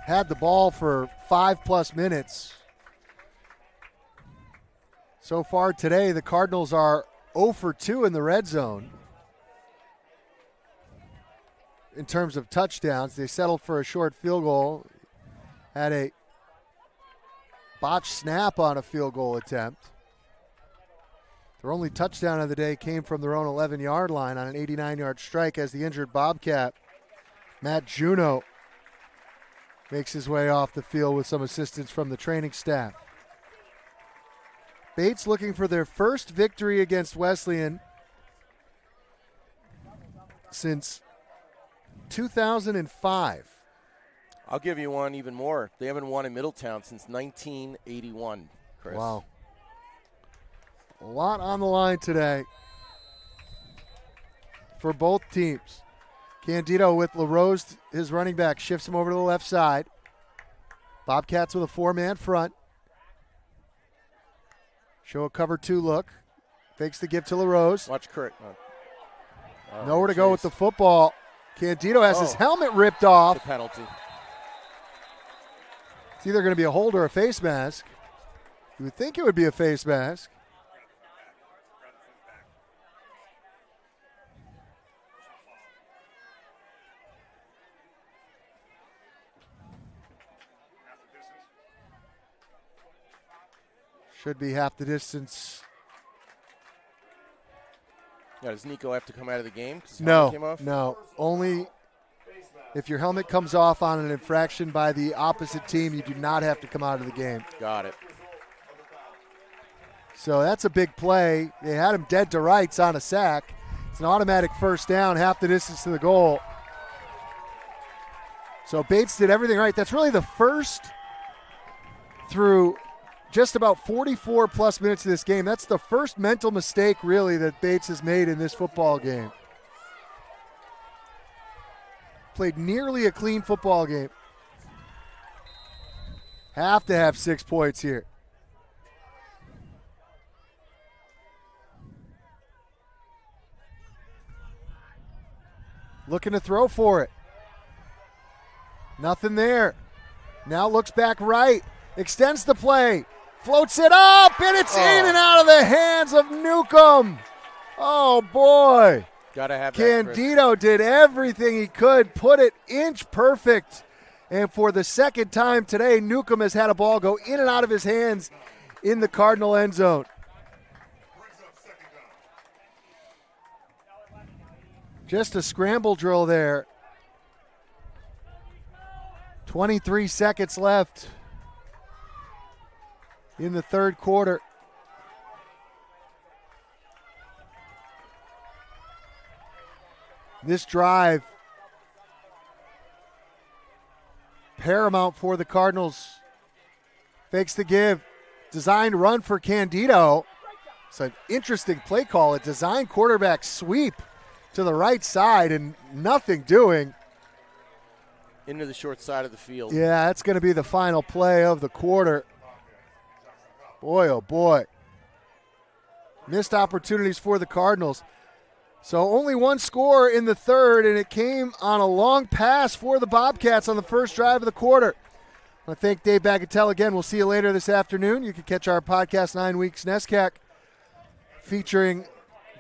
Had the ball for 5+ minutes. So far today, the Cardinals are 0 for 2 in the red zone. In terms of touchdowns, they settled for a short field goal. Had a botched snap on a field goal attempt. Their only touchdown of the day came from their own 11-yard line on an 89-yard strike as the injured Bobcat, Matt Juneau, makes his way off the field with some assistance from the training staff. Bates looking for their first victory against Wesleyan since 2005. I'll give you one even more. They haven't won in Middletown since 1981, Chris. Wow. A lot on the line today for both teams. Candido with LaRose, his running back, shifts him over to the left side. Bobcats with a 4-man front. Show a cover 2 look. Fakes the give to LaRose. Watch Kurt. Nowhere to go with the football. Candido has his helmet ripped off. The penalty. It's either going to be a hold or a face mask. You would think it would be a face mask. Should be half the distance. Yeah, does Nico have to come out of the game? 'cause his No, helmet came off? no. Only if your helmet comes off on an infraction by the opposite team, you do not have to come out of the game. Got it. So that's a big play. They had him dead to rights on a sack. It's an automatic first down, half the distance to the goal. So Bates did everything right. That's really the first through just about 44 plus minutes of this game. That's the first mental mistake, really, that Bates has made in this football game. Played nearly a clean football game. Have to have 6 points here. Looking to throw for it. Nothing there. Now looks back right. Extends the play. Floats it up, and it's in and out of the hands of Newcomb. Oh, boy. Gotta have that, Chris. Candido did everything he could, put it inch perfect. And for the second time today, Newcomb has had a ball go in and out of his hands in the Cardinal end zone. Just a scramble drill there. 23 seconds left in the third quarter. This drive, paramount for the Cardinals. Fakes the give. Designed run for Candido. It's an interesting play call. A designed quarterback sweep to the right side and nothing doing. Into the short side of the field. Yeah, that's going to be the final play of the quarter. Boy, oh boy. Missed opportunities for the Cardinals. So only one score in the third, and it came on a long pass for the Bobcats on the first drive of the quarter. I want to thank Dave Bagatelle again. We'll see you later this afternoon. You can catch our podcast 9 Weeks NESCAC featuring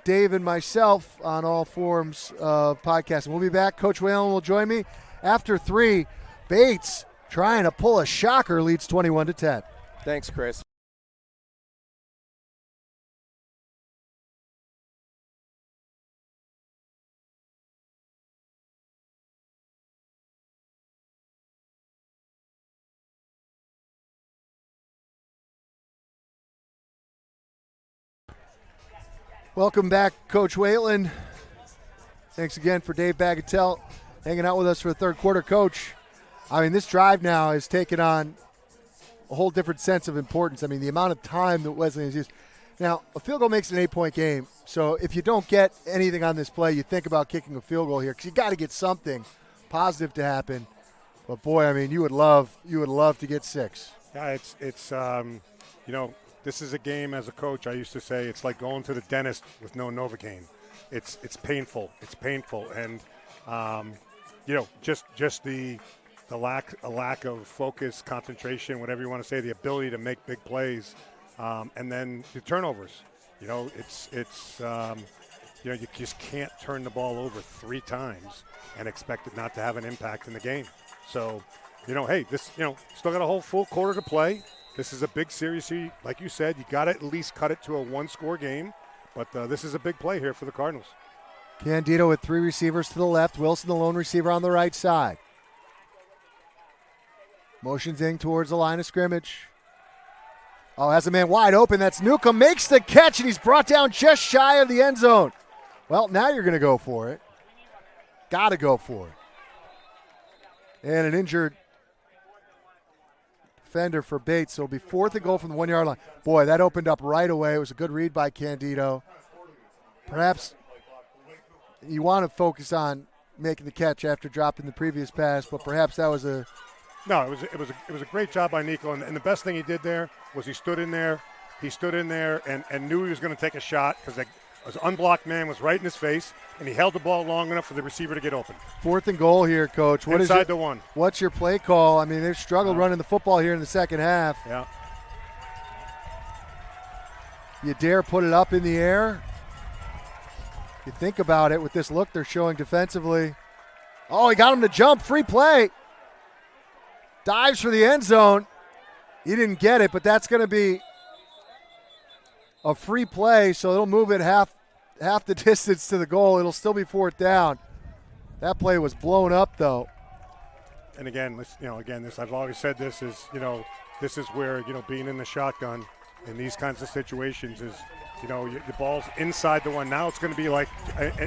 Dave and myself on all forms of podcasting. We'll be back. Coach Whalen will join me after 3. Bates trying to pull a shocker, leads 21-10. Thanks, Chris. Welcome back, Coach Whalen. Thanks again for Dave Bagatelle hanging out with us for the third quarter. Coach, I mean, this drive now has taken on a whole different sense of importance. I mean, the amount of time that Wesleyan has used. Now, a field goal makes an 8-point game, so if you don't get anything on this play, you think about kicking a field goal here because you got to get something positive to happen. But boy, I mean, you would love to get 6. Yeah, it's this is a game as a coach. I used to say it's like going to the dentist with no Novocaine. It's painful. It's painful, and just the lack of focus, concentration, whatever you want to say, the ability to make big plays, and then the turnovers. You just can't turn the ball over 3 times and expect it not to have an impact in the game. So, hey, this, still got a whole full quarter to play. This is a big series here. Like you said, you got to at least cut it to a 1-score game. But this is a big play here for the Cardinals. Candido with 3 receivers to the left. Wilson, the lone receiver, on the right side. Motions in towards the line of scrimmage. Oh, has a man wide open. That's Newcomb. Makes the catch, and he's brought down just shy of the end zone. Well, now you're going to go for it. Got to go for it. And an injured defender for Bates. So it'll be 4th and goal from the 1-yard line. Boy, that opened up right away. It was a good read by Candido. Perhaps you want to focus on making the catch after dropping the previous pass, but perhaps that was a No, it was a great job by Nico, and the best thing he did there was he stood in there and knew he was going to take a shot because an unblocked man was right in his face, and he held the ball long enough for the receiver to get open. 4th and goal here, Coach. Inside the 1. What's your play call? I mean, they've struggled running the football here in the second half. Yeah. You dare put it up in the air? You think about it with this look they're showing defensively. Oh, he got him to jump. Free play. Dives for the end zone. He didn't get it, but that's going to be a free play, so it'll move it half the distance to the goal. It'll still be 4th down. That play was blown up, though. And again, this I've always said this is where being in the shotgun in these kinds of situations is the ball's inside the 1. Now it's going to be like,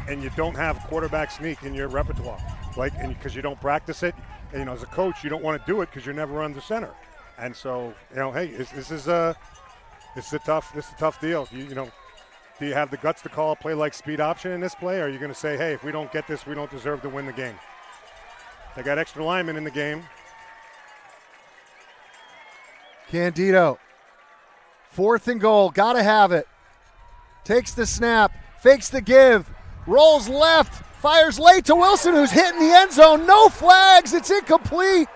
and you don't have quarterback sneak in your repertoire, and because you don't practice it. And, as a coach, you don't want to do it because you're never under center. And so, hey, this is a tough deal. Do you have the guts to call a play like speed option in this play? Or are you going to say, hey, if we don't get this, we don't deserve to win the game? They got extra linemen in the game. Candido. 4th and goal. Got to have it. Takes the snap. Fakes the give. Rolls left. Fires late to Wilson, who's hitting the end zone. No flags. It's incomplete.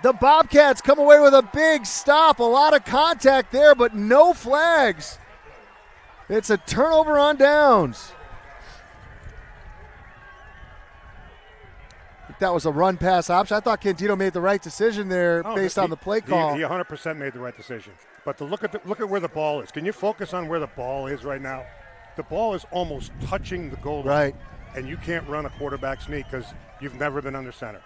The Bobcats come away with a big stop. A lot of contact there, but no flags. It's a turnover on downs. I think that was a run-pass option. I thought Candido made the right decision there based on the play call. He 100% made the right decision. But to look at where the ball is. Can you focus on where the ball is right now? The ball is almost touching the goal line. Right. And you can't run a quarterback sneak because you've never been under center.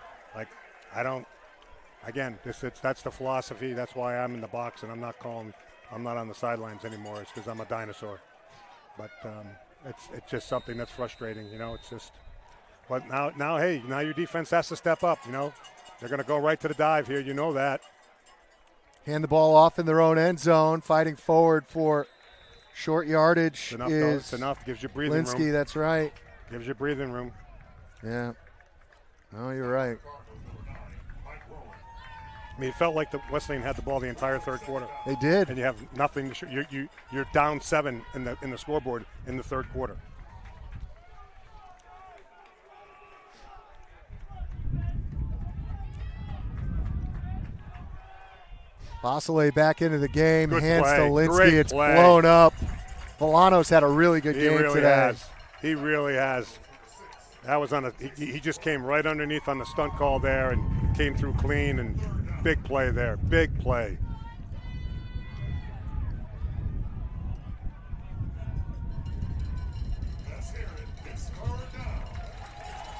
That's the philosophy. That's why I'm in the box and I'm not on the sidelines anymore. It's because I'm a dinosaur. But it's just something that's frustrating. It's just. But now your defense has to step up. They're going to go right to the dive here. You know that. Hand the ball off in their own end zone, fighting forward for short yardage. It's enough. Gives you breathing Linsky, room. that's right. Gives you breathing room. Yeah. Oh, you're right. I mean, it felt like the Wesleyan had the ball the entire third quarter. They did. And you have nothing. You're down 7 in the scoreboard in the third quarter. Vasile back into the game. Good Hands play. to Linsky. Great It's play. blown up. Villano's had a really good game today. He really has. That was he just came right underneath on the stunt call there and came through clean, and big play there. Big play.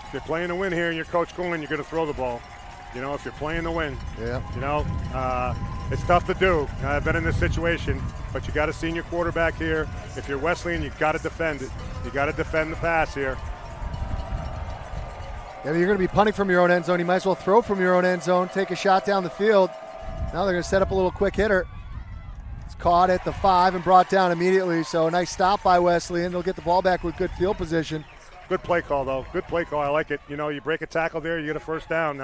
If you're playing to win here and you're Coach Cohen, you're going to throw the ball. If you're playing to win. Yeah. It's tough to do. I've been in this situation, but you got a senior quarterback here. If you're Wesleyan, you got to defend it. You got to defend the pass here. Yeah, you're going to be punting from your own end zone. You might as well throw from your own end zone, take a shot down the field. Now they're going to set up a little quick hitter. It's caught at the 5 and brought down immediately. So a nice stop by Wesleyan. They'll get the ball back with good field position. Good play call, though. Good play call. I like it. You break a tackle there, you get a first down.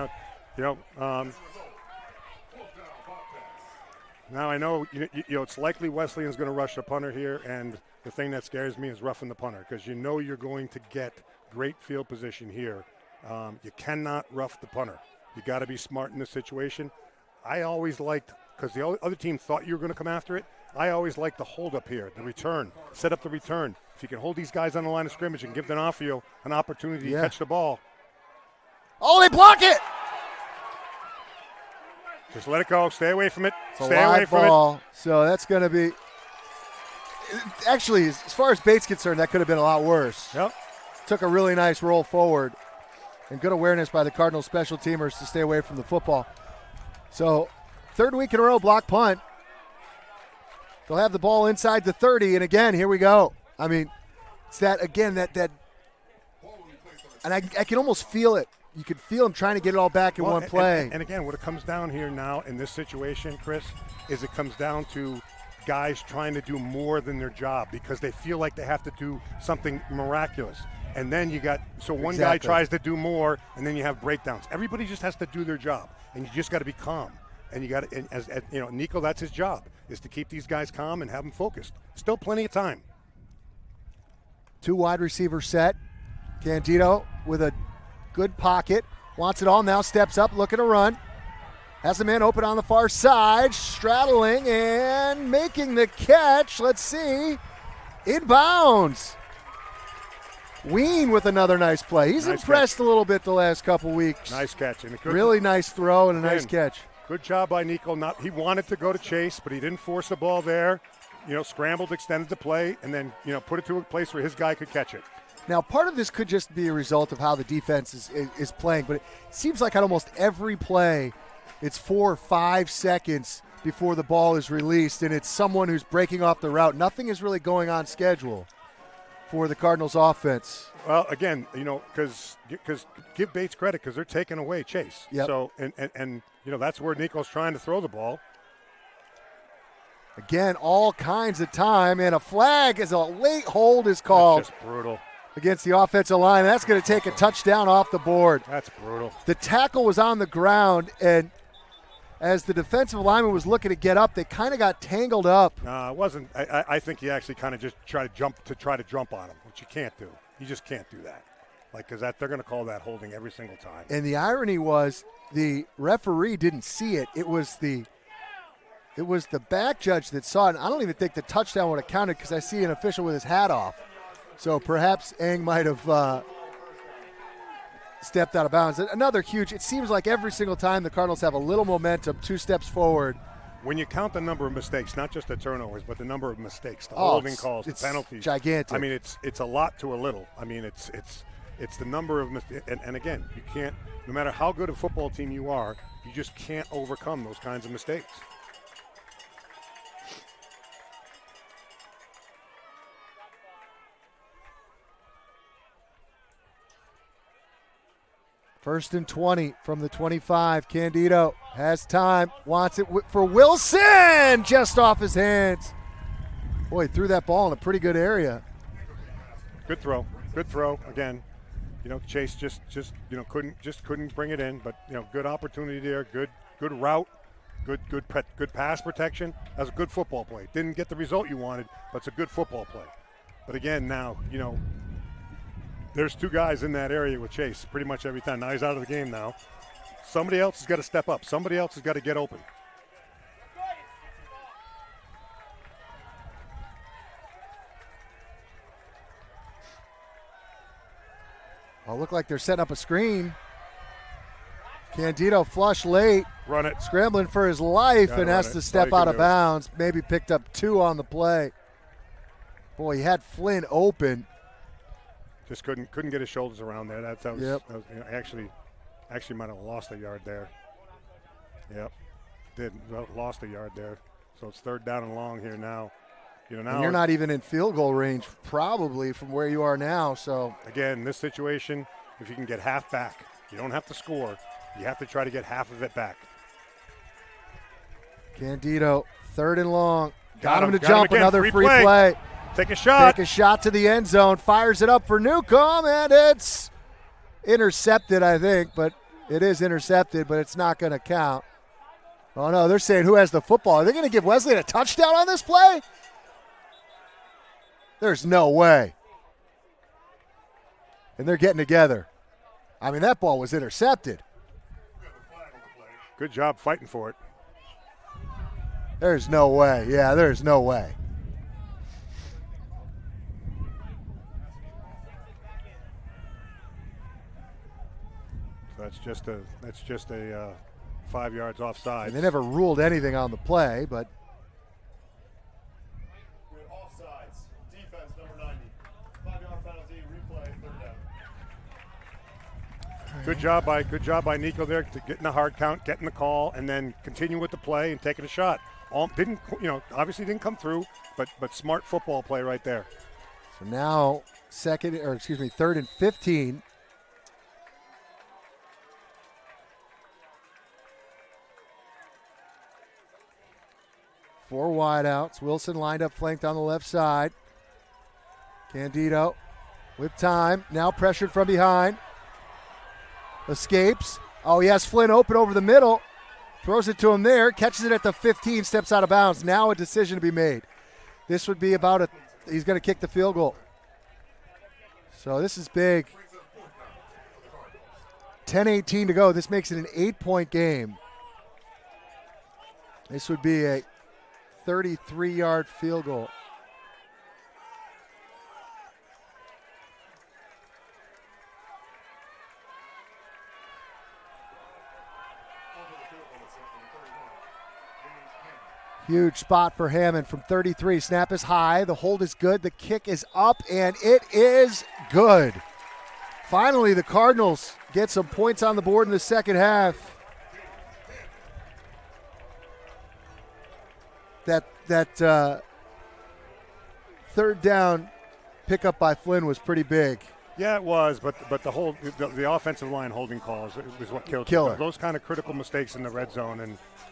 Now I know it's likely Wesleyan's going to rush the punter here, and the thing that scares me is roughing the punter because you're going to get great field position here. You cannot rough the punter. You got to be smart in this situation. I always liked, because the other team thought you were going to come after it, I always liked the hold up here, the return, set up the return. If you can hold these guys on the line of scrimmage and give D'Onofrio an opportunity to catch the ball. Oh, they block it! Just let it go. Stay away from it. It's a Stay away live from ball, so that's going to be – actually, as far as Bates concerned, that could have been a lot worse. Yep. Took a really nice roll forward, and good awareness by the Cardinals special teamers to stay away from the football. So, third week in a row, block punt. They'll have the ball inside the 30, and again, here we go. I mean, it's that, again, that and I can almost feel it you could feel him trying to get it all back in one play. And again, what it comes down here now in this situation, Chris, is it comes down to guys trying to do more than their job because they feel like they have to do something miraculous. And then you got one guy tries to do more, and then you have breakdowns. Everybody just has to do their job, and you just got to be calm. And you got to, as you know, Nico, that's his job, is to keep these guys calm and have them focused. Still plenty of time. 2 wide receiver set. Candido with a good pocket, wants it all now, steps up, looking to run. Has a man open on the far side, straddling and making the catch. Let's see. Inbounds. Ween with another nice play. He's impressed a little bit the last couple weeks. Nice catch. And a good, really nice throw and a nice catch. Good job by Nico. He wanted to go to Chase, but he didn't force the ball there. You know, scrambled, extended the play, and then, you know, put it to a place where his guy could catch it. Now, part of this could just be a result of how the defense is playing, but it seems like on almost every play, it's 4 or 5 seconds before the ball is released, and it's someone who's breaking off the route. Nothing is really going on schedule for the Cardinals offense. Well, again, you know, because give Bates credit because they're taking away Chase. Yep. So, and you know, that's where Nico's trying to throw the ball. Again, all kinds of time, and a flag as a late hold is called. That's just brutal. Against the offensive line. That's going to take a touchdown off the board. That's brutal. The tackle was on the ground, and as the defensive lineman was looking to get up, they kind of got tangled up. It wasn't. I think he actually kind of just tried to jump on him, which you can't do. You just can't do that. Like, because they're going to call that holding every single time. And the irony was the referee didn't see it. It was the back judge that saw it. And I don't even think the touchdown would have counted because I see an official with his hat off. So perhaps Eng might have stepped out of bounds. Another huge, it seems like every single time the Cardinals have a little momentum, 2 steps forward. When you count the number of mistakes, not just the turnovers, but the number of mistakes, the holding calls, the penalties. Gigantic. I mean, it's a lot to a little. I mean, it's the number of mistakes. And again, you can't, no matter how good a football team you are, you just can't overcome those kinds of mistakes. First and 20 from the 25. Candido has time, wants it for Wilson, just off his hands. Boy, he threw that ball in a pretty good area. Good throw. Again, you know, Chase just you know couldn't bring it in, but you know, good opportunity there. Good route. Good pass protection. That's a good football play. Didn't get the result you wanted, but it's a good football play. But again, now, you know, there's 2 guys in that area with Chase pretty much every time. Now he's out of the game now. Somebody else has got to step up. Somebody else has got to get open. Oh, look like they're setting up a screen. Candido flush late. Run it. Scrambling for his life and has to step out of do. bounds. Maybe picked up 2 on the play. Boy, he had Flynn open. Just couldn't get his shoulders around there. That was, Yep. that was, you know, actually might have lost a yard there. Yep, lost a yard there. So it's 3rd down and long here now. You know, now And you're not even in field goal range, probably from where you are now. So again, in this situation, if you can get half back, you don't have to score. You have to try to get half of it back. Candido, 3rd and long. Got him to him jump. again. Another Free free play. play. Take a shot. Take a shot to the end zone. Fires it up for Newcomb, and it's intercepted, I think. But it is intercepted, but it's not going to count. Oh, no, they're saying who has the football. Are they going to give Wesleyan a touchdown on this play? There's no way. And they're getting together. I mean, that ball was intercepted. Good job fighting for it. There's no way. Yeah, there's no way. So that's just a 5 yards offside. And they never ruled anything on the play, but We have offsides. Defense number 90. 5-yard penalty. Replay. 3rd down. Good job by Nico there to getting the hard count, getting the call, and then continue with the play and taking a shot. Obviously didn't come through, but smart football play right there. so now 3rd and 15. 4 wideouts. Wilson lined up flanked on the left side. Candido with time. Now pressured from behind. Escapes. Oh, he has Flynn open over the middle. Throws it to him there. Catches it at the 15. Steps out of bounds. Now a decision to be made. This would be about he's going to kick the field goal. So this is big. 10:18 to go. This makes it an 8-point game. This would be a 33-yard field goal. Huge spot for Hammond from 33. Snap is high. The hold is good. The kick is up, and it is good. Finally, the Cardinals get some points on the board in the second half. That third down pickup by Flynn was pretty big. Yeah, it was, but the offensive line holding calls was what killed Killer. those kind of critical mistakes in the red zone,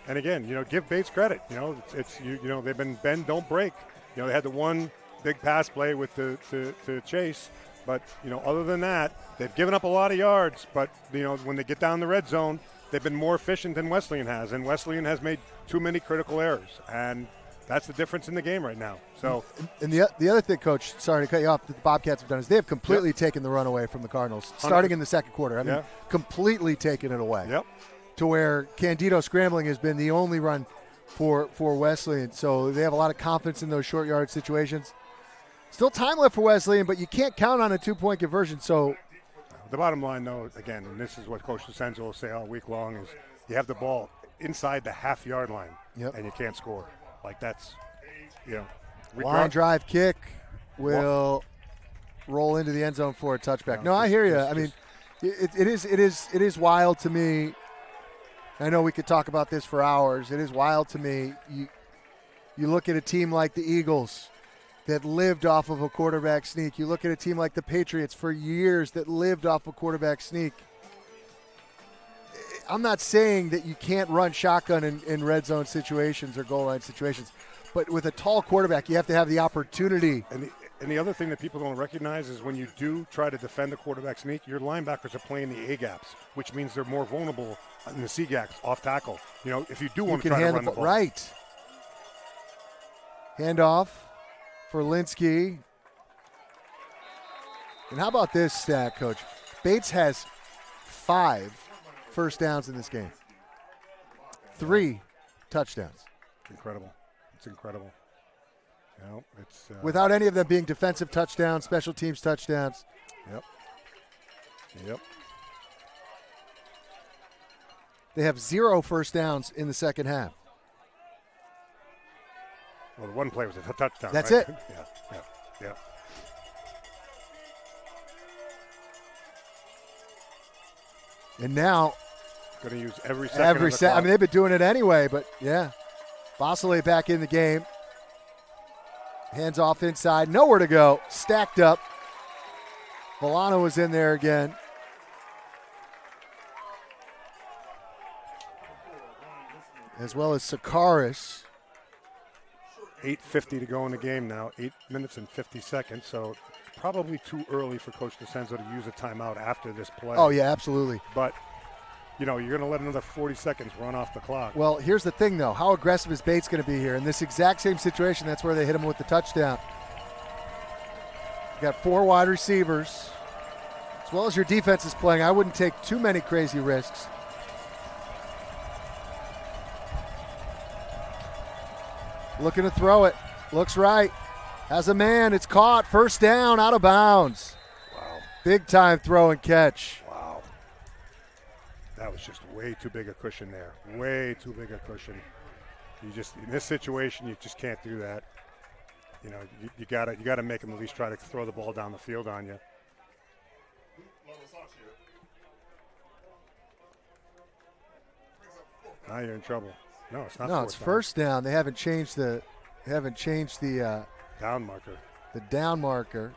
and again, give Bates credit. It's they've been bend don't break. They had the one big pass play with to Chase, but other than that, they've given up a lot of yards. But when they get down the red zone, they've been more efficient than Wesleyan has, and Wesleyan has made too many critical errors, and that's the difference in the game right now. So, and the other thing, Coach, sorry to cut you off, that the Bobcats have done is they have completely taken the run away from the Cardinals, starting in the second quarter. I mean, completely taken it away. Yep. To where Candido scrambling has been the only run for Wesleyan. So they have a lot of confidence in those short yard situations. Still time left for Wesleyan, but you can't count on a 2-point conversion. So the bottom line, though, again, and this is what Coach DeCenzo will say all week long, is you have the ball inside the half-yard line, and you can't score. Like that's, line drive kick will roll into the end zone for a touchback. No, I hear you. I mean, it is wild to me. I know we could talk about this for hours. It is wild to me. You look at a team like the Eagles that lived off of a quarterback sneak. You look at a team like the Patriots for years that lived off a quarterback sneak. I'm not saying that you can't run shotgun in red zone situations or goal line situations, but with a tall quarterback, you have to have the opportunity. And the other thing that people don't recognize is when you do try to defend the quarterback sneak, your linebackers are playing the A gaps, which means they're more vulnerable in the C gaps off tackle. If you do want to try to run the ball. Right. Handoff for Linsky. And how about this stat, Coach? Bates has 5 first downs in this game. 3 touchdowns. Incredible. It's incredible. It's without any of them being defensive touchdowns, special teams touchdowns. Yep. They have 0 first downs in the second half. Well, the one play was a touchdown. That's right? it. Yeah. And now, going to use every second. I mean, they've been doing it anyway, but yeah. Vasile back in the game. Hands off inside. Nowhere to go. Stacked up. Volano was in there again. As well as Sakaris. 8:50 to go in the game now. 8 minutes and 50 seconds. So probably too early for Coach DeCenzo to use a timeout after this play. Oh, yeah, absolutely. But you're going to let another 40 seconds run off the clock. Well, here's the thing, though. How aggressive is Bates going to be here? In this exact same situation, that's where they hit him with the touchdown. You got 4 wide receivers. As well as your defense is playing, I wouldn't take too many crazy risks. Looking to throw it. Looks right. Has a man. It's caught. First down, out of bounds. Wow. Big time throw and catch. Wow. That was just way too big a cushion there. Way too big a cushion. In this situation, you just can't do that. You gotta make him at least try to throw the ball down the field on you. Now you're in trouble. No, it's not. No, it's first down. They haven't changed the down marker. The down marker.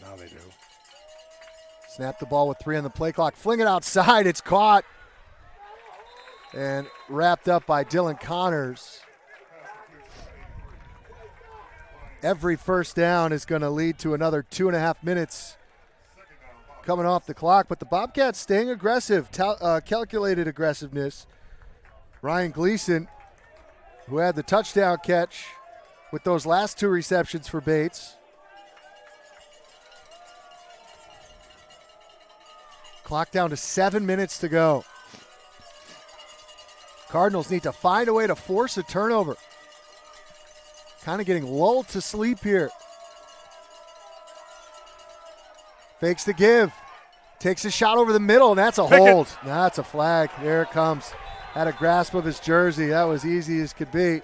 Now they do. Snap the ball with 3 on the play clock. Fling it outside. It's caught and wrapped up by Dylan Connors. Every first down is going to lead to another 2.5 minutes coming off the clock. But the Bobcats staying aggressive, calculated aggressiveness. Ryan Gleason, who had the touchdown catch with those last 2 receptions for Bates. Clock down to 7 minutes to go. Cardinals need to find a way to force a turnover. Kind of getting lulled to sleep here. Fakes the give. Takes a shot over the middle, and that's a hold. That's a flag. There it comes. Had a grasp of his jersey. That was easy as could be.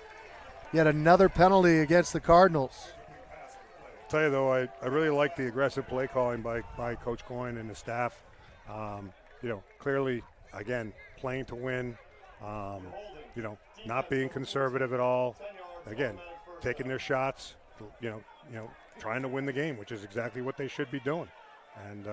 Yet another penalty against the Cardinals. I'll tell you, though, I really like the aggressive play calling by Coach Coyne and the staff. Clearly, again, playing to win, not being conservative at all. Again, taking their shots, trying to win the game, which is exactly what they should be doing. And,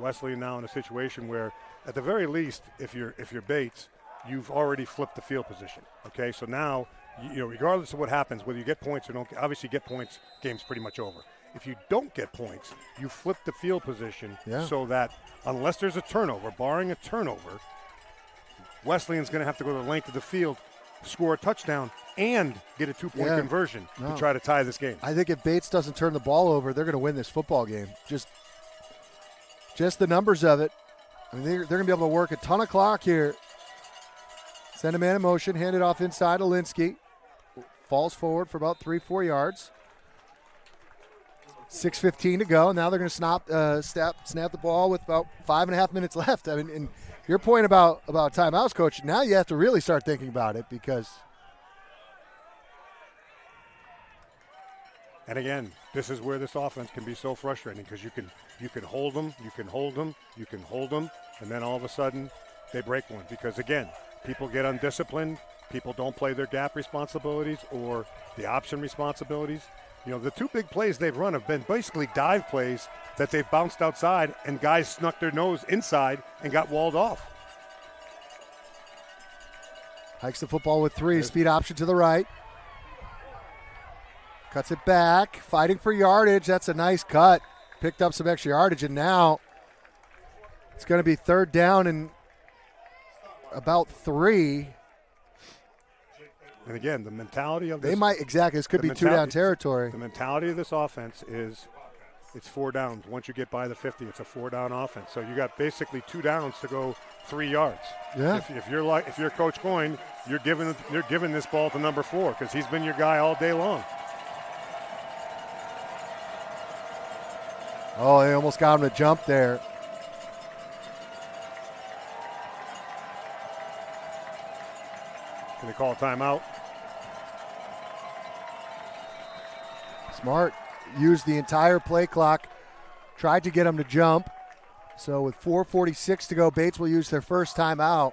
Wesleyan now in a situation where, at the very least, if you're Bates, you've already flipped the field position. Okay, so now, regardless of what happens, whether you get points or don't, obviously get points, game's pretty much over. If you don't get points, you flip the field position so that unless there's a turnover, barring a turnover, Wesleyan's going to have to go the length of the field, score a touchdown, and get a 2-point conversion to try to tie this game. I think if Bates doesn't turn the ball over, they're going to win this football game. Just the numbers of it. I mean, they're going to be able to work a ton of clock here. Send a man in motion, hand it off inside. Olinsky falls forward for about 3-4 yards. 6:15 to go. Now they're going to snap the ball with about 5.5 minutes left. I mean, and your point about timeouts, Coach, now you have to really start thinking about it because. And again, this is where this offense can be so frustrating because you can hold them, you can hold them, and then all of a sudden they break one because, again, people get undisciplined, people don't play their gap responsibilities or the option responsibilities. The 2 big plays they've run have been basically dive plays that they've bounced outside and guys snuck their nose inside and got walled off. Hikes the football with 3, speed option to the right. Cuts it back, fighting for yardage. That's a nice cut. Picked up some extra yardage, and now it's going to be 3rd down and about 3. And again, the mentality of this. They might, exactly. This could be 2-down territory. The mentality of this offense is it's 4 downs. Once you get by the 50, it's a 4-down offense. So you got basically 2 downs to go 3 yards. Yeah. If you're Coach Coyne, you're giving this ball to number 4 because he's been your guy all day long. Oh, they almost got him to jump there. Can they call a timeout? Smart. Used the entire play clock. Tried to get him to jump. So with 4:46 to go, Bates will use their first timeout.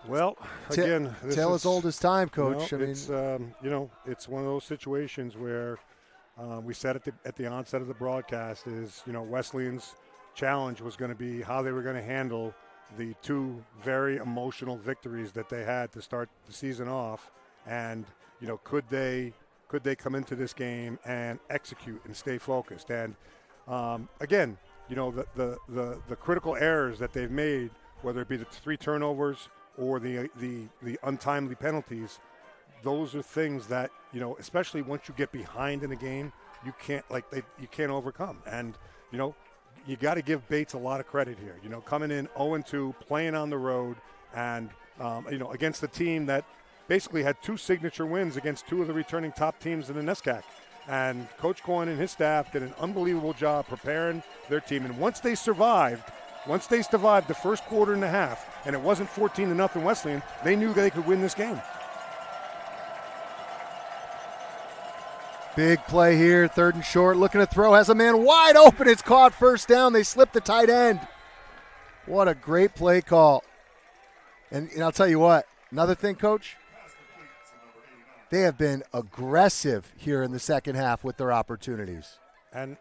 Well, again, tale as old as time, Coach. It's it's one of those situations where we said at the onset of the broadcast is Wesleyan's challenge was going to be how they were going to handle the 2 very emotional victories that they had to start the season off, and could they come into this game and execute and stay focused, and again, the critical errors that they've made, whether it be the 3 turnovers or the untimely penalties, those are things that especially once you get behind in a game, you can't overcome. And you got to give Bates a lot of credit here. Coming in 0-2, playing on the road, and against a team that basically had 2 signature wins against 2 of the returning top teams in the NESCAC. And Coach Coyne and his staff did an unbelievable job preparing their team. And once they survived the first quarter and a half, and it wasn't 14-0 Wesleyan, they knew they could win this game. Big play here, 3rd and short, looking to throw, has a man wide open, it's caught, first down, they slip the tight end. What a great play call. And I'll tell you what, another thing, Coach, They have been aggressive here in the second half with their opportunities. And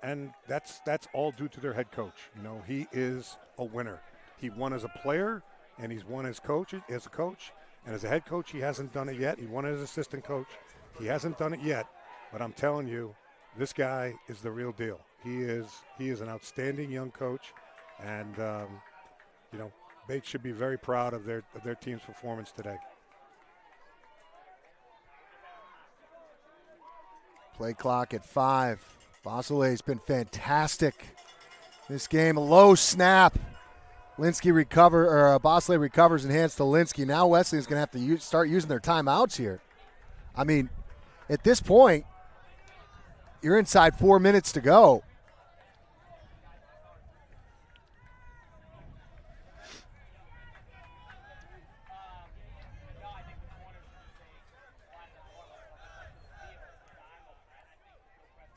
that's all due to their head coach. You know, he is a winner. He won as a player, and he's won as a coach. And as a head coach, he hasn't done it yet. He won as assistant coach. He hasn't done it yet. But I'm telling you, this guy is the real deal. He is an outstanding young coach, and you know, Bates should be very proud of their team's performance today. Play clock at 5. Bosley's been fantastic this game. A low snap. Bosley recovers and hands to Linsky. Now Wesleyan's going to have to start using their timeouts here. I mean, at this point, you're inside 4 minutes to go.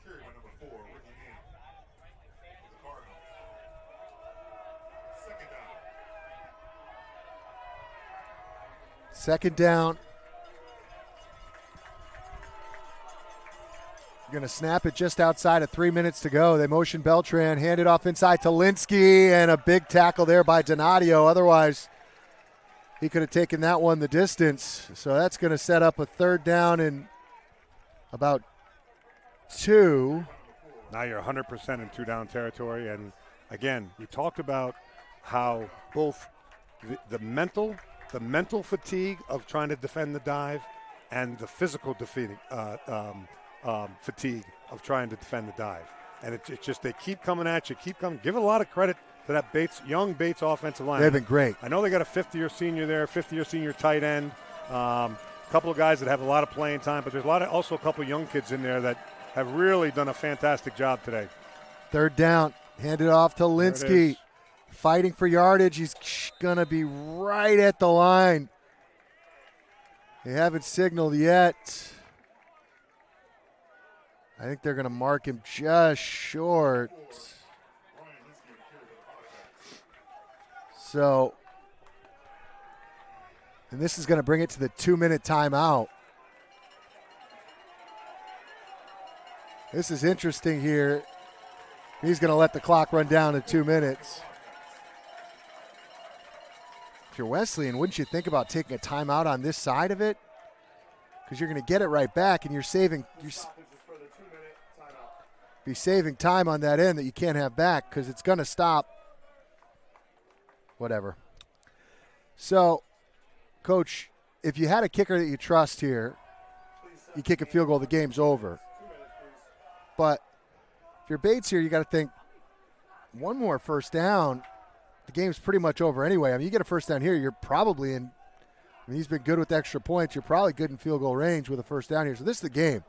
Carry by number 4, Ricky Ham. The Cardinals. Second Second down. down. Going to snap it just outside of 3 minutes to go. They motion Beltran, hand it off inside to Linsky, and a big tackle there by Donadio. Otherwise, he could have taken that one the distance. So that's going to set up a third down in about 2. Now you're 100% in two-down territory. And, again, we talked about how both the mental fatigue of trying to defend the dive and the physical fatigue of trying to defend the dive. And it's just they keep coming at you, Give a lot of credit to that young Bates offensive line. They've been great. I know they got a fifth-year senior there, fifth-year senior tight end, a couple of guys that have a lot of playing time, but there's also a couple of young kids in there that have really done a fantastic job today. Third down, handed off to Linsky. Fighting for yardage. He's going to be right at the line. They haven't signaled yet. I think they're going to mark him just short. So, and this is going to bring it to the 2-minute timeout. This is interesting here. He's going to let the clock run down to 2 minutes. If you're Wesleyan, wouldn't you think about taking a timeout on this side of it? Because you're going to get it right back, and you're saving time on that end that you can't have back because it's going to stop. Whatever. So, Coach, if you had a kicker that you trust here, you kick a field goal, the game's over. But if you're Bates here, you got to think one more first down, the game's pretty much over anyway. I mean, you get a first down here, you're probably in. I mean, he's been good with extra points. You're probably good in field goal range with a first down here. So this is the game.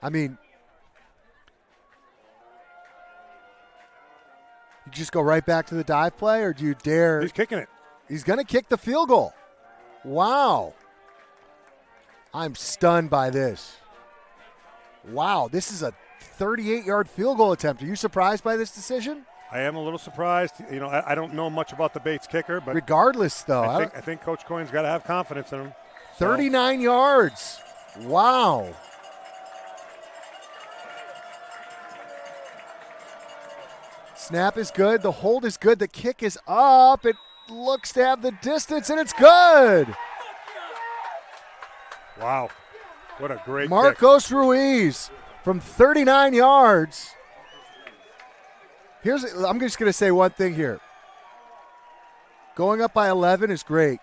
I mean, you just go right back to the dive play, or do you dare? He's kicking it. He's going to kick the field goal. Wow. I'm stunned by this. Wow, this is a 38-yard field goal attempt. Are you surprised by this decision? I am a little surprised. You know, I don't know much about the Bates kicker, but regardless, though, I think Coach Coyne's got to have confidence in him. 39 yards. Wow. Snap is good. The hold is good. The kick is up. It looks to have the distance, and it's good. Wow. What a great Marcos Ruiz from 39 yards. I'm just going to say one thing here. Going up by 11 is great.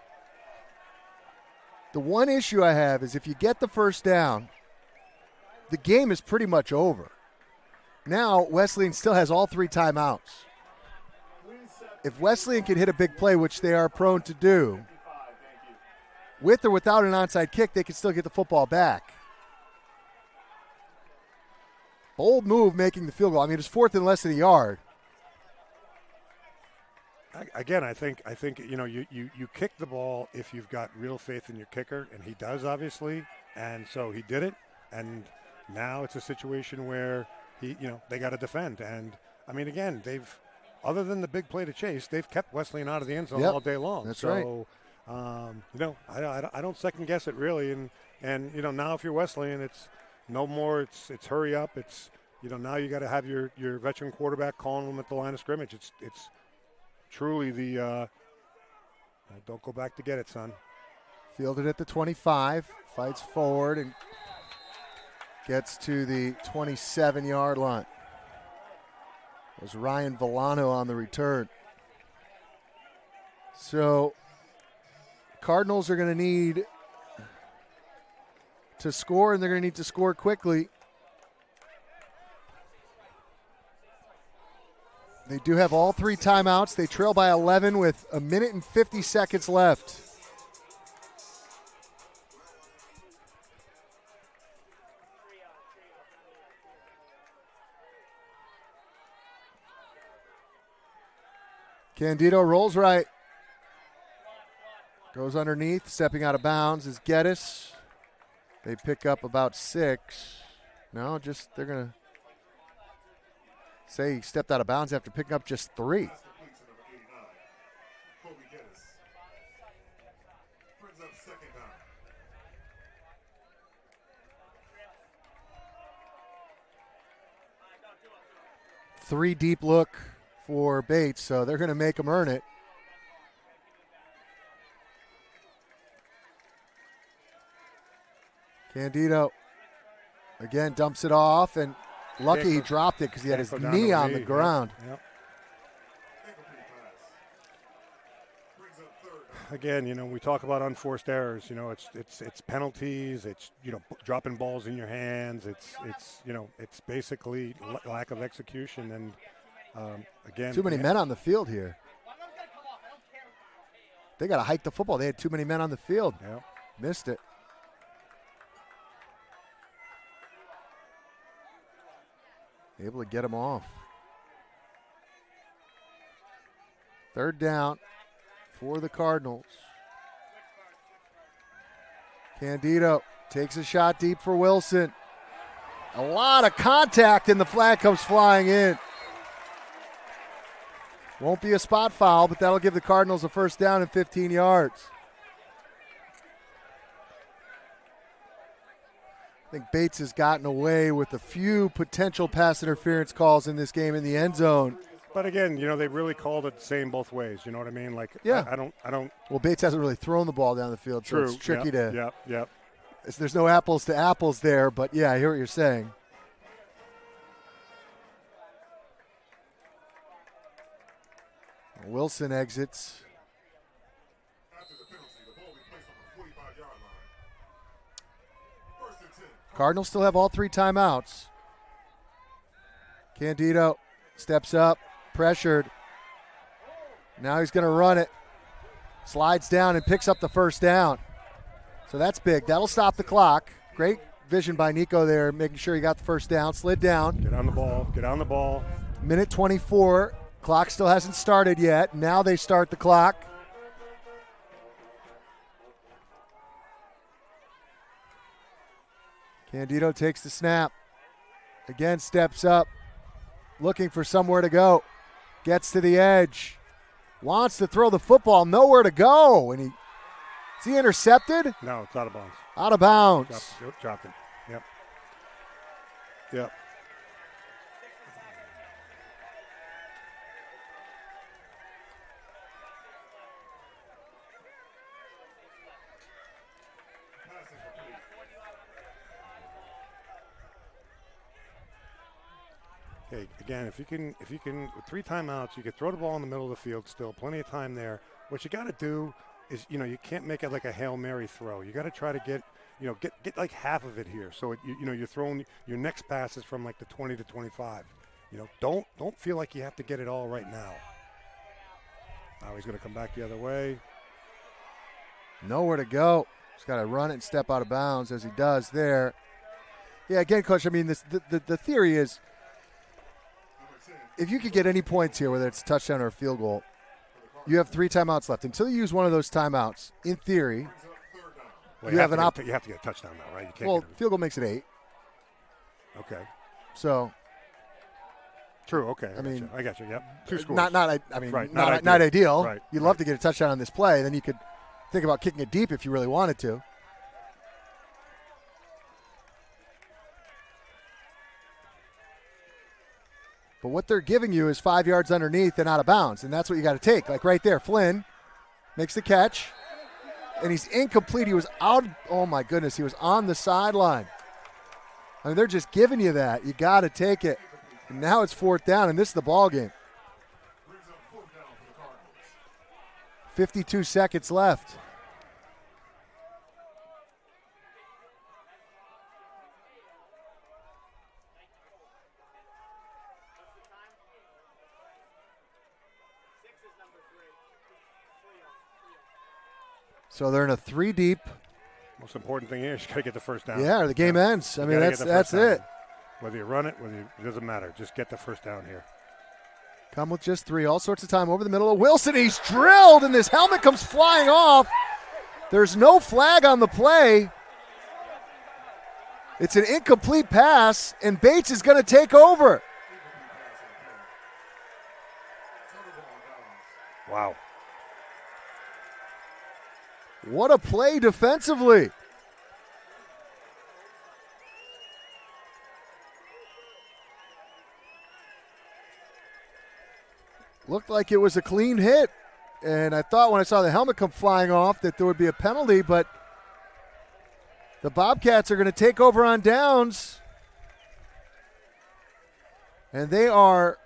The one issue I have is if you get the first down, the game is pretty much over. Now, Wesleyan still has all 3 timeouts. If Wesleyan can hit a big play, which they are prone to do, with or without an onside kick, they can still get the football back. Bold move making the field goal. I mean, it's fourth and less than a yard. Again, I think you know you kick the ball if you've got real faith in your kicker, and he does obviously, and so he did it. And now it's a situation where they got to defend. And I mean, again, other than the big play to Chase, they've kept Wesleyan out of the end zone all day long. That's right. I don't second guess it really. And And now if you're Wesleyan, it's no more. It's hurry up. It's now you got to have your veteran quarterback calling them at the line of scrimmage. It's truly the don't go back to get it, son. Fielded at the 25, fights forward and gets to the 27-yard line. It was Ryan Villano on the return. So Cardinals are going to need to score, and they're going to need to score quickly. They do have all 3 timeouts. They trail by 11 with 1 minute and 50 seconds left. Candido rolls right. Goes underneath. Stepping out of bounds is Geddes. They pick up about 6. No, they're going to say he stepped out of bounds after picking up just 3. Pass complete to number 89, Kobe Geddes. Brings up second down. 3 deep look for Bates, so they're going to make him earn it. Candido again dumps it off, and lucky he dropped it because he had his knee on the ground. Yep. Incomplete pass. Brings up third down. Again, we talk about unforced errors. It's penalties. It's dropping balls in your hands. It's basically lack of execution. And again, Too many men on the field here. They got to hike the football. They had too many men on the field. Yeah. Missed it. Able to get him off. 3rd down for the Cardinals. Candido takes a shot deep for Wilson. A lot of contact, and the flag comes flying in. Won't be a spot foul, but that'll give the Cardinals a 1st down and 15 yards. I think Bates has gotten away with a few potential pass interference calls in this game in the end zone. But again, they really called it the same both ways. You know what I mean? Like, Yeah. I don't. Well, Bates hasn't really thrown the ball down the field, True. so it's tricky to. Yep. There's no apples to apples there, but yeah, I hear what you're saying. Wilson exits. After the penalty, the ball will be placed on the 45-yard line. 1st and 10. Cardinals still have all 3 timeouts. Candido steps up, pressured. Now he's going to run it. Slides down and picks up the 1st down. So that's big. That'll stop the clock. Great vision by Nico there, making sure he got the 1st down. Slid down. Get on the ball. Minute 24. Clock still hasn't started yet. Now they start the clock. Candido takes the snap. Again, steps up. Looking for somewhere to go. Gets to the edge. Wants to throw the football. Nowhere to go. And is he intercepted? No, it's out of bounds. Out of bounds. Dropped it. Yep. Pass incomplete. Okay, again, if you can, with 3 timeouts, you could throw the ball in the middle of the field still, plenty of time there. What you got to do is, you can't make it like a Hail Mary throw. You got to try to get like half of it here. So, you're throwing your next passes from like the 20 to 25. Don't feel like you have to get it all right now. Now he's going to come back the other way. Nowhere to go. He's got to run it and step out of bounds as he does there. Yeah, again, Coach, I mean, the theory is if you could get any points here, whether it's a touchdown or a field goal, you have 3 timeouts left. Until you use one of those timeouts, in theory, Well, you have an you have to get a touchdown now, right? You can't well, get field goal makes it 8. okay. So, True. Okay. I mean, I got you. Yep. 2 scores. not Right, not ideal. Right, You'd right. love to get a touchdown on this play. Then you could think about kicking it deep if you really wanted to. But what they're giving you is 5 yards underneath and out of bounds, and that's what you got to take. Like right there, Flynn makes the catch, and he's incomplete. He was out. Oh, my goodness. He was on the sideline. I mean, they're just giving you that. You got to take it. And now it's 4th down, and this is the ball game. 52 seconds left. So they're in a 3 deep. Most important thing is you got to get the first down. Yeah, or the game ends. I You mean, gotta get that's the first it. down. Whether you run it, it doesn't matter. Just get the first down here. Come with just 3. All sorts of time over the middle of Wilson. He's drilled, and this helmet comes flying off. There's no flag on the play. It's an incomplete pass, and Bates is going to take over. Wow. What a play defensively. Looked like it was a clean hit. And I thought when I saw the helmet come flying off that there would be a penalty, but the Bobcats are going to take over on downs. And they are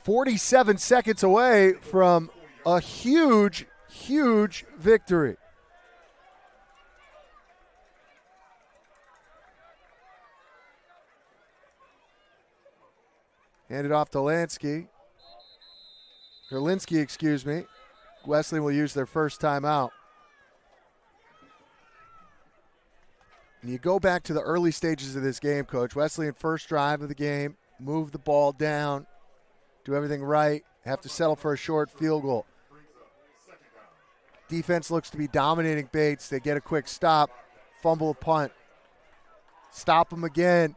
47 seconds away from a huge, huge victory. Handed off to Lansky. Linsky, excuse me. Wesleyan will use their first timeout. And you go back to the early stages of this game, Coach. Wesleyan first drive of the game, move the ball down, do everything right, have to settle for a short field goal. Defense looks to be dominating Bates. They get a quick stop, fumble a punt, stop them again,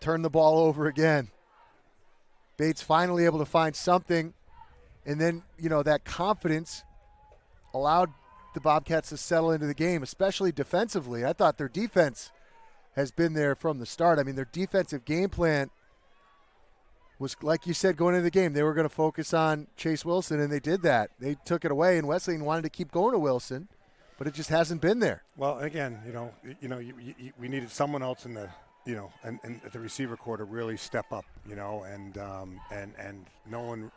turn the ball over again. Bates finally able to find something, and then, that confidence allowed the Bobcats to settle into the game, especially defensively. I thought their defense has been there from the start. I mean, their defensive game plan was, like you said, going into the game, they were going to focus on Chase Wilson, and they did that. They took it away, and Wesleyan wanted to keep going to Wilson, but it just hasn't been there. Well, again, we needed someone else in the and at the receiver corps to really step up, and no one,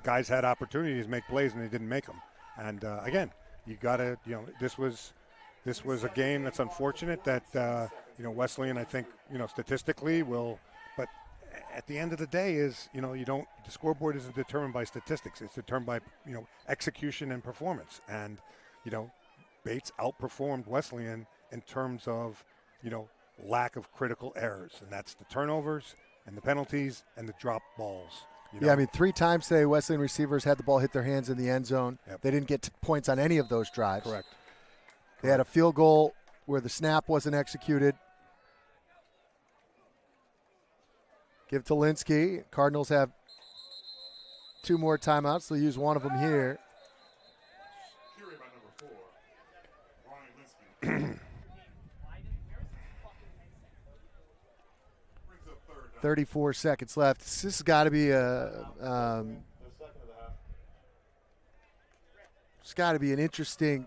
guys had opportunities to make plays and they didn't make them. And again, you got to, this was a game that's unfortunate that Wesleyan, I think, statistically will, but at the end of the day is, the scoreboard isn't determined by statistics. It's determined by, execution and performance. And, Bates outperformed Wesleyan in terms of, lack of critical errors, and that's the turnovers and the penalties and the drop balls. Yeah, I mean, 3 times today, Wesleyan receivers had the ball hit their hands in the end zone. Yep. They didn't get points on any of those drives. Correct. They had a field goal where the snap wasn't executed. Give to Linsky. Cardinals have 2 more timeouts. They'll use one of them here. 34 seconds left. This has got to be it's got to be an interesting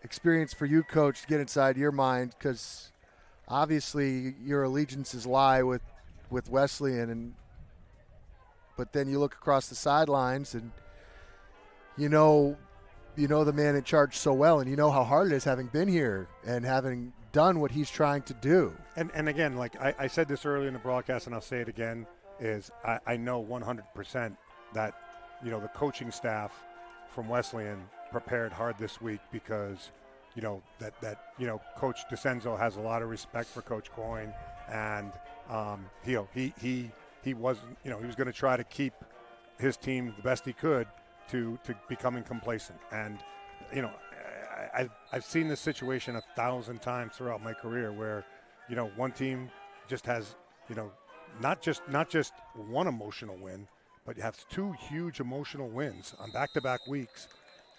experience for you, Coach, to get inside your mind, because obviously your allegiances lie with Wesleyan, but then you look across the sidelines and you know the man in charge so well, and you know how hard it is having been here and having done what he's trying to do. And again, like I said this earlier in the broadcast, and I'll say it again, is I know 100% that, the coaching staff from Wesleyan prepared hard this week because, Coach DeCenzo has a lot of respect for Coach Coyne, and he wasn't, he was going to try to keep his team the best he could to becoming complacent. And, I've seen this situation 1,000 times throughout my career where, one team just has, not just one emotional win, but you have 2 huge emotional wins on back-to-back weeks.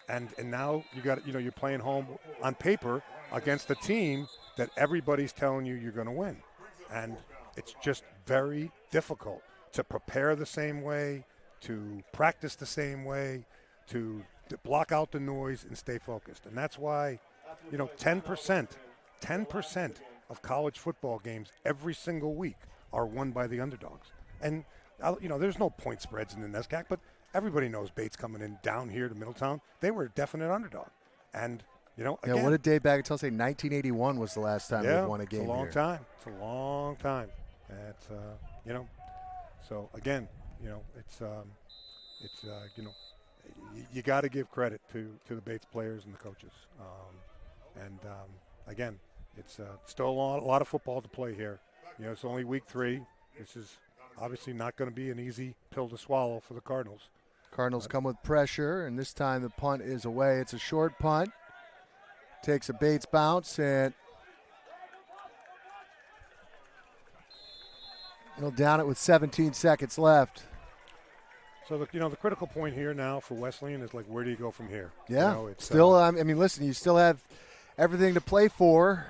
And now you got, you're playing home on paper against a team that everybody's telling you you're going to win. And it's just very difficult to prepare the same way, to practice the same way, to block out the noise and stay focused. And that's why, 10% of college football games every single week are won by the underdogs. And, there's no point spreads in the NESCAC, but everybody knows Bates coming in down here to Middletown. They were a definite underdog. And, again, what a day back until, say, 1981 was the last time they won a game it's a long here. time. It's a long time. It's, so, again, you got to give credit to the Bates players and the coaches. Again, it's still a lot of football to play here. It's only week 3. This is obviously not going to be an easy pill to swallow for the Cardinals. Cardinals come with pressure, and this time the punt is away. It's a short punt. Takes a Bates bounce, and he'll down it with 17 seconds left. So, the critical point here now for Wesleyan is, like, where do you go from here? Yeah, listen, you still have everything to play for.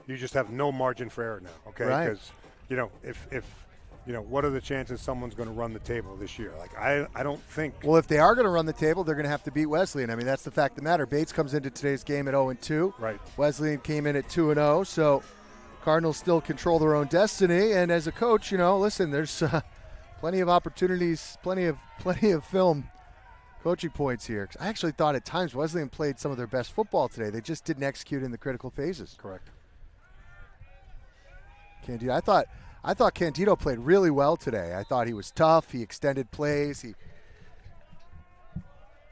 You just have no margin for error now, okay? Right. Because, what are the chances someone's going to run the table this year? Like, I don't think. Well, if they are going to run the table, they're going to have to beat Wesleyan. I mean, that's the fact of the matter. Bates comes into today's game at 0-2. Right. Wesleyan came in at 2-0, so Cardinals still control their own destiny. And as a coach, listen, there's plenty of opportunities, plenty of film coaching points here. I actually thought at times Wesleyan played some of their best football today. They just didn't execute in the critical phases. Correct. Candido, I thought Candido played really well today. I thought he was tough. He extended plays. He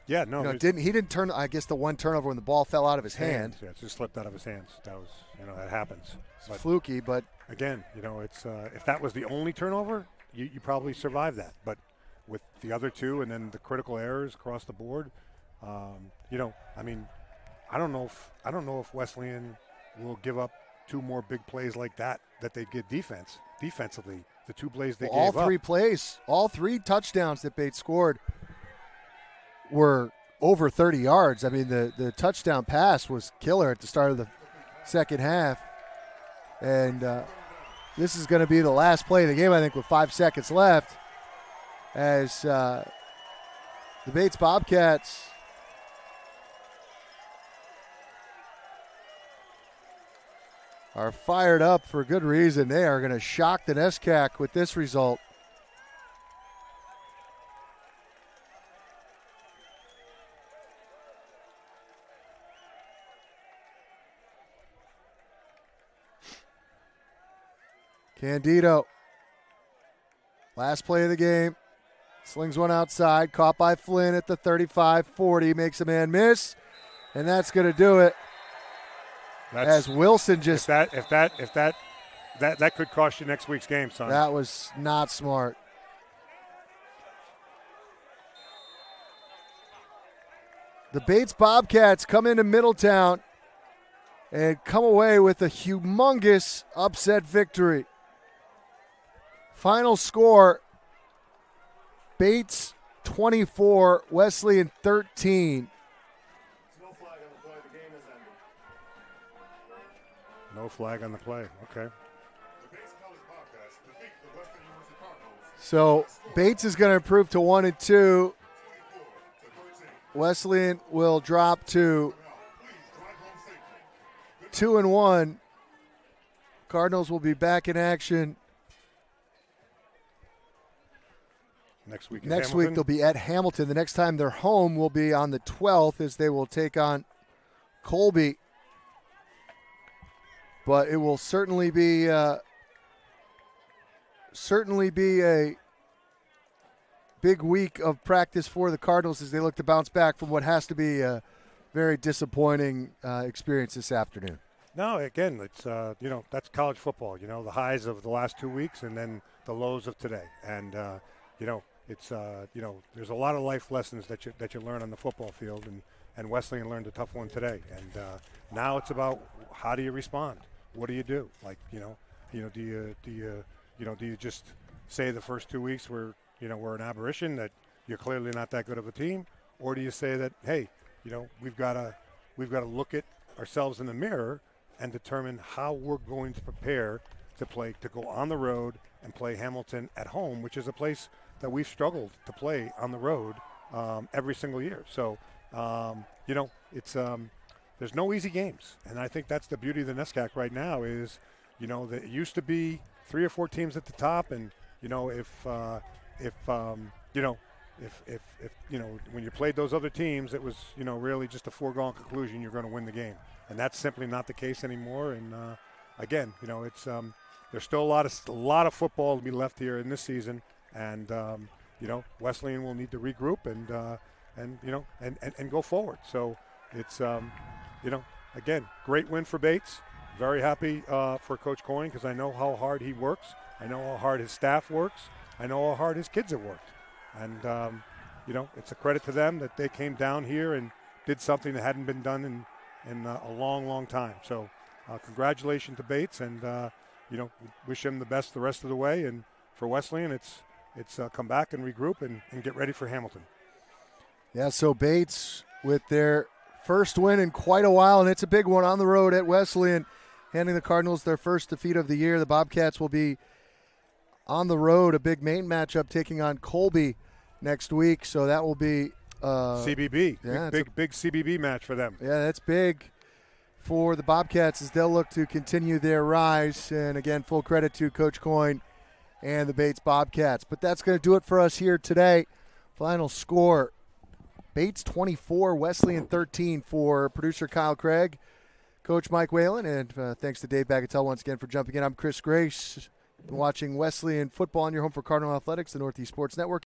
didn't turn. I guess the one turnover when the ball fell out of his hand. Yeah, it just slipped out of his hands. That was, that happens. It's fluky, but again, it's if that was the only turnover, you probably survive that. But with the other two and then the critical errors across the board, I don't know if Wesleyan will give up 2 more big plays like that they get defensively. The 2 plays they gave up. All 3 touchdowns that Bates scored were over 30 yards. I mean, the touchdown pass was killer at the start of the second half. And this is going to be the last play of the game, I think, with 5 seconds left, as the Bates Bobcats are fired up for good reason. They are going to shock the NESCAC with this result. Candido, last play of the game, slings one outside, caught by Flynn at the 35-40, makes a man miss, and that's going to do it. As Wilson just that could cost you next week's game, son. That was not smart. The Bates Bobcats come into Middletown and come away with a humongous upset victory. Final score, Bates 24, Wesleyan 13. No flag on the play. Okay. So Bates is going to improve to 1-2. Wesleyan will drop to 2-1. Cardinals will be back in action next week. Next week they'll be at Hamilton. The next time they're home will be on the 12th, as they will take on Colby. But it will certainly be a big week of practice for the Cardinals as they look to bounce back from what has to be a very disappointing experience this afternoon. No, again, it's that's college football. The highs of the last 2 weeks and then the lows of today. And it's there's a lot of life lessons that you learn on the football field, and Wesleyan learned a tough one today. And now it's about how do you respond? What do you do? Like, do you just say the first 2 weeks we're an aberration, that you're clearly not that good of a team, or do you say that, hey, we've got to look at ourselves in the mirror and determine how we're going to prepare to go on the road and play Hamilton at home, which is a place that we've struggled to play on the road every single year. So, it's there's no easy games, and I think that's the beauty of the NESCAC right now is, that it used to be 3 or 4 teams at the top, and when you played those other teams, it was really just a foregone conclusion you're going to win the game, and that's simply not the case anymore. And again, it's there's still a lot of football to be left here in this season, and Wesleyan will need to regroup and go forward. So it's again, great win for Bates. Very happy for Coach Coyne because I know how hard he works. I know how hard his staff works. I know how hard his kids have worked. And, it's a credit to them that they came down here and did something that hadn't been done in a long, long time. So congratulations to Bates, and, wish him the best the rest of the way. And for Wesleyan, it's come back and regroup and get ready for Hamilton. Yeah, so Bates with their first win in quite a while, and it's a big one on the road at Wesleyan, handing the Cardinals their first defeat of the year. The Bobcats will be on the road, a big main matchup, taking on Colby next week. So that will be CBB. Yeah, big CBB match for them. Yeah, that's big for the Bobcats as they'll look to continue their rise. And again, full credit to Coach Coyne and the Bates Bobcats. But that's going to do it for us here today. Final score, Bates 24, Wesleyan 13 for producer Kyle Craig, Coach Mike Whalen, and thanks to Dave Bagatelle once again for jumping in. I'm Chris Grace. Been watching Wesleyan football on your home for Cardinal Athletics, the Northeast Sports Network.